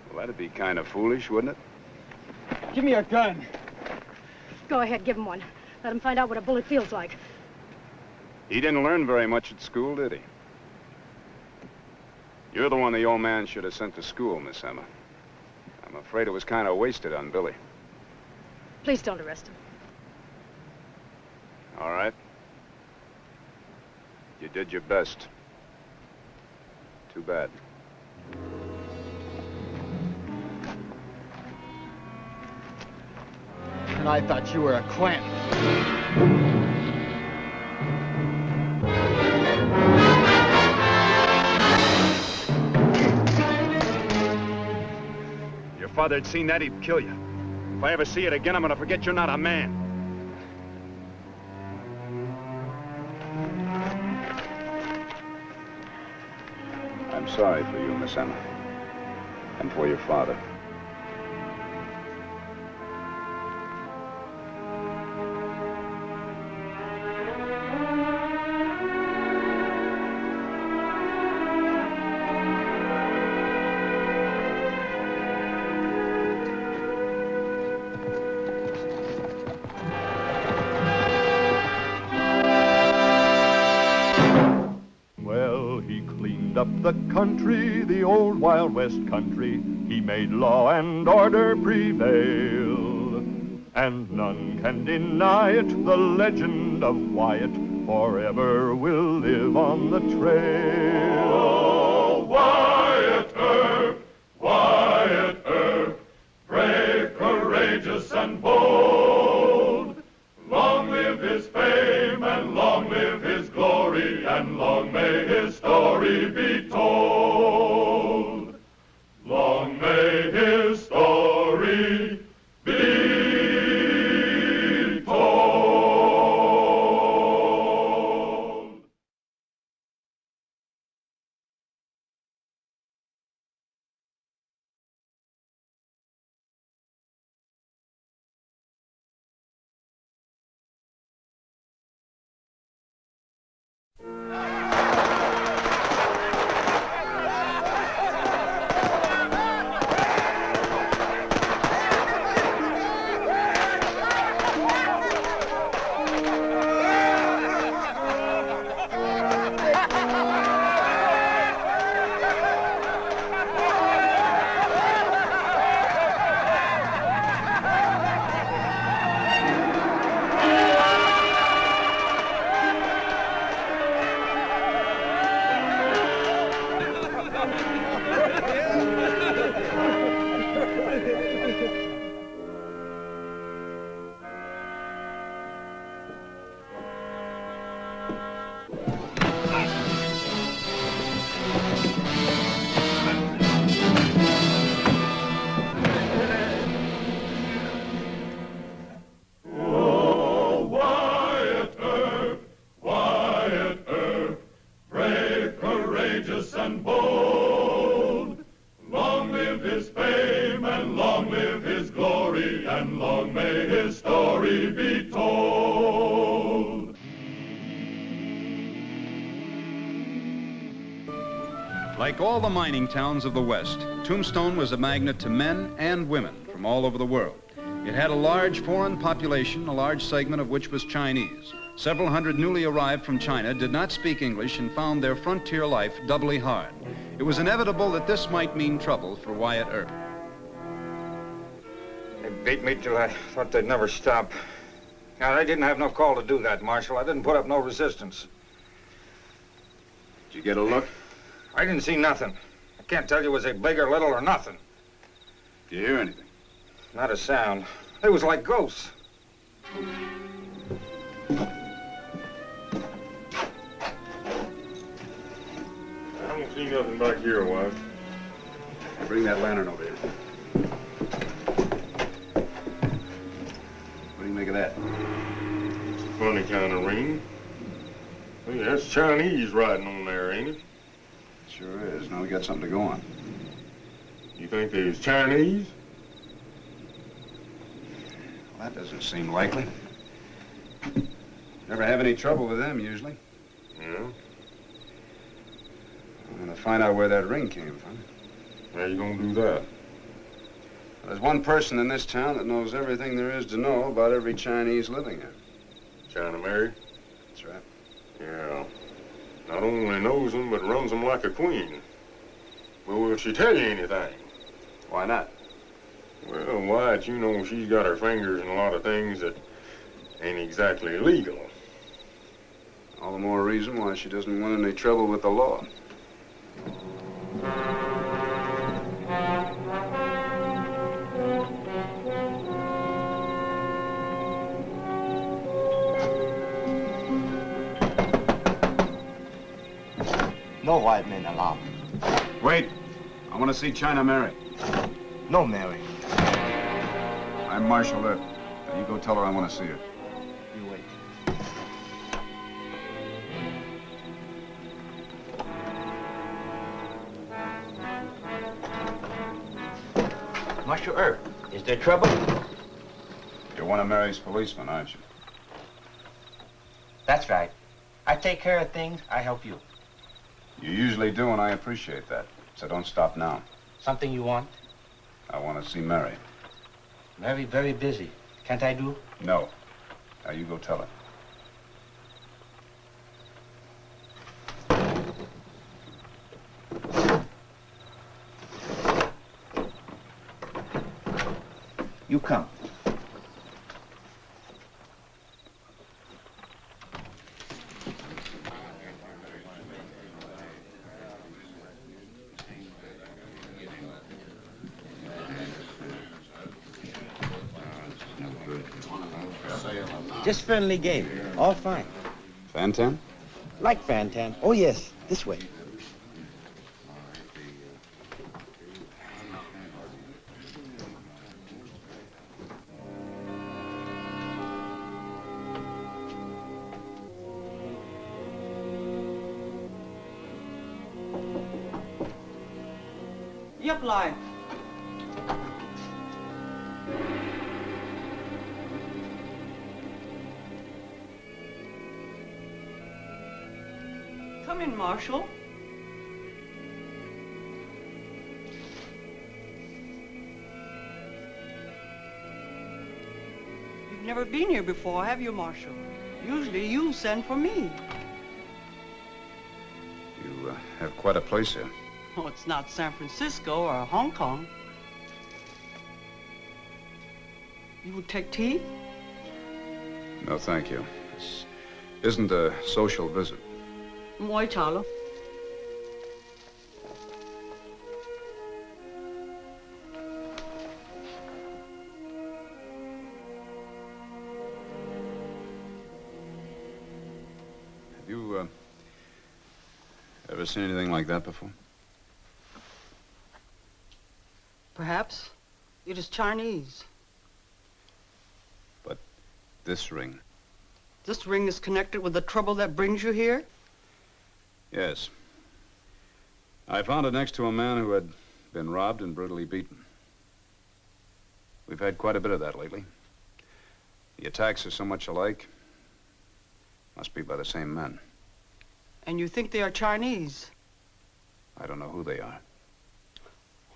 S1: Well, that'd be kind of foolish, wouldn't it?
S10: Give me your gun.
S11: Go ahead, give him one. Let him find out what a bullet feels like.
S1: He didn't learn very much at school, did he? You're the one the old man should have sent to school, Miss Emma. I'm afraid it was kind of wasted on Billy.
S11: Please don't arrest him.
S1: All right. You did your best. Too bad.
S10: And I thought you were a Quint.
S1: If your father had seen that, he'd kill you. If I ever see it again, I'm gonna forget you're not a man. I'm sorry for you, Miss Emma. And for your father.
S3: Up the country, the old Wild West country, he made law and order prevail. And none can deny it, the legend of Wyatt forever will live on the trail.
S13: Oh, Wyatt Earp, brave, courageous, and bold. Long live his fame, and long live his glory, and long may his story be told. Long may his story be told.
S1: Like all the mining towns of the West, Tombstone was a magnet to men and women from all over the world. It had a large foreign population, a large segment of which was Chinese. Several hundred newly arrived from China did not speak English and found their frontier life doubly hard. It was inevitable that this might mean trouble for Wyatt Earp.
S6: They beat me till I thought they'd never stop. Now, I didn't have no call to do that, Marshal. I didn't put up no resistance.
S1: Did you get a look?
S6: I didn't see nothing. I can't tell you was they big or little or nothing.
S1: Did you hear anything?
S6: Not a sound. They was like ghosts.
S21: I don't see nothing back here, Wyatt.
S1: Bring that lantern over here. What do you make of that?
S21: It's a funny kind of ring. Hey, that's Chinese writing on there, ain't it?
S1: Sure is. Now we got something to go on.
S21: You think there's Chinese?
S1: Well, that doesn't seem likely. Never have any trouble with them, usually.
S16: Yeah?
S1: I'm gonna find out where that ring came from.
S16: How you gonna do that?
S1: There's one person in this town that knows everything there is to know about every Chinese living here.
S16: China Mary?
S1: That's right.
S16: Yeah. Not only knows them, but runs them like a queen. Well, will she tell you anything?
S1: Why not?
S16: Well, Wyatt, you know she's got her fingers in a lot of things that ain't exactly legal.
S1: All the more reason why she doesn't want any trouble with the law.
S5: No white men allowed.
S1: Wait. I want to see China Mary.
S5: No Mary.
S1: I'm Marshal Earp. Now you go tell her I want to see her.
S5: You wait. Marshal Earp, is there trouble?
S1: You're one of Mary's policemen, aren't you?
S5: That's right. I take care of things, I help you.
S1: You usually do, and I appreciate that. So don't stop now.
S5: Something you want?
S1: I want to see Mary.
S5: Mary very busy. Can't I do?
S1: No. Now you go tell her.
S5: You come. Just friendly game. All fine.
S1: Fantan?
S5: Like Fantan. Oh, yes. This way.
S12: Yep, line. Come in, Marshal. You've never been here before, have you, Marshal? Usually you send for me.
S1: You have quite a place here.
S12: Oh, it's not San Francisco or Hong Kong. You would take tea?
S1: No, thank you. This isn't a social visit.
S12: Moi Chalo.
S1: Have you ever seen anything like that before?
S12: Perhaps. It is Chinese.
S1: But this ring.
S12: This ring is connected with the trouble that brings you here?
S1: Yes. I found it next to a man who had been robbed and brutally beaten. We've had quite a bit of that lately. The attacks are so much alike. Must be by the same men.
S12: And you think they are Chinese?
S1: I don't know who they are.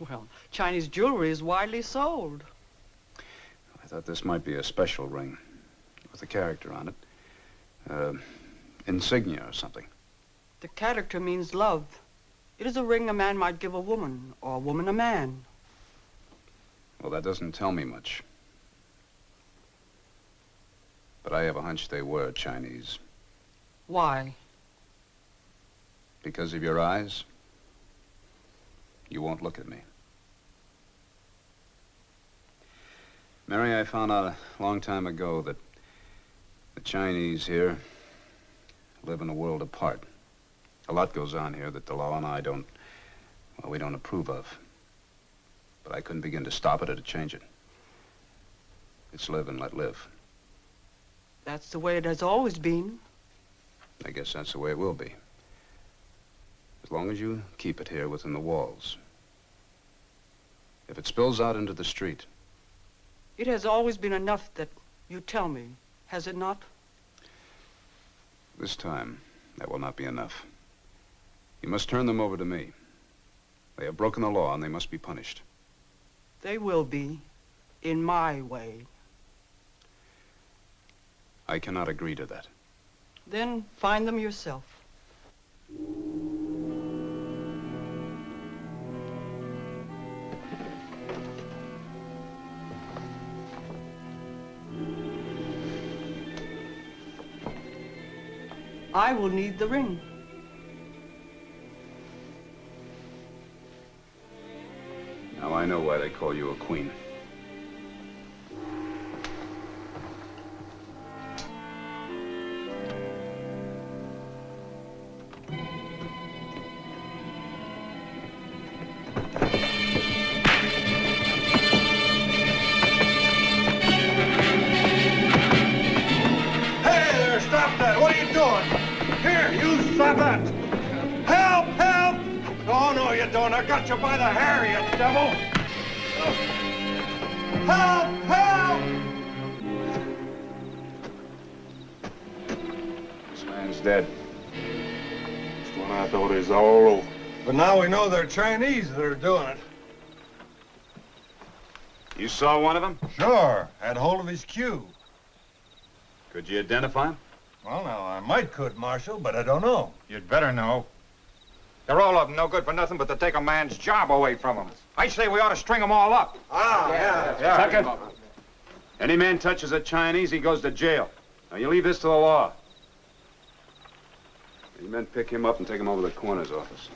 S12: Well, Chinese jewelry is widely sold.
S1: I thought this might be a special ring with a character on it. Insignia or something.
S12: The character means love. It is a ring a man might give a woman, or a woman a man.
S1: Well, that doesn't tell me much. But I have a hunch they were Chinese.
S12: Why?
S1: Because of your eyes? You won't look at me. Mary, I found out a long time ago that the Chinese here live in a world apart. A lot goes on here that the law and I don't, well, we don't approve of. But I couldn't begin to stop it or to change it. It's live and let live.
S12: That's the way it has always been.
S1: I guess that's the way it will be. As long as you keep it here within the walls. If it spills out into the street.
S12: It has always been enough that you tell me, has it not?
S1: This time, that will not be enough. You must turn them over to me. They have broken the law and they must be punished.
S12: They will be, in my way.
S1: I cannot agree to that.
S12: Then find them yourself. I will need the ring.
S1: Now I know why they call you a queen.
S9: Hey there, stop that. What are you doing? Here, you stop that. Help, help. Oh, no, you don't. I got you by the hair, you devil. Help, help.
S1: This man's dead.
S9: That's when I thought it was all over. But now we know they're Chinese that are doing it.
S1: You saw one of them?
S9: Sure. Had hold of his cue.
S1: Could you identify him?
S9: Well, now, I might could, Marshal, but I don't know.
S7: You'd better know. They're all of them no good for nothing but to take a man's job away from him. I say we ought to string them all up.
S9: Yeah.
S1: Second, any man touches a Chinese, he goes to jail. Now, you leave this to the law. You men pick him up and take him over to the coroner's office.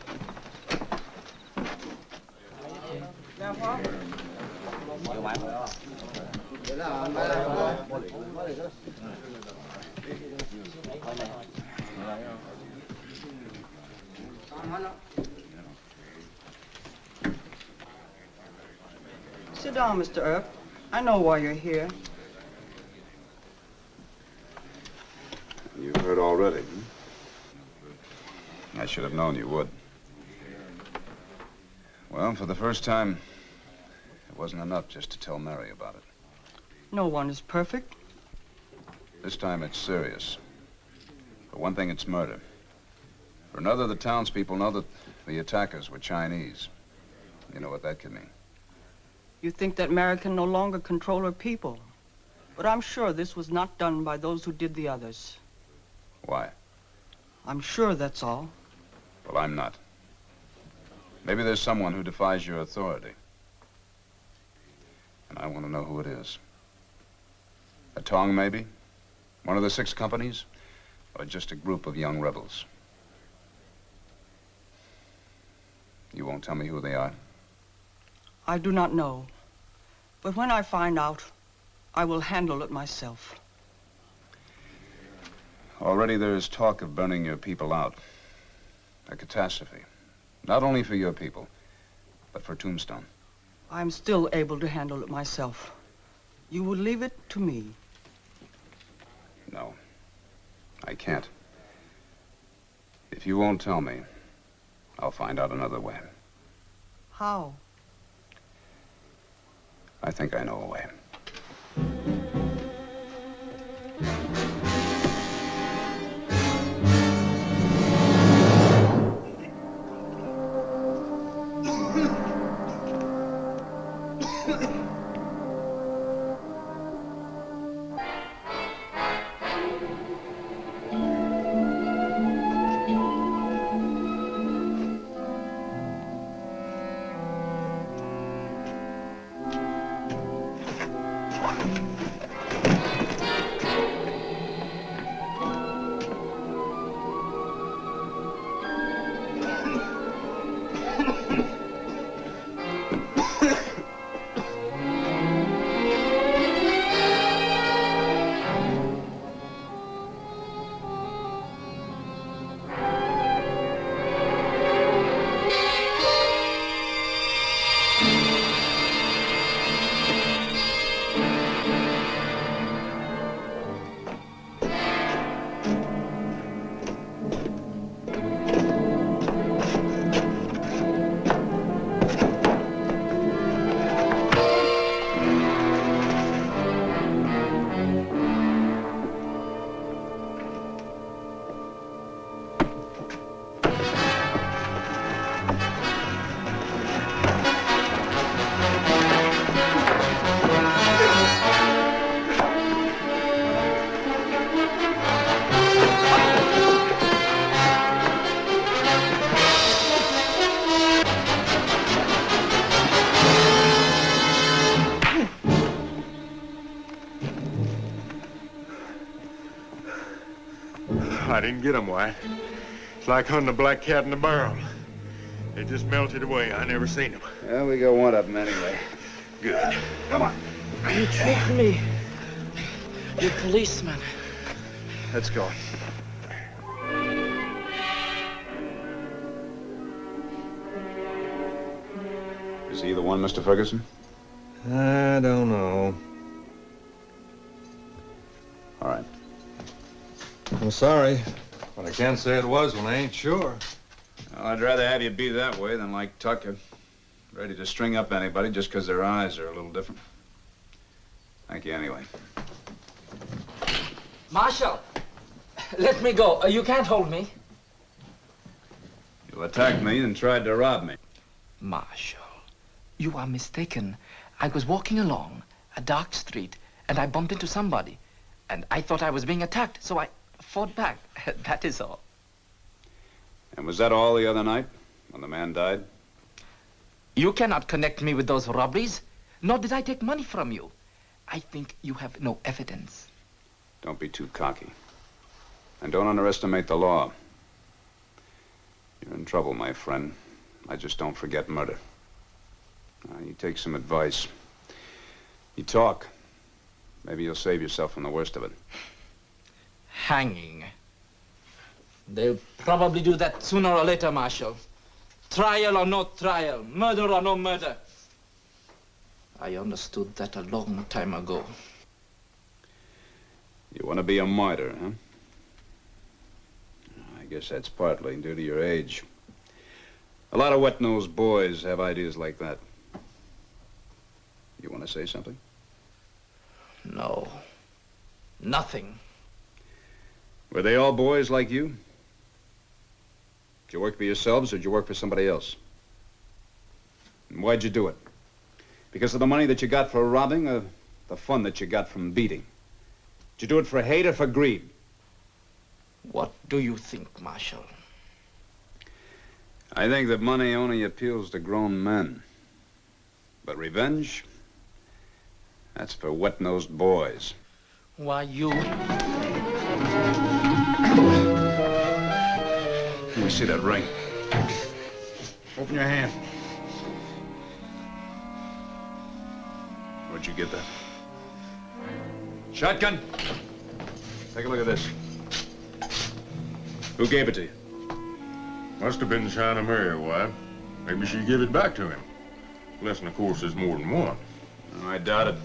S12: Sit down, Mr. Earp. I know why you're here.
S1: You've heard already. I should have known you would. Well, for the first time, it wasn't enough just to tell Mary about it.
S12: No one is perfect.
S1: This time it's serious. For one thing, it's murder. For another, the townspeople know that the attackers were Chinese. You know what that could mean.
S12: You think that Mary can no longer control her people. But I'm sure this was not done by those who did the others.
S1: Why?
S12: I'm sure that's all.
S1: Well, I'm not. Maybe there's someone who defies your authority. And I want to know who it is. A Tong, maybe? One of the 6 companies? Or just a group of young rebels? You won't tell me who they are?
S12: I do not know. But when I find out, I will handle it myself.
S1: Already there is talk of burning your people out. A catastrophe. Not only for your people, but for Tombstone.
S12: I'm still able to handle it myself. You will leave it to me.
S1: No, I can't. If you won't tell me, I'll find out another way.
S12: How?
S1: I think I know a way.
S9: I didn't get them, White. It's like hunting a black cat in a barrel. They just melted away. I never seen them.
S1: Yeah, we got one of them anyway.
S9: Good. Come on.
S15: You tricked me. You're a policeman.
S1: Let's go. Is he the one, Mr. Ferguson?
S9: I don't know.
S1: All right.
S9: I'm sorry, but I can't say it was when I ain't sure.
S1: Well, I'd rather have you be that way than like Tucker, ready to string up anybody just because their eyes are a little different. Thank you anyway.
S15: Marshal, let me go. You can't hold me.
S1: You attacked me and tried to rob me.
S15: Marshal, you are mistaken. I was walking along a dark street and I bumped into somebody. And I thought I was being attacked, so I fought back. That is all.
S1: And was that all the other night, when the man died?
S15: You cannot connect me with those robberies, nor did I take money from you. I think you have no evidence.
S1: Don't be too cocky. And don't underestimate the law. You're in trouble, my friend. I just don't forget murder. Now, you take some advice. You talk. Maybe you'll save yourself from the worst of it.
S15: Hanging. They'll probably do that sooner or later, Marshal. Trial or no trial, murder or no murder. I understood that a long time ago.
S1: You want to be a martyr, huh? I guess that's partly due to your age. A lot of wet-nosed boys have ideas like that. You want to say something?
S15: No. Nothing.
S1: Were they all boys like you? Did you work for yourselves or did you work for somebody else? And why'd you do it? Because of the money that you got for robbing or the fun that you got from beating? Did you do it for hate or for greed?
S15: What do you think, Marshal?
S1: I think that money only appeals to grown men. But revenge? That's for wet-nosed boys.
S15: Why, you...
S1: Let me see that ring. Open your hand. Where'd you get that? Shotgun? Take a look at this. Who gave it to you?
S9: Must have been China Mary, White. Maybe she give it back to him. Unless, of course, there's more than one.
S1: Oh, I doubt it.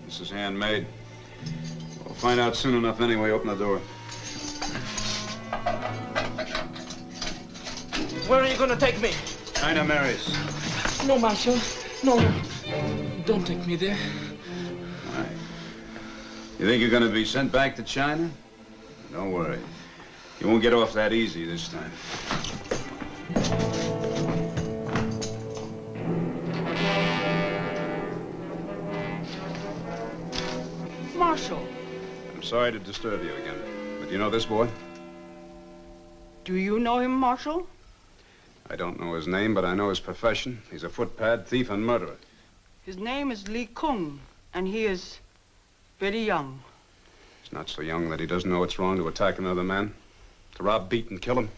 S1: This is handmade. We'll find out soon enough anyway. Open the door.
S15: Where are you going to take me?
S1: China Mary's.
S15: No, Marshal. No, no. Don't take me there.
S1: All right. You think you're going to be sent back to China? Don't worry. You won't get off that easy this time.
S12: Marshal.
S1: I'm sorry to disturb you again, but you know this boy?
S12: Do you know him, Marshal?
S1: I don't know his name, but I know his profession. He's a footpad, thief, and murderer.
S12: His name is Lee Kung, and he is very young.
S1: He's not so young that he doesn't know it's wrong to attack another man, to rob, beat, and kill him.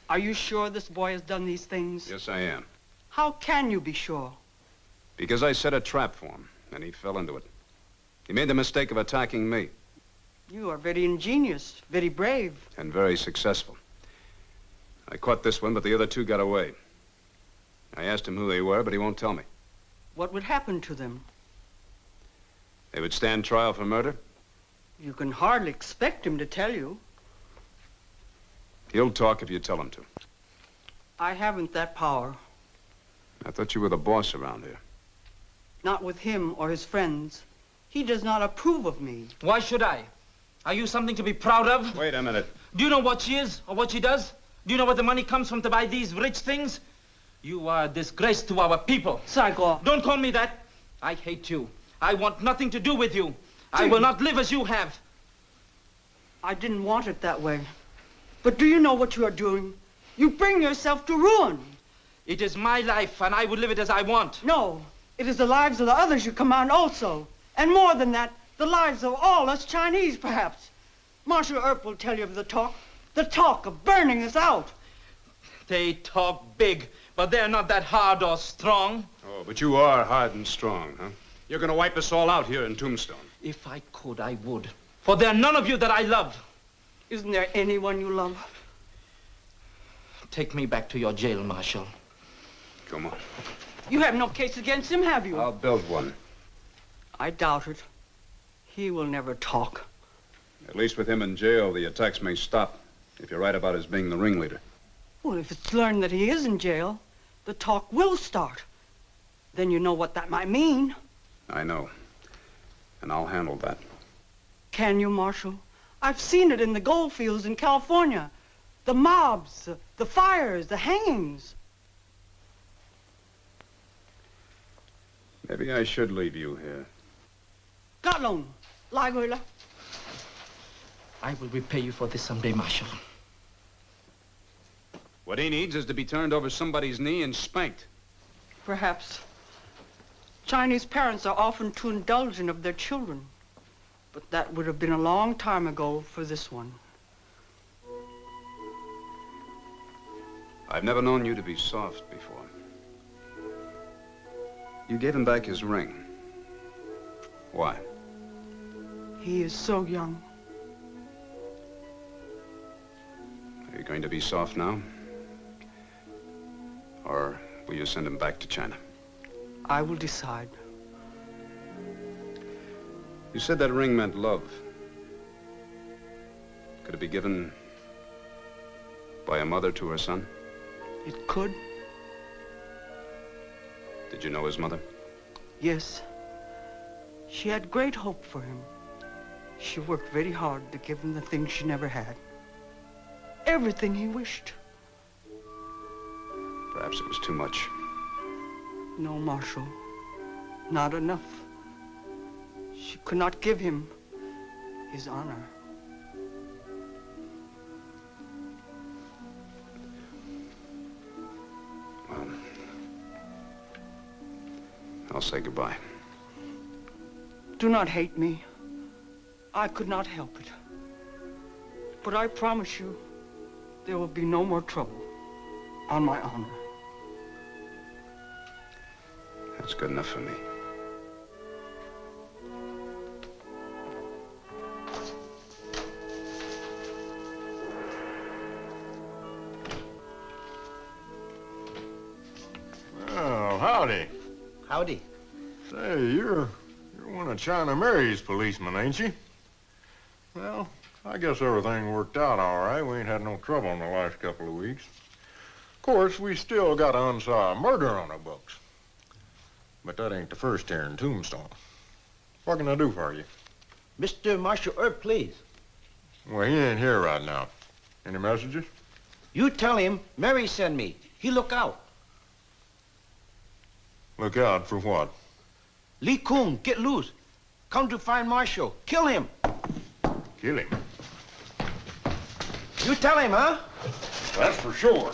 S12: Are you sure this boy has done these things?
S1: Yes, I am.
S12: How can you be sure?
S1: Because I set a trap for him, and he fell into it. He made the mistake of attacking me.
S12: You are very ingenious, very brave.
S1: And very successful. I caught this one, but the other two got away. I asked him who they were, but he won't tell me.
S12: What would happen to them?
S1: They would stand trial for murder.
S12: You can hardly expect him to tell you.
S1: He'll talk if you tell him to.
S12: I haven't that power.
S1: I thought you were the boss around here.
S12: Not with him or his friends. He does not approve of me.
S15: Why should I? Are you something to be proud of?
S1: Wait a minute.
S15: Do you know what she is or what she does? Do you know where the money comes from to buy these rich things? You are a disgrace to our people.
S12: Psycho.
S15: Don't call me that. I hate you. I want nothing to do with you. I will not live as you have.
S12: I didn't want it that way. But do you know what you are doing? You bring yourself to ruin.
S15: It is my life, and I will live it as I want.
S12: No, it is the lives of the others you command also. And more than that, the lives of all us Chinese, perhaps. Marshal Earp will tell you of the talk of burning us out.
S17: They talk big, but they're not that hard or strong.
S14: Oh, but you are hard and strong, huh? You're gonna wipe us all out here in Tombstone.
S17: If I could, I would. For there are none of you that I love.
S12: Isn't there anyone you love?
S15: Take me back to your jail, Marshal.
S14: Come on.
S12: You have no case against him, have you?
S14: I'll build one.
S12: I doubt it. He will never talk.
S14: At least with him in jail, the attacks may stop, if you're right about his being the ringleader.
S12: Well, if it's learned that he is in jail, the talk will start. Then you know what that might mean.
S14: I know. And I'll handle that.
S12: Can you, Marshal? I've seen it in the gold fields in California. The mobs, the fires, the hangings.
S14: Maybe I should leave you here.
S12: Gatlon, Laguila.
S15: I will repay you for this someday, Marshal.
S14: What he needs is to be turned over somebody's knee and spanked.
S12: Perhaps. Chinese parents are often too indulgent of their children. But that would have been a long time ago for this one.
S14: I've never known you to be soft before. You gave him back his ring. Why?
S12: He is so young.
S14: Are you going to be soft now? Or will you send him back to China?
S12: I will decide.
S14: You said that ring meant love. Could it be given by a mother to her son?
S12: It could.
S14: Did you know his mother?
S12: Yes. She had great hope for him. She worked very hard to give him the things she never had. Everything he wished.
S14: Perhaps it was too much.
S12: No, Marshal. Not enough. She could not give him his honor.
S14: Well, I'll say goodbye.
S12: Do not hate me. I could not help it. But I promise you, there will be no more trouble. On my honor.
S14: That's good enough for me.
S9: Well, howdy.
S15: Howdy.
S9: Say, you're one of China Mary's policemen, ain't you? Well, I guess everything worked out all right. We ain't had no trouble in the last couple of weeks. Of course, we still got an unsolved murder on our books. But that ain't the first here in Tombstone. What can I do for you?
S5: Mr. Marshal Earp, please.
S9: Well, he ain't here right now. Any messages?
S5: You tell him Mary sent me. He look out.
S9: Look out for what?
S5: Lee Kuhn, get loose. Come to find Marshal. Kill him.
S9: Kill him?
S5: You tell him, huh?
S9: That's for sure.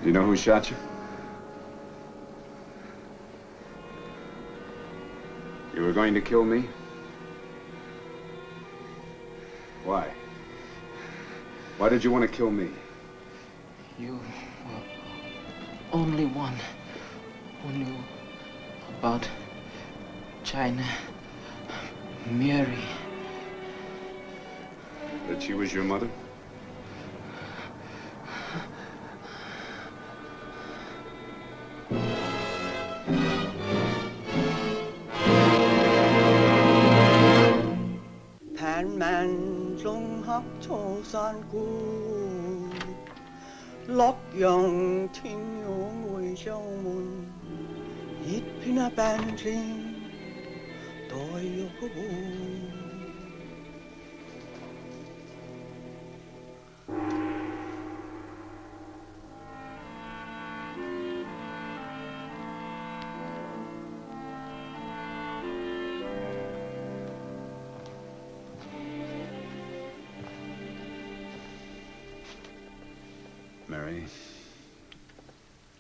S14: Do you know who shot you? You were going to kill me? Why? Why did you want to kill me?
S15: You were only one who knew about China. Mary.
S1: that she was your mother? Mary,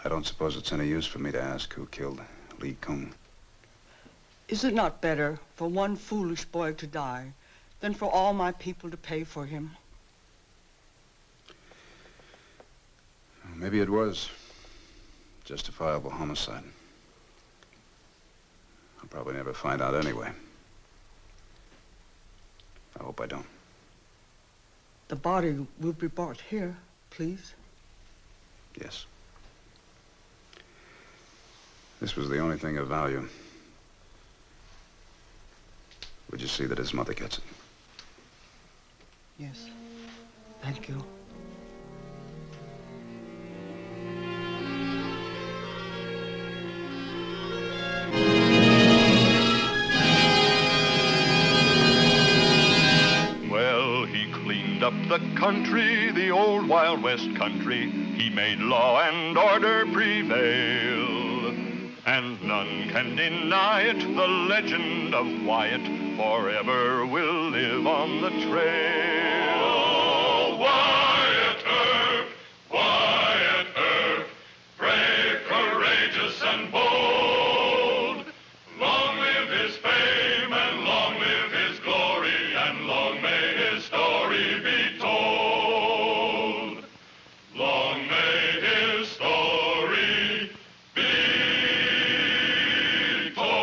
S1: I don't suppose it's any use for me to ask who killed Lee Kuhn.
S12: Is it not better for one foolish boy to die than for all my people to pay for him?
S1: Maybe it was justifiable homicide. I'll probably never find out anyway. I hope I don't.
S12: The body will be brought here, please.
S1: Yes. This was the only thing of value. Would you see that his mother gets it?
S12: Yes. Thank you.
S13: Well, he cleaned up the country, the old Wild West country. He made law and order prevail. And none can deny it, the legend of Wyatt forever will live on the trail. Oh, Wyatt Earp, brave, courageous, and bold. Long live his fame, and long live his glory, and long may his story be told. Long may his story be told.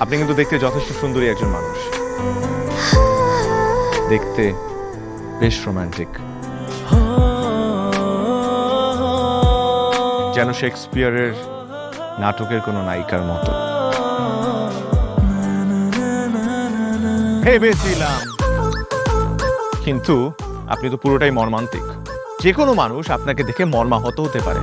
S18: আপনি কিন্তু দেখতে যথেষ্ট সুন্দরী একজন মানুষ, দেখতে বেশ romantic, যেন শেক্সপিয়ারের নাটকের কোনো নায়িকার মতো। ভেবেছিলাম, কিন্তু আপনি তো পুরোটাই মর্মান্তিক। যে কোনো মানুষ আপনাকে দেখে মর্মাহত হতে পারে।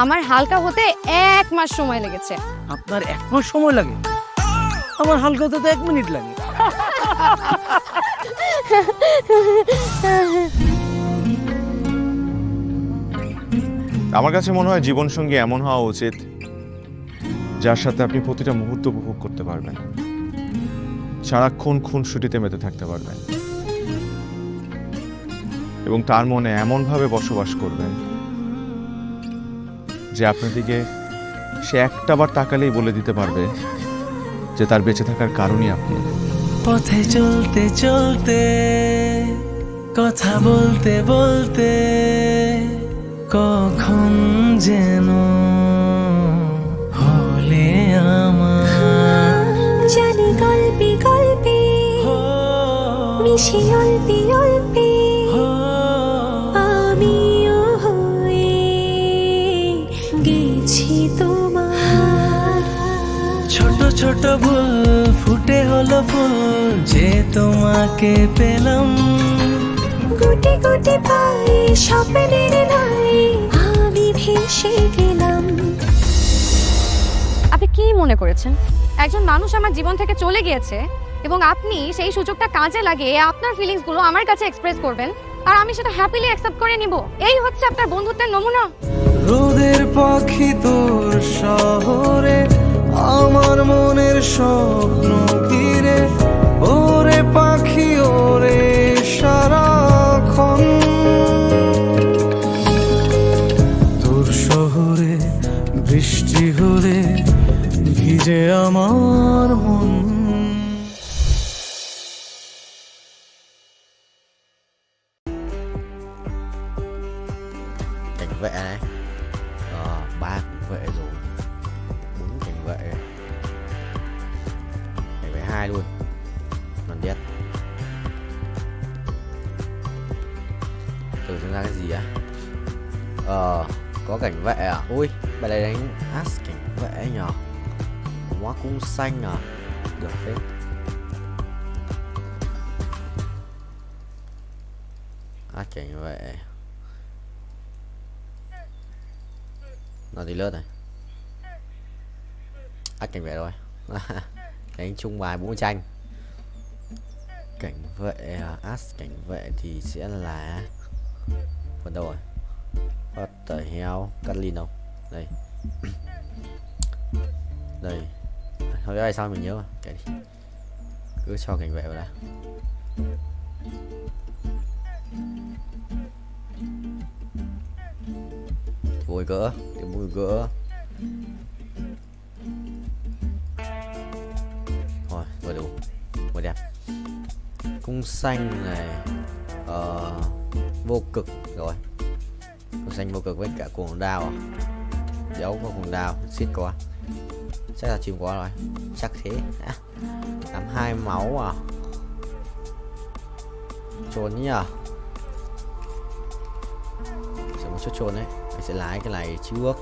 S19: আমার হালকা হতে 1 মাস সময় লেগেছে।
S20: আপনার 1 মাস সময় লাগে? আমার হালকা হতে তো 1 মিনিট লাগে।
S18: আমার কাছে মনে হয় জীবনসঙ্গী এমন হওয়া উচিত যার সাথে আপনি প্রতিটা মুহূর্ত উপভোগ করতে পারবেন, সারাক্ষণ খুনসুটিতে মেতে থাকতে পারবেন এবং তার মনে এমনভাবে বসবাস করবেন যে আপনার দিকে সে একটাবার তাকালেই বলে দিতে পারবে যে তার বেঁচে থাকার কারণই আপনি।
S22: পথে চলতে চলতে, কথা বলতে বলতে, কখন যেন হলে আমার
S25: জানি গল্পে গল্পে মিশে অল্পে অল্পে আমিও হয়ে গেছি তোমার।
S22: ছোট ছোট ভুল ফুটে হলো ফুল যে তোমাকে পেলাম।
S25: গুটি গুটি পায়ে স্বপ্নের নাই আমি ভেসে গেলাম।
S19: আপনি কি মনে করেছেন একজন মানুষ আমার জীবন থেকে চলে গিয়েছে এবং আপনি সেই সুযোগটা কাজে লাগিয়ে আপনার ফিলিংসগুলো আমার কাছে এক্সপ্রেস করবেন আর আমি সেটা হ্যাপিলি অ্যাকসেপ্ট করে নিব, এই হচ্ছে আপনার বন্ধুত্বের নমুনা।
S22: রোদের পাখি তোর শহরে আমার মনের স্বপ্ন ঘিরে, ওরে পাখি ওরে সারাক্ষণ তোর শহরে বৃষ্টি হলে ভিজে আমার মন।
S2: Cảnh vệ này, 3 cảnh vệ rồi, 4 cảnh vệ, cảnh vệ 2 luôn, còn biết tưởng xem ra cái gì á. Có cảnh vệ à? Ui, bài này đánh as cảnh vệ nhở, hóa cung xanh à, được phết. As cảnh vệ nó đi lướt này, ắt cảnh vệ rồi. Đánh chung bài 4 tranh. Cảnh vệ as cảnh vệ thì sẽ là phần đầu rồi. What the hell, cắt lin đâu đây. Đây thôi, cái này sao mình nhớ mà kệ đi, cứ cho cảnh vệ vào đây. Bùi gỡ, điểm bùi gỡ. Rồi, vừa đủ, vừa đẹp. Cung xanh này, vô cực rồi. Cung xanh vô cực với cả cuồng đao à? Dấu có cuồng đao, xít quá. Chắc là chìm quá rồi, chắc thế. Làm 2 máu à? Trốn nhỉ? Sẽ một chút trốn đấy. Mình sẽ lái cái này trước.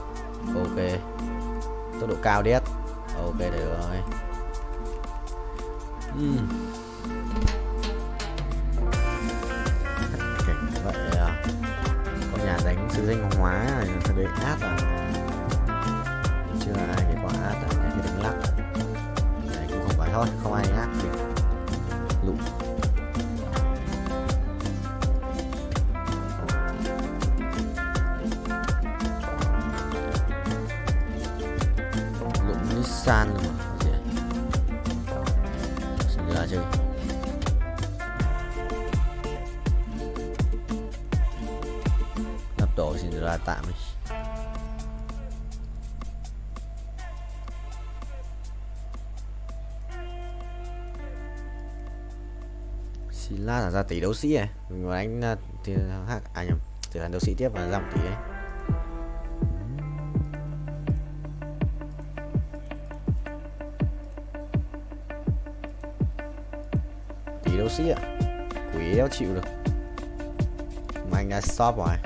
S2: Ok, tốc độ cao đét. Ok, được rồi. Cảnh vậy à? Có nhà đánh sư danh hóa này, thằng đấy át à? Chưa ai để qua át à? Cái đánh lắc này cũng không phải thôi, không ai át thì lụ. San mà gì này? Xin ra chơi. Nắp tổ xin ra tạm đi. Xin la ra tỷ đấu sĩ này, mình vào đánh thì nhầm, trở thành đấu sĩ tiếp và ra 1 tỷ đấy. Đấu sĩ ạ, quỷ đéo chịu được mà anh đã stop rồi,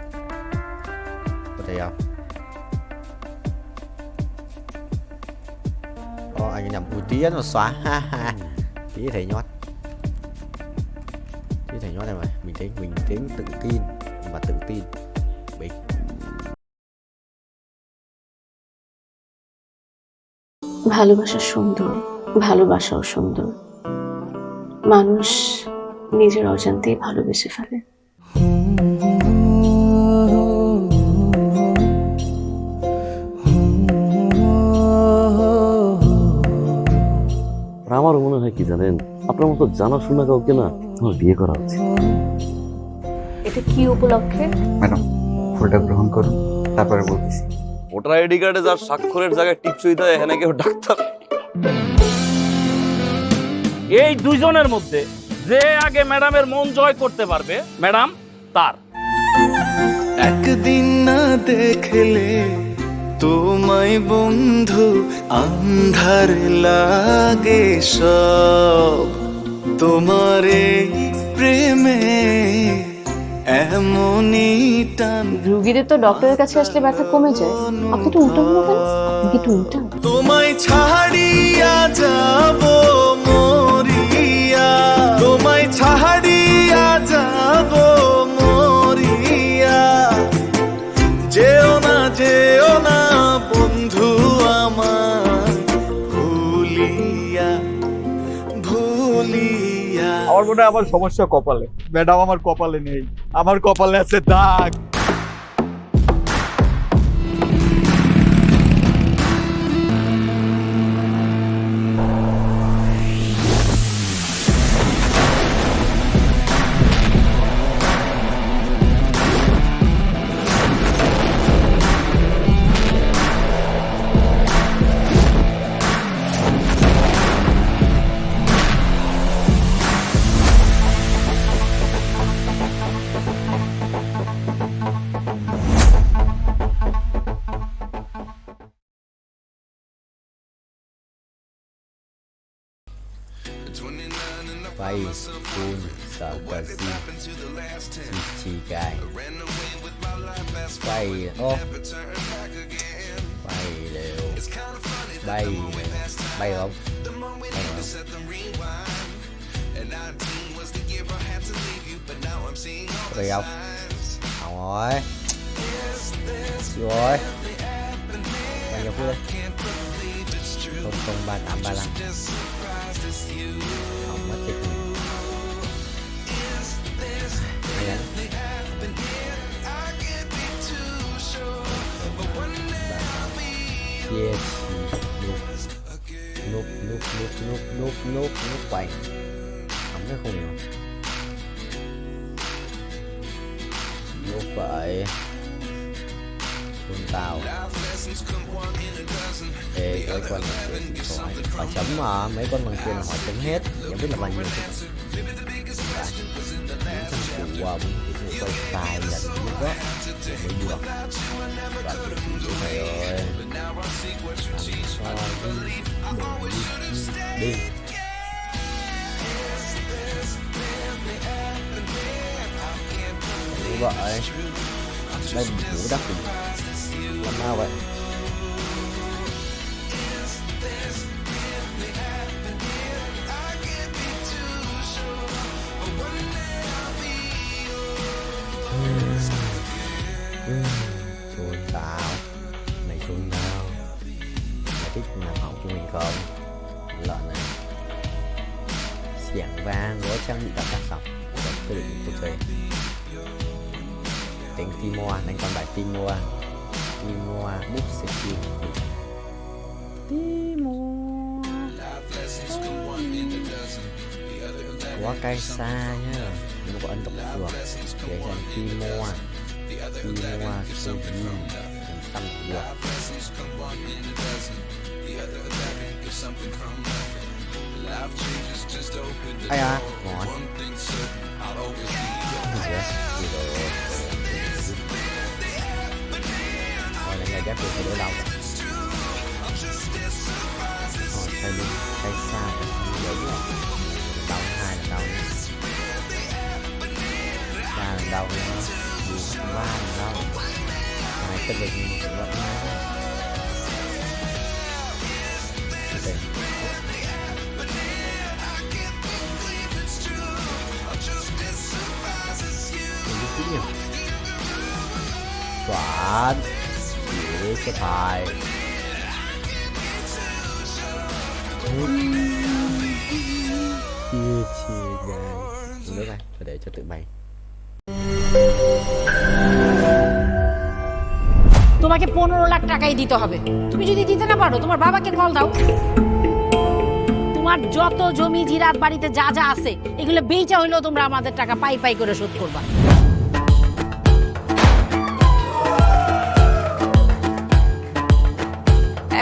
S2: có thấy không? Anh nhầm cùi tía nó xóa. Tía thầy nhót, tía thầy nhót này mà mình tính tự tin và tự tin bình.
S4: ভালোবাসা সুন্দর, ভালোবাসাও সুন্দর। মানুষ নিজের অজান্তেই ভালোবেসে ফেলে।
S8: আমার মনে হয় কি জানেন, আপনার মতো জানাশোনা কাউকে না আমার বিয়ে করা উচিত।
S4: এটা কি উপলক্ষে?
S23: ম্যাডাম, ফুলটা গ্রহণ করুন, তারপরে বলতেছি।
S8: ভোটার আইডি কার্ডে যার স্বাক্ষরের জায়গায় টিপসই দেয়, এখানে কেউ ডাক্তার।
S24: এই দুইজনের মধ্যে যে আগে ম্যাডামের মন জয় করতে পারবে, ম্যাডাম তার।
S22: একদিন না দেখলে তোমায় বন্ধু আন্ধার লাগে সব, তোমার এই প্রেমে এমনই টান।
S4: রোগীদের তো ডক্টরের কাছে আসলে ব্যথা কমে যায়, আপনি তো উল্টো হলো কেন? আপনি কি উল্টা?
S22: তোমায় ছাড়িয়া যাব মরিয়া, তোমায় ছাড়িয়া যাব মরিয়া, যেও না বন্ধু আমার ভুল ভুলিয়া ভুলিয়া।
S3: আমার মনে হয় আমার সমস্যা কপালে। ম্যাডাম আমার কপালে নেই, আমার কপালে আছে দাগ।
S2: Bay phun sợ cờ si chi gai bay ô bay đều bay bay không bay không rồi rồi bay nhập luôn 00335 không mất tích chia núp quay không nó không hiểu núp vậy con tàu ê mấy con họ chấm mà mấy con bằng tiền là họ chấm hết chẳng biết là bao nhiêu qua quay tài là lúc đó mới được và thầy ơi đi như vậy đây đủ đắt làm sao vậy xuân tao mày xuân tao mày thích làm hỏng cho mình không lợn này xiềng vang gối trang bị đặt sọc để tự định cuộc chơi tính Timor đánh con bài Timor bút sitcom Timor quá cay xa nhá nó có ấn độ được để xem Timor sitcom tâm được ai à ngon này ghép được thì đỡ đau tay lưng tay xa đau hai là đau ba là đau nữa ba là đau hai cái lưng cũng vẫn Chuẩn chỉ cái thời chia gai nước này để cho tự bay
S6: তোমাকে 15 লাখ টাকাই দিতে হবে তুমি যদি দিতে না পারো তোমার বাবাকে কল দাও তোমার যত জমি জিরাত বাড়িতে যা যা আছে এগুলো বেচা হইলো তোমরা আমাদের টাকা পাই পাই করে শোধ করবা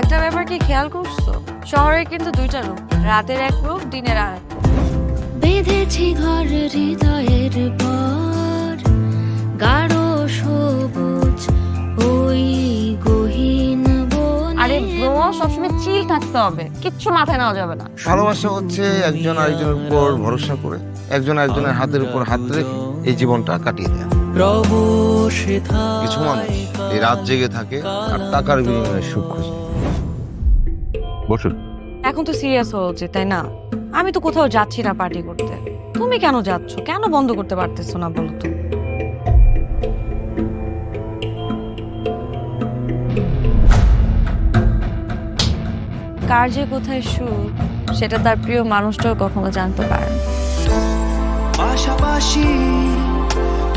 S19: একটা ব্যাপার কি খেয়াল করছো শহরে কিন্তু দুইটা রূপ রাতের এক রূপ দিনের আর এক
S25: বেঁধেছি ঘর হৃদয়ের পর গাঢ় সবুজ ওই গহীন বনে
S19: আরে ব্রো সবসময় চিল থাকতে হবে কিচ্ছু মাথায় নেওয়া যাবে না
S10: ভালোবাসা হচ্ছে একজন আরেকজনের উপর ভরসা করে একজন আরেকজনের হাতের উপর হাত রেখে এই জীবনটা কাটিয়ে দেয় কিছু মানুষ এই রাত জেগে থাকে আর টাকার বিনিময়ে সুখ খোঁজে বসুন
S19: এখন তো সিরিয়াস হওয়া উচিত তাই না আমি তো কোথাও যাচ্ছি না পার্টি করতে তুমি কেন যাচ্ছ কেন বন্ধ করতে পারতেছো না বলো তো কার যে কোথায় সুখ সেটা তার প্রিয় মানুষটাও কখনো জানতে পারে না।
S22: পাশাপাশি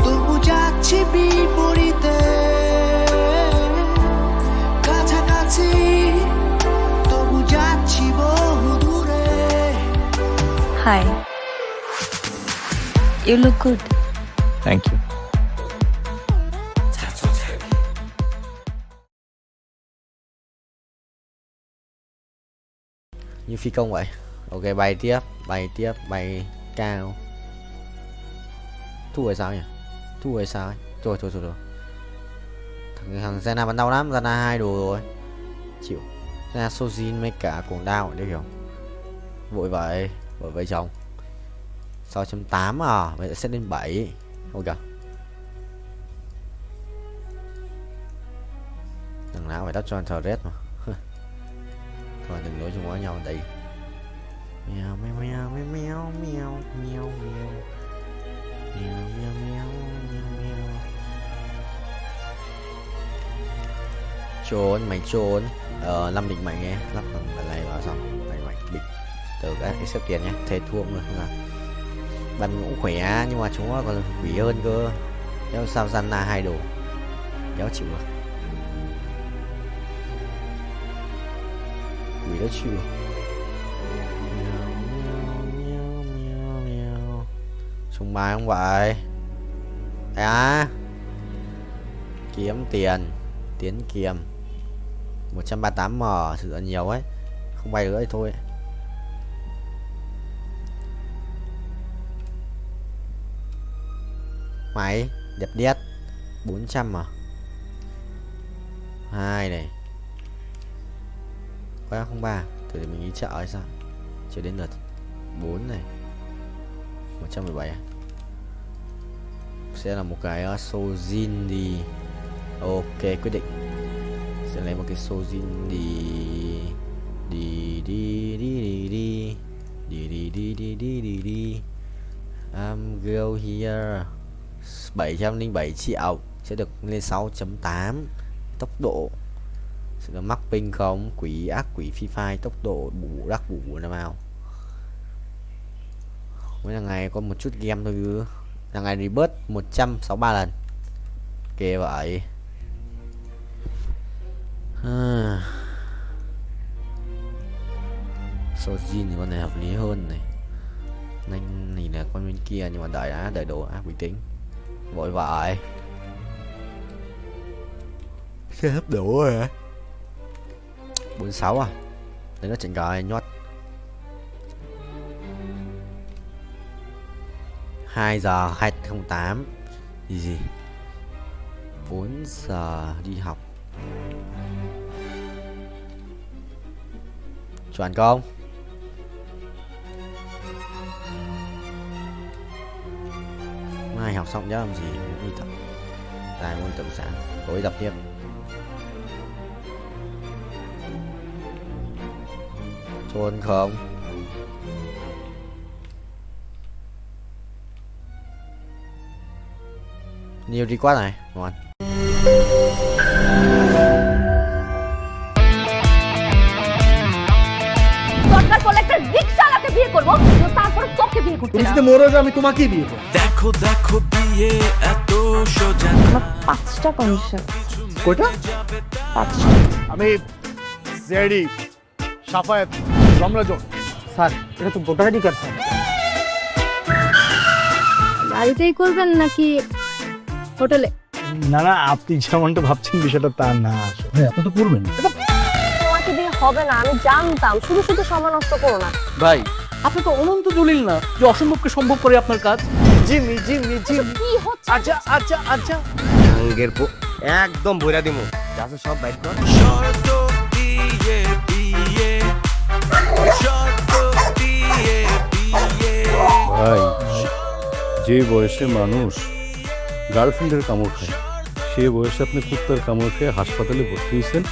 S22: তবু যাচ্ছি বিপরীতে, কাছাকাছি তবু যাচ্ছি বহু দূরে।
S19: Hi, you look good.
S3: Thank you.
S2: Như phi công vậy. Ok, bay tiếp, bay cao. Thua hay sao nhỉ? Thua hay sao ấy? Thôi. Thằng Zena bắn đau lắm, Zena 2 đồ rồi. Chịu. Zena Sojin mấy cả cuồng đao đều hiểu. Vội vậy chồng. 6.8 à, vậy sẽ lên 7. Ok. Thằng nào phải đắp cho thờ red mà. Thôi đừng nói chung với nhau đây. Mèo mèo mèo mèo mèo mèo mèo mèo mèo mèo mèo mèo. Trốn mày trốn. 5 địch mạnh nghe, lắp phần này vào xong mày địch từ cái xếp tiền nhé, thề thua rồi không nào. Bắn cũng khỏe nhưng mà chúng nó còn quỷ hơn cơ. Nếu sao gian là 2 đồ đéo chịu được. Quỷ đó chịu. Sùng bài không vậy? Kiếm tiền. Tiến kiềm 138M, sự là nhiều ấy. Không bay nữa thì thôi. Máy đẹp đét 400 mà. 2 này. 303. Thử để mình nghĩ chợ hay sao? Chưa đến lượt 4 này. 117 à? Sẽ là một cái Sojin đi. Ok, quyết định. Sẽ lấy một cái Sojin đi. I'm go here. 707 triệu sẽ được lên 6.8. Tốc độ sẽ là mắc ping không? Quỷ ác quỷ phi phai. Tốc độ bù đắc bù nào vào. Mỗi là ngày có một chút game thôi cứ. Là ngày rebirth 163 lần. Kê vậy. Sojin thì con này hợp lý hơn này. Nhanh nhìn là con bên kia nhưng mà đợi đồ bình tĩnh. Vội vậy. Xe hấp đủ rồi hả? 46 à? Đấy nó chỉnh cài nhót. 2 giờ 208. Gì 4 giờ đi học. Chuẩn không? Mai học xong nhớ làm gì? Môn tập. Dài môn tập sáng. Tối tập tiếp. Trốn không? Nhiều đi quá này, ngon.
S6: দরকার পড়লে একটা রিকশাওয়ালাকে বিয়ে করবো, তারপর তোকে বিয়ে করতে
S20: তুমি মরো যে আমি তোমাকে বিয়ে করব।
S22: দেখো দেখো বিয়ে এত সোজা।
S4: আমার 5টা কন্ডিশন।
S20: কয়টা?
S4: 5টা।
S20: আমি জেডি সাফায়েত রমরাজন। স্যার এটা তো ভোটার আইডি কার্ড স্যার।
S19: বাড়িতেই করবেন নাকি হোটেলে?
S20: না আপনি যেমনটা ভাবছেন বিষয়টা তা না। ভাই আপনি তো করবেন।
S4: তোমাকে দিয়ে হবে না, আমি জানতাম। শুধু সময় নষ্ট করো না।
S20: ভাই আপনি তো অনন্ত দলিল না যে অসম্ভবকে সম্ভব করে আপনার কাজ। জিমি
S4: কি হচ্ছে?
S20: আচ্ছা
S10: আঙ্গের একদম ভইরা দিমু। যাচ্ছে সব বাইক কর।
S22: শর্ত দিয়ে বিয়ে, শর্ত দিয়ে বিয়ে।
S7: ভাই যে বয়সে মানুষ গার্লফ্রেন্ডের কামড় খায়, সে বয়সে আপনি কুত্তার কামড় খেয়ে হাসপাতালে ভর্তি হয়েছেন।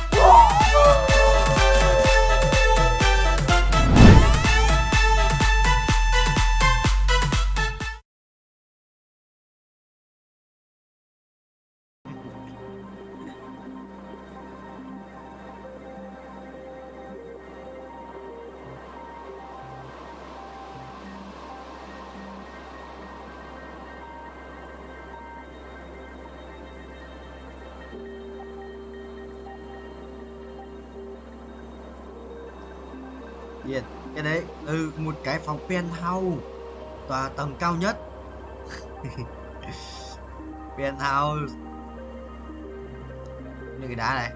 S5: Yên, cái đấy một cái phòng penthouse, tòa tầng cao nhất. Penthouse như cái đá này.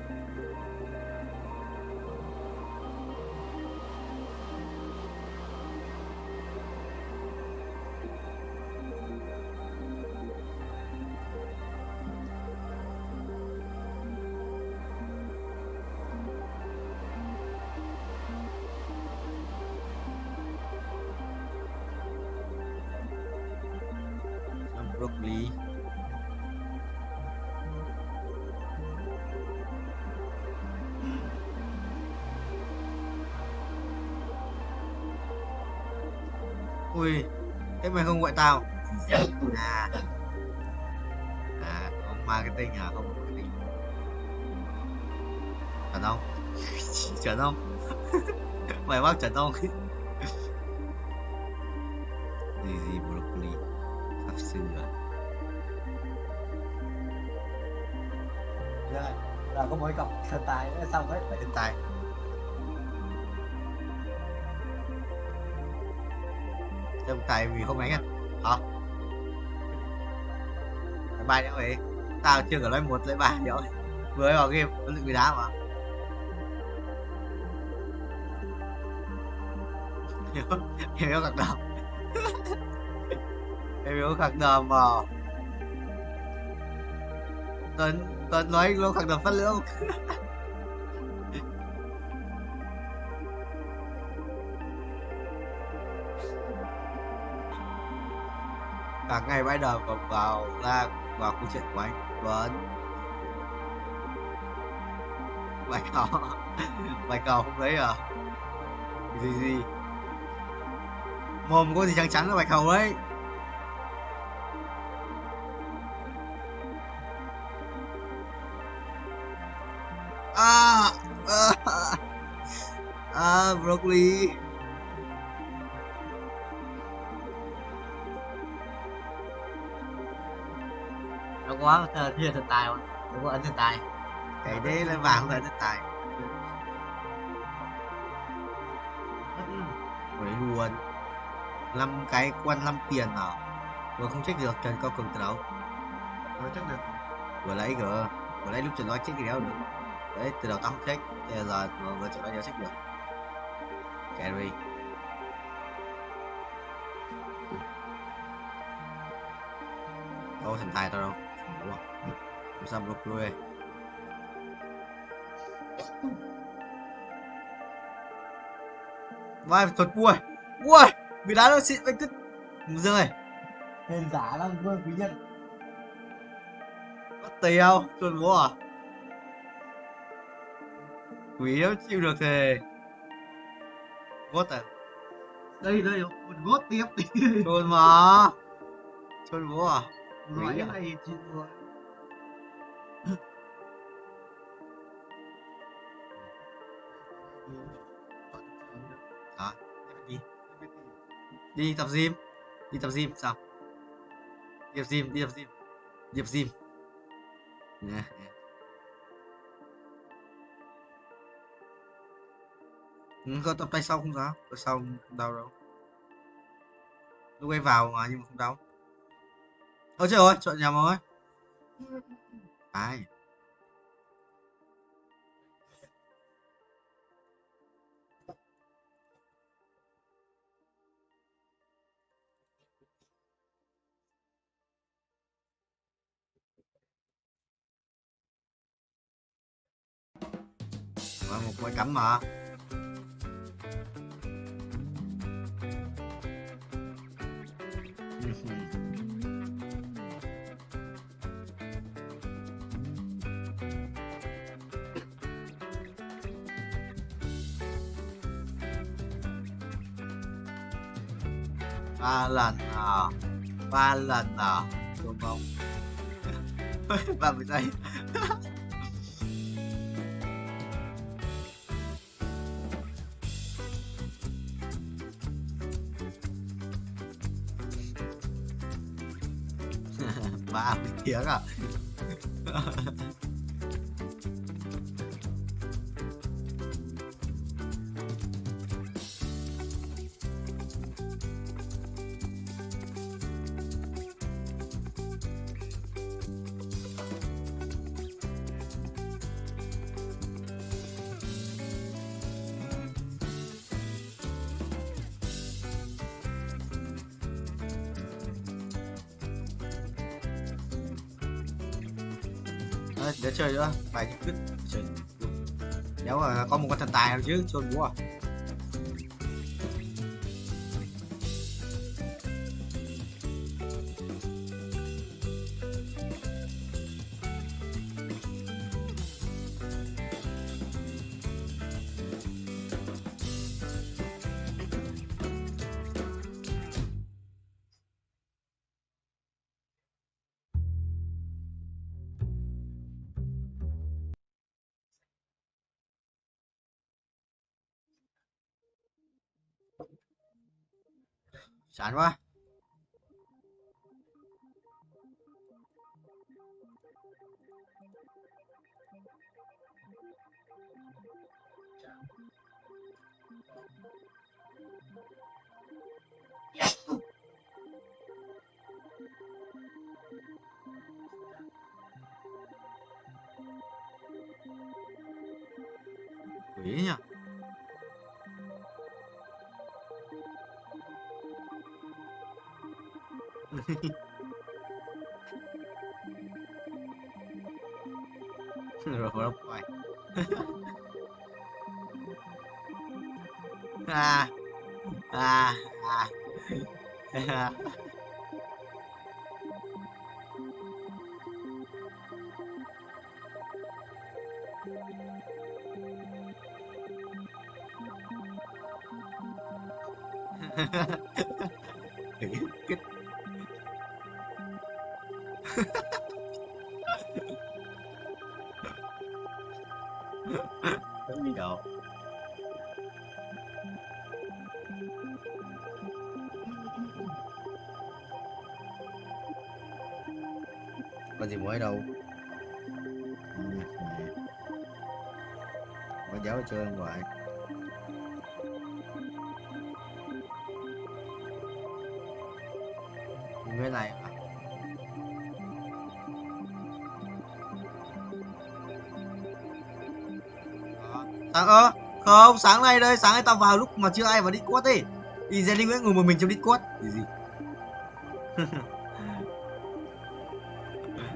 S5: Broccoli. Ui, thế mày không gọi tao? Ông marketing à? Không marketing. Chuẩn không? Chuẩn không? Mày bác chuẩn không? Gì broccoli sắp sửa. Là có mỗi cặp thần tài nữa xong hết, phải thần tài. Thần tài vì không đánh à? Hả? Bài nữa vậy? Tao chưa có nói 1 lấy 3 rồi. Vừa vào game nó bị đá mà. Hiểu các đồng. Em hiểu khắc đờm vào. Tuấn nói luôn khắc đờm phát lưỡng. Cả ngày bãi đờm còn vào ra vào câu chuyện của anh Tuấn. Bài cầu không lấy à? Gì mồm có gì trắng trắng là bạch hầu đấy. Broccoli. Nó quá thiên thần tài không? Đúng có ấn thần tài. Cái đấy là vàng không phải thần tài. Đấy luôn. 5 cái quan 5 tiền nào. Vừa không check được Trần Cao Cường từ đâu. Vừa check được. Vừa lấy lúc Trần nói check cái đéo được. Đấy từ đầu tao không check. Bây giờ vừa Trần nói đéo check được. Carry. Đâu thần tài tao đâu. Ủa. Làm sao block lui. Vai thuật vui. Ui, bị đá nó xịn anh cứt rơi. Hên giả lắm Vương Quý Nhân. Bắt tiêu, chuồn bố à? Quý nếu chịu được thì gót à? Đây, một gót tiếp đi. Chuồn mà. Chuồn bố à? Nói cái này chịu rồi. Đó, đi tập gym sao? Đi tập gym nè. Có tập tay sau không sao? Tập sau không đau đâu. Lúc ấy vào mà nhưng mà không đau. Ôi trời ơi, chọn nhầm rồi. Ai? Một quay cắm mà. Ba lần nào đúng không? 30 giây. Ba tiếng à? Để chơi nữa, bài cứ chơi. Nếu mà có một con thần tài nào chứ, chôn búa à. Chán quá. Quỷ nhỉ. Rồi không phải. À à à. Cái gì đâu. Có gì mới đâu. Có giáo chơi ngoài. Cái này à? Sáng không, sáng nay đây, sáng nay tao vào lúc mà chưa ai vào Discord ấy. Đi ra đi Nguyễn ngồi một mình trong Discord. Gì?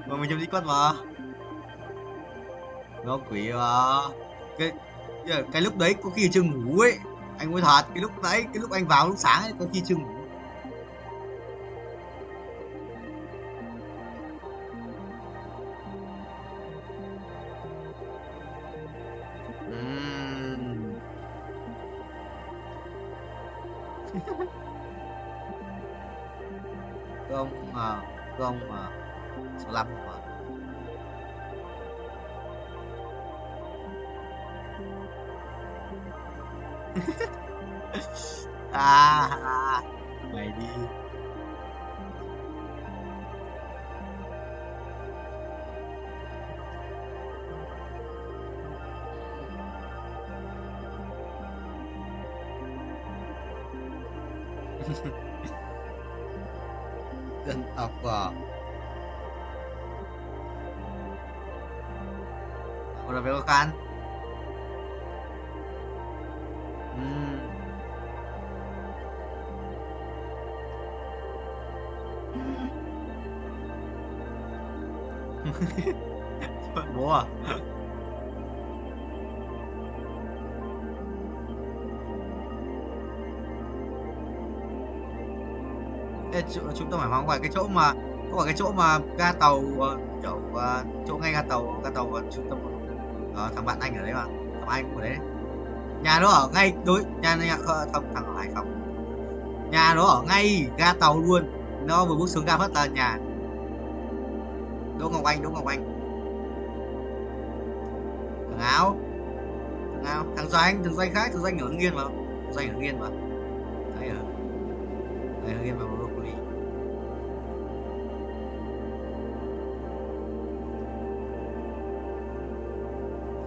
S5: Ngồi mình trong Discord mà. Nó quỷ mà. Cái lúc đấy có khi chưa ngủ ấy. Anh nói thật, cái lúc đấy, cái lúc anh vào lúc sáng ấy có khi chưa ngủ. Không mà số 5 mà. Mày đi. Dân tộc à. Udah belok kan? Bố à? Chúng ta phải phóng vào cái chỗ mà có phải cái chỗ mà ga tàu kiểu chỗ ngay ga tàu ở trung tâm thằng bạn anh ở đấy mà, thằng anh của đấy, nhà nó ở ngay đối nhà không thằng Hải không, nhà nó ở ngay ga tàu luôn, nó vừa bước xuống ga phát là nhà Đỗ Ngọc Anh thằng áo thằng Doanh khác, thằng Doanh ở Hưng Yên mà, đấy ở Hưng Yên mà broccoli.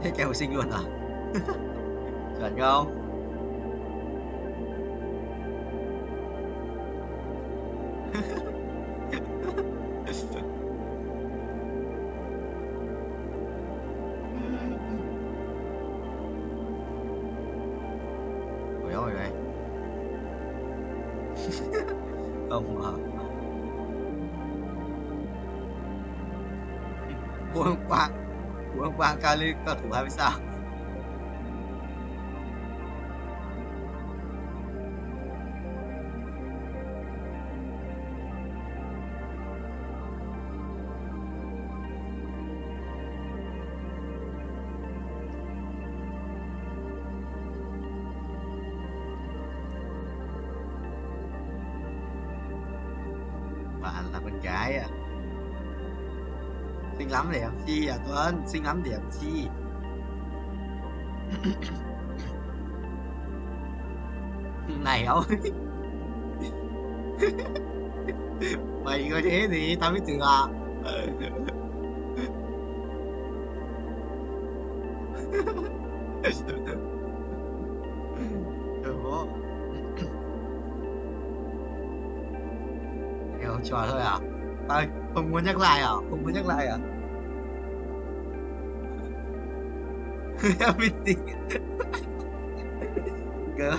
S5: Thế kêu sinh luôn à? Chuẩn không? Ôi ôi này. Không hả? Hôm qua Ủa, hôm qua cao lên cầu thủ 20 sao. Bạn là con gái à? Xinh lắm để làm chi à Tuấn? Xinh lắm để làm chi? Này ông. Mày có thế gì tao biết từ à? Đừng có. Em trò thôi à? Ơi, không muốn nhắc lại à? Không muốn nhắc lại à? Em biết tí. Gớm.